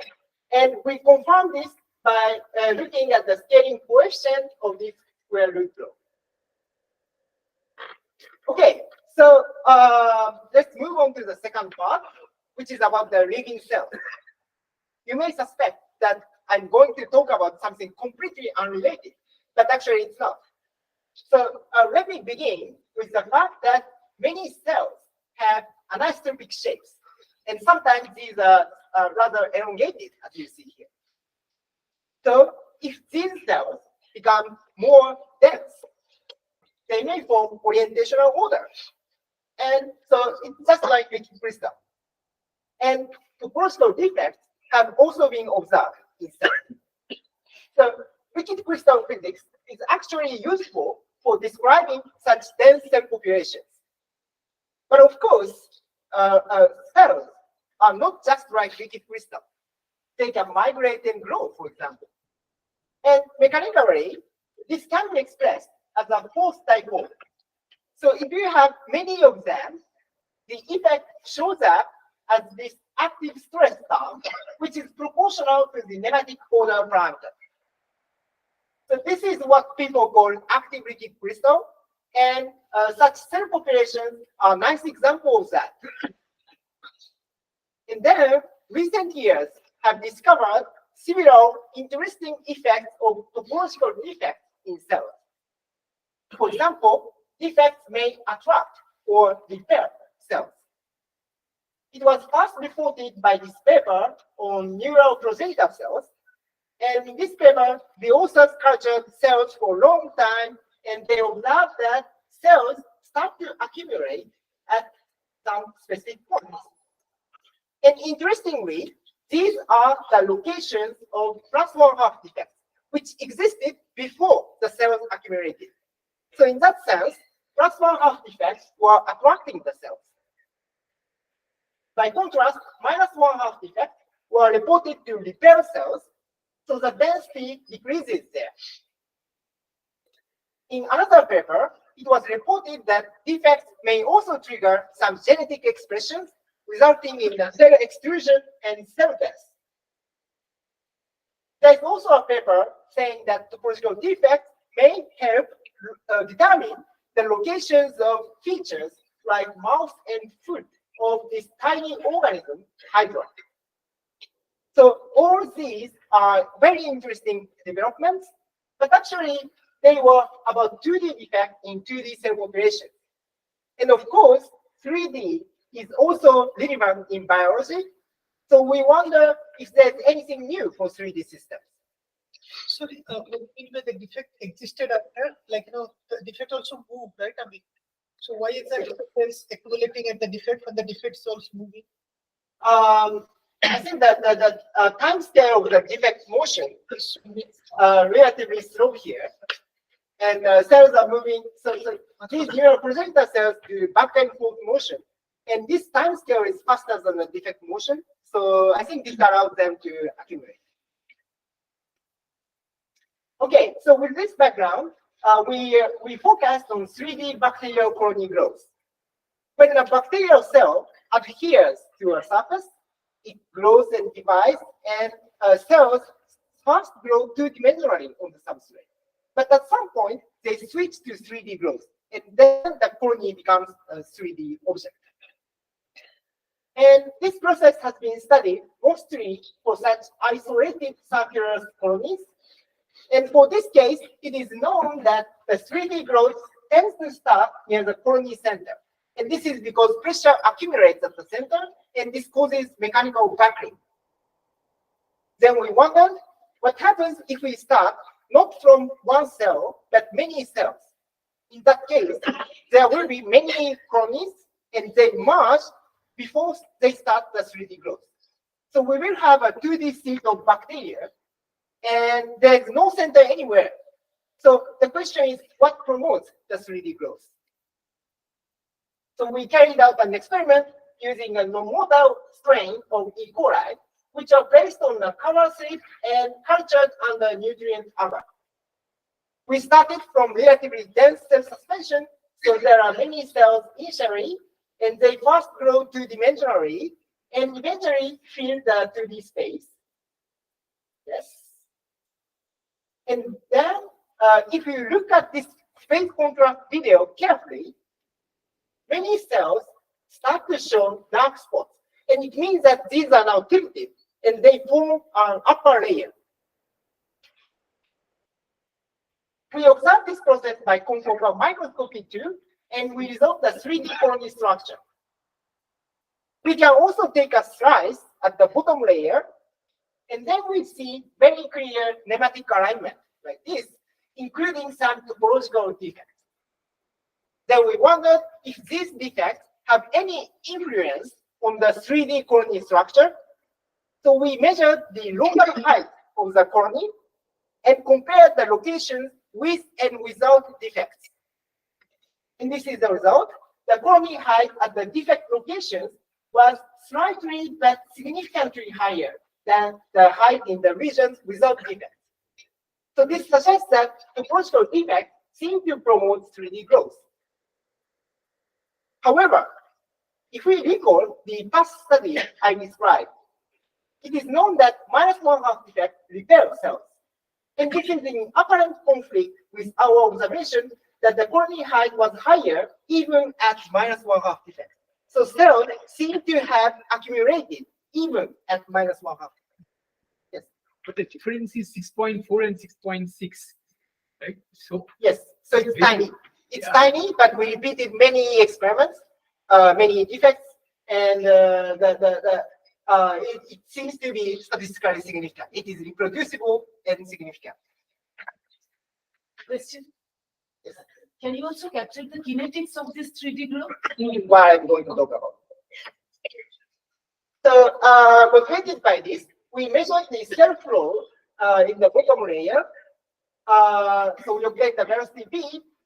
And we confirm this by looking at the scaling coefficient of this square root law. Okay, so let's move on to the second part, which is about the living cells. You may suspect that I'm going to talk about something completely unrelated, but actually it's not. So let me begin with the fact that many cells have anisotropic shapes, and sometimes these are rather elongated, as you see here. So if these cells become more dense, they may form orientational order. And so it's just like liquid crystal. And topological defects have also been observed in cells. So liquid crystal physics is actually useful for describing such dense cell populations. But of course, cells are not just like liquid crystal. They can migrate and grow, for example. And mechanically, this can be expressed as a force dipole. So if you have many of them, the effect shows up as this active stress term, which is proportional to the nematic order parameter. So this is what people call active liquid crystal, and such cell populations are nice examples of that. And then recent years have discovered several interesting effects of topological defects in cells. For example, defects may attract or repair cells. It was first reported by this paper on neural progenitor cells. And in this paper, the authors cultured cells for a long time, and they observed that cells start to accumulate at some specific points. And interestingly, these are the locations of +1/2 defects, which existed before the cells accumulated. So in that sense, +1/2 defects were attracting the cells. By contrast, -1/2 defects were reported to repair cells, so the density decreases there. In another paper, it was reported that defects may also trigger some genetic expressions, resulting in cell extrusion and cell death. There is also a paper saying that topological defects may help determine the locations of features like mouth and foot of this tiny organism, Hydra. So all these are very interesting developments, but actually they were about 2D effect in 2D cell population. And of course, 3D is also relevant in biology. So we wonder if there's anything new for 3D systems. Sorry, the defect existed after, the defect also moved, right? I mean, so why is that cells accumulating at the defect when the defect is also moving? I think that the time scale of the defect motion is relatively slow here. And cells are moving, so these neural progenitor cells do back and forth motion. And this time scale is faster than the defect motion. So I think this allows them to accumulate. Okay, so with this background, we focused on 3D bacterial colony growth. When a bacterial cell adheres to a surface, it grows and divides, and cells first grow two-dimensionally on the substrate. But at some point, they switch to 3D growth, and then the colony becomes a 3D object. And this process has been studied mostly for such isolated circular colonies. And for this case, it is known that the 3D growth tends to start near the colony center. And this is because pressure accumulates at the center, and this causes mechanical buckling. Then we wondered what happens if we start not from one cell, but many cells. In that case, there will be many colonies, and they merge before they start the 3D growth. So we will have a 2D seed of bacteria, and there is no center anywhere. So the question is, what promotes the 3D growth? So we carried out an experiment using a non-model strain of E. coli, which are placed on a cover slip and cultured under nutrient agar. We started from relatively dense cell suspension, so there are many cells initially, and they first grow two-dimensionally, and eventually fill the 2D space. Yes. And then, if you look at this phase contrast video carefully, many cells start to show dark spots. And it means that these are now tilted, and they form an upper layer. We observe this process by confocal microscopy too, and we resolve the 3D colony structure. We can also take a slice at the bottom layer, and then we see very clear nematic alignment like this, including some topological defects. Then we wondered if these defects have any influence on the 3D colony structure. So we measured the local height of the colony and compared the locations with and without defects. And this is the result. The colony height at the defect locations was slightly but significantly higher than the height in the regions without defects. So this suggests that topological defects seem to promote 3D growth. However, if we recall the past study I described, it is known that -1/2 defect repair cells. And this is in apparent conflict with our observation that the colony height was higher even at -1/2 defect. So cells seem to have accumulated even at -1/2. Yes. But the difference is 6.4 and 6.6, right? So yes, so it's very- tiny. It's yeah. tiny, but we repeated many experiments, many defects, and it seems to be statistically significant. It is reproducible and significant. Question. Can you also capture the kinetics of this 3D growth? What I'm going to talk about. So, motivated by this, we measured the cell flow in the bottom layer. So we obtained the velocity v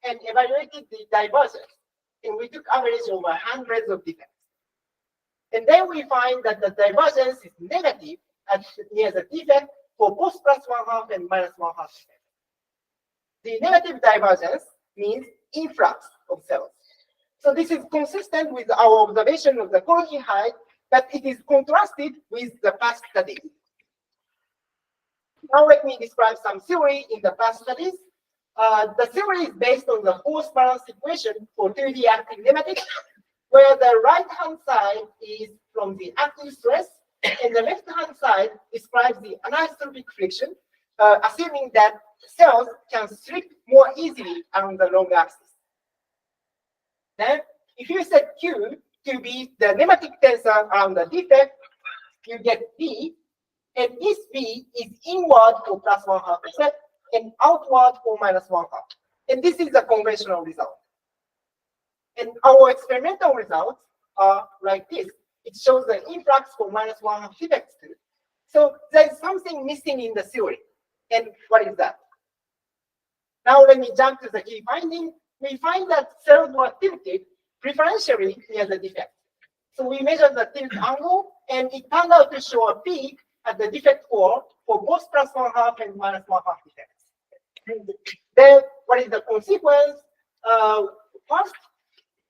and evaluated the divergence. And we took average over hundreds of defects. And then we find that the divergence is negative at near the defect for both +1/2 and -1/2 defects. The negative divergence means influx of cells. So this is consistent with our observation of the colony height, but it is contrasted with the past studies. Now let me describe some theory in the past studies. The theory is based on the force balance equation for 2D active nematics, where the right-hand side is from the active stress, and the left-hand side describes the anisotropic friction, assuming that cells can slip more easily along the long axis. Then, if you set Q to be the nematic tensor around the defect, you get V, and this V is inward for +1/2 and outward for -1/2. And this is the conventional result. And our experimental results are like this. It shows the influx for -1/2 defects too. So there is something missing in the theory. And what is that? Now let me jump to the key finding. We find that cells were tilted preferentially near the defect. So we measured the tilt angle, and it turned out to show a peak at the defect core for both +1/2 and -1/2 defects. Then what is the consequence? First,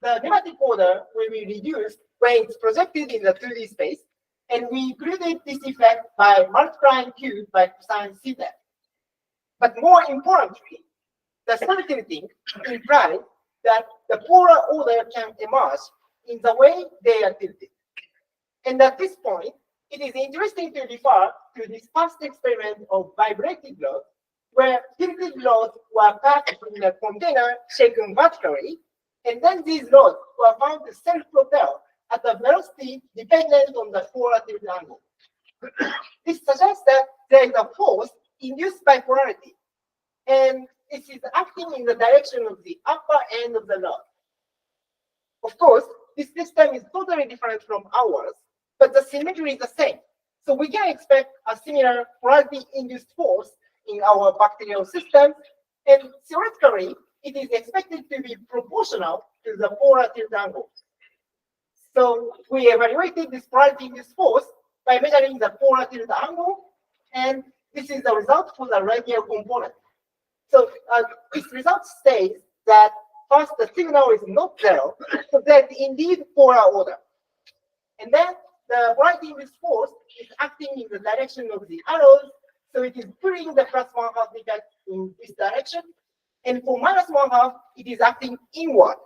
the nematic order will be reduced when it's projected in the 2D space, and we included this effect by multiplying Q by cosine theta. But more importantly, the cell tilting implies that the polar order can emerge in the way they are tilted. And at this point, it is interesting to refer to this past experiment of vibrated rods, where tilted rods were packed in a container shaken vertically, and then these rods were found to self-propel at a velocity dependent on the polar tilt angle. This suggests that there is a force induced by polarity, and it is acting in the direction of the upper end of the rod. Of course, this system is totally different from ours, but the symmetry is the same. So we can expect a similar polarity-induced force in our bacterial system, and theoretically, it is expected to be proportional to the polar tilt angle. So we evaluated this polarity-induced force by measuring the polar tilt angle, and this is the result for the radial component. So this result states that first, the signal is not zero, so there's indeed polar order. And then the polarity-induced force is acting in the direction of the arrows, so it is pulling the +1/2 defect in this direction. And for -1/2, it is acting inward.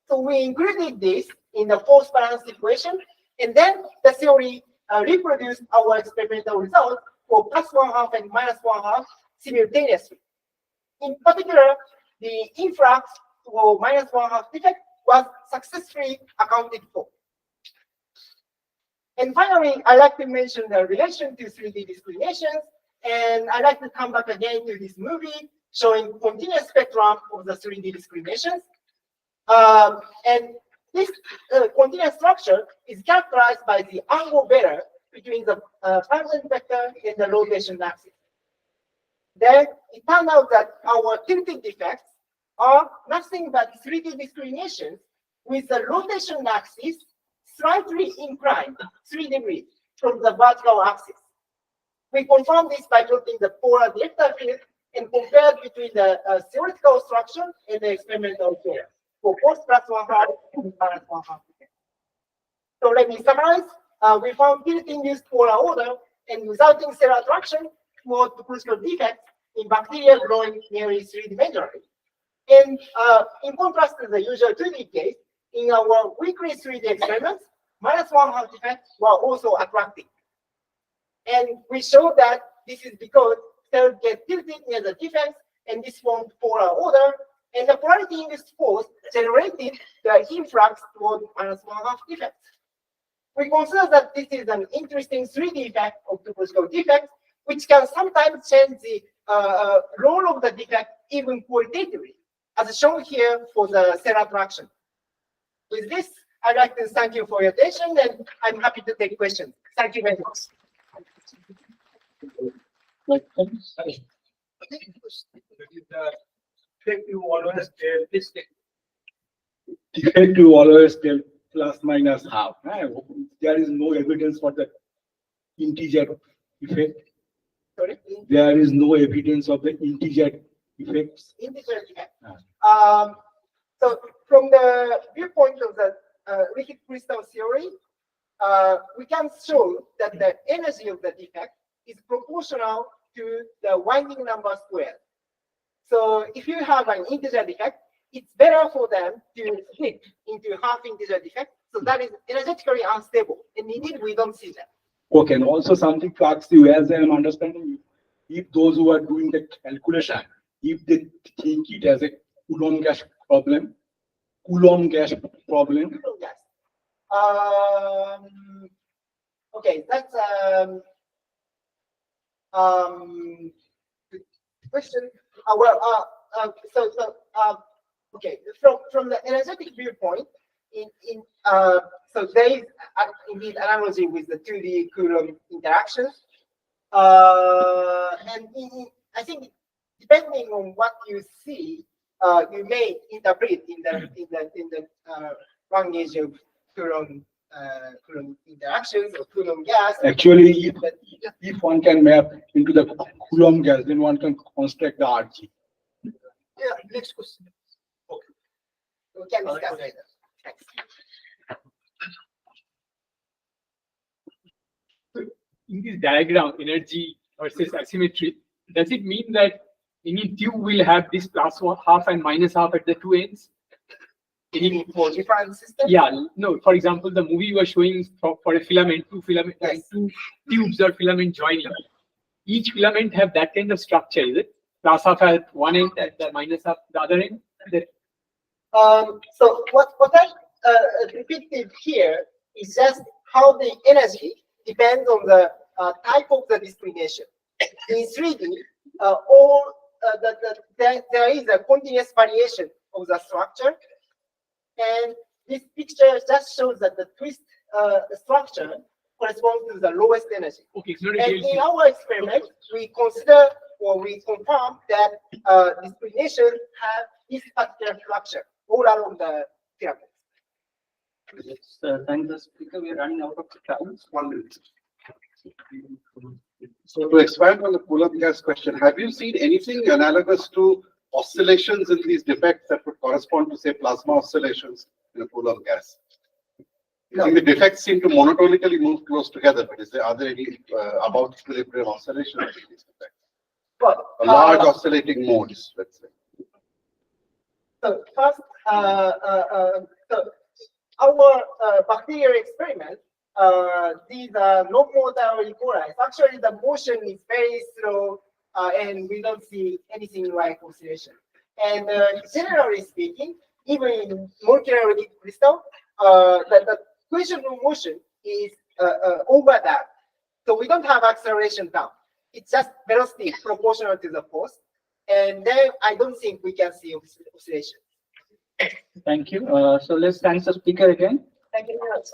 So we included this in the force balance equation, and then the theory reproduced our experimental result for +1/2 and -1/2 simultaneously. In particular, the influx for -1/2 defect was successfully accounted for. And finally, I'd like to mention the relation to 3D discriminations, and I'd like to come back again to this movie showing continuous spectrum of the 3D discriminations. And this continuous structure is characterized by the angle beta between the transit vector and the rotation axis. Then it turned out that our tilted defects are nothing but 3D discriminations with the rotation axis slightly inclined 3 degrees from the vertical axis. We confirmed this by plotting the polar delta field and compared between the theoretical structure and the experimental theory for both +1/2 and -1/2. So let me summarize. We found built-induced polar order and resulting cell attraction toward topological defects in bacteria growing nearly three-dimensionally. And in contrast to the usual 2D case, in our weekly 3D experiments, -1/2 defects were also attractive. And we showed that this is because cells get tilted near the defects, and this formed polar order, and the polarity-induced force generated the influx toward -1/2 defects. We consider that this is an interesting 3D effect of topological defects, which can sometimes change the role of the defect even qualitatively, as shown here for the cell attraction. With this, I'd like to thank you for your attention, and I'm happy to take questions. Thank you very much. Effective always tell this Defective always tell ±half. There is no evidence for the integer effect. Sorry? There is no evidence of the integer effects. Integer effect. So from the viewpoint of the liquid crystal theory, we can show that the energy of the defect is proportional to the winding number squared. So if you have an integer defect, it's better for them to split into half integer defect. So that is energetically unstable. And indeed, we don't see that. Okay, and also something to ask you, as I'm understanding, if those who are doing the calculation, if they think it as a Coulomb gas problem, Coulomb gas problem. Coulomb gas. Okay, that's question. Okay, from the energetic viewpoint, so there is indeed analogy with the 2D Coulomb interactions, and I think depending on what you see, you may interpret in the language of Coulomb interactions or Coulomb gas. Actually, if one can map into the Coulomb gas, then one can construct the RG. Yeah, next question. Okay. We can discuss later. Thanks. In this diagram, energy versus asymmetry, does it mean that any tube will have this +1/2 and -1/2 at the two ends? Any for different systems? Yeah, no. For example, the movie you were showing for a filament, two tubes or filament joining. Each filament have that kind of structure, is it? +1/2 at one end and the -1/2 at the other end. So what I depicted here is just how the energy depends on the type of the discrimination. In 3D, there is a continuous variation of the structure, and this picture just shows that the twist structure corresponds to the lowest energy. Okay, it's not and in our experiment, we consider or we confirm that discrimination have this particular structure all along the pyramid. Thank the speaker. We are running out of time. 1 minute. So to expand on the Coulomb gas question, have you seen anything analogous to oscillations in these defects that would correspond to, say, plasma oscillations in a Coulomb gas? I think the defects seem to monotonically move close together, but are there any about equilibrium oscillations in these defects? Well, large oscillating modes, let's say. So first, our bacterial experiment, these are no motor equalized. Actually, the motion is very slow, and we don't see anything like oscillation. And generally speaking, even in molecular liquid crystal, the equation of motion is over that. So we don't have acceleration down. It's just velocity proportional to the force. And then I don't think we can see oscillation. Thank you. So let's thank the speaker again. Thank you very much.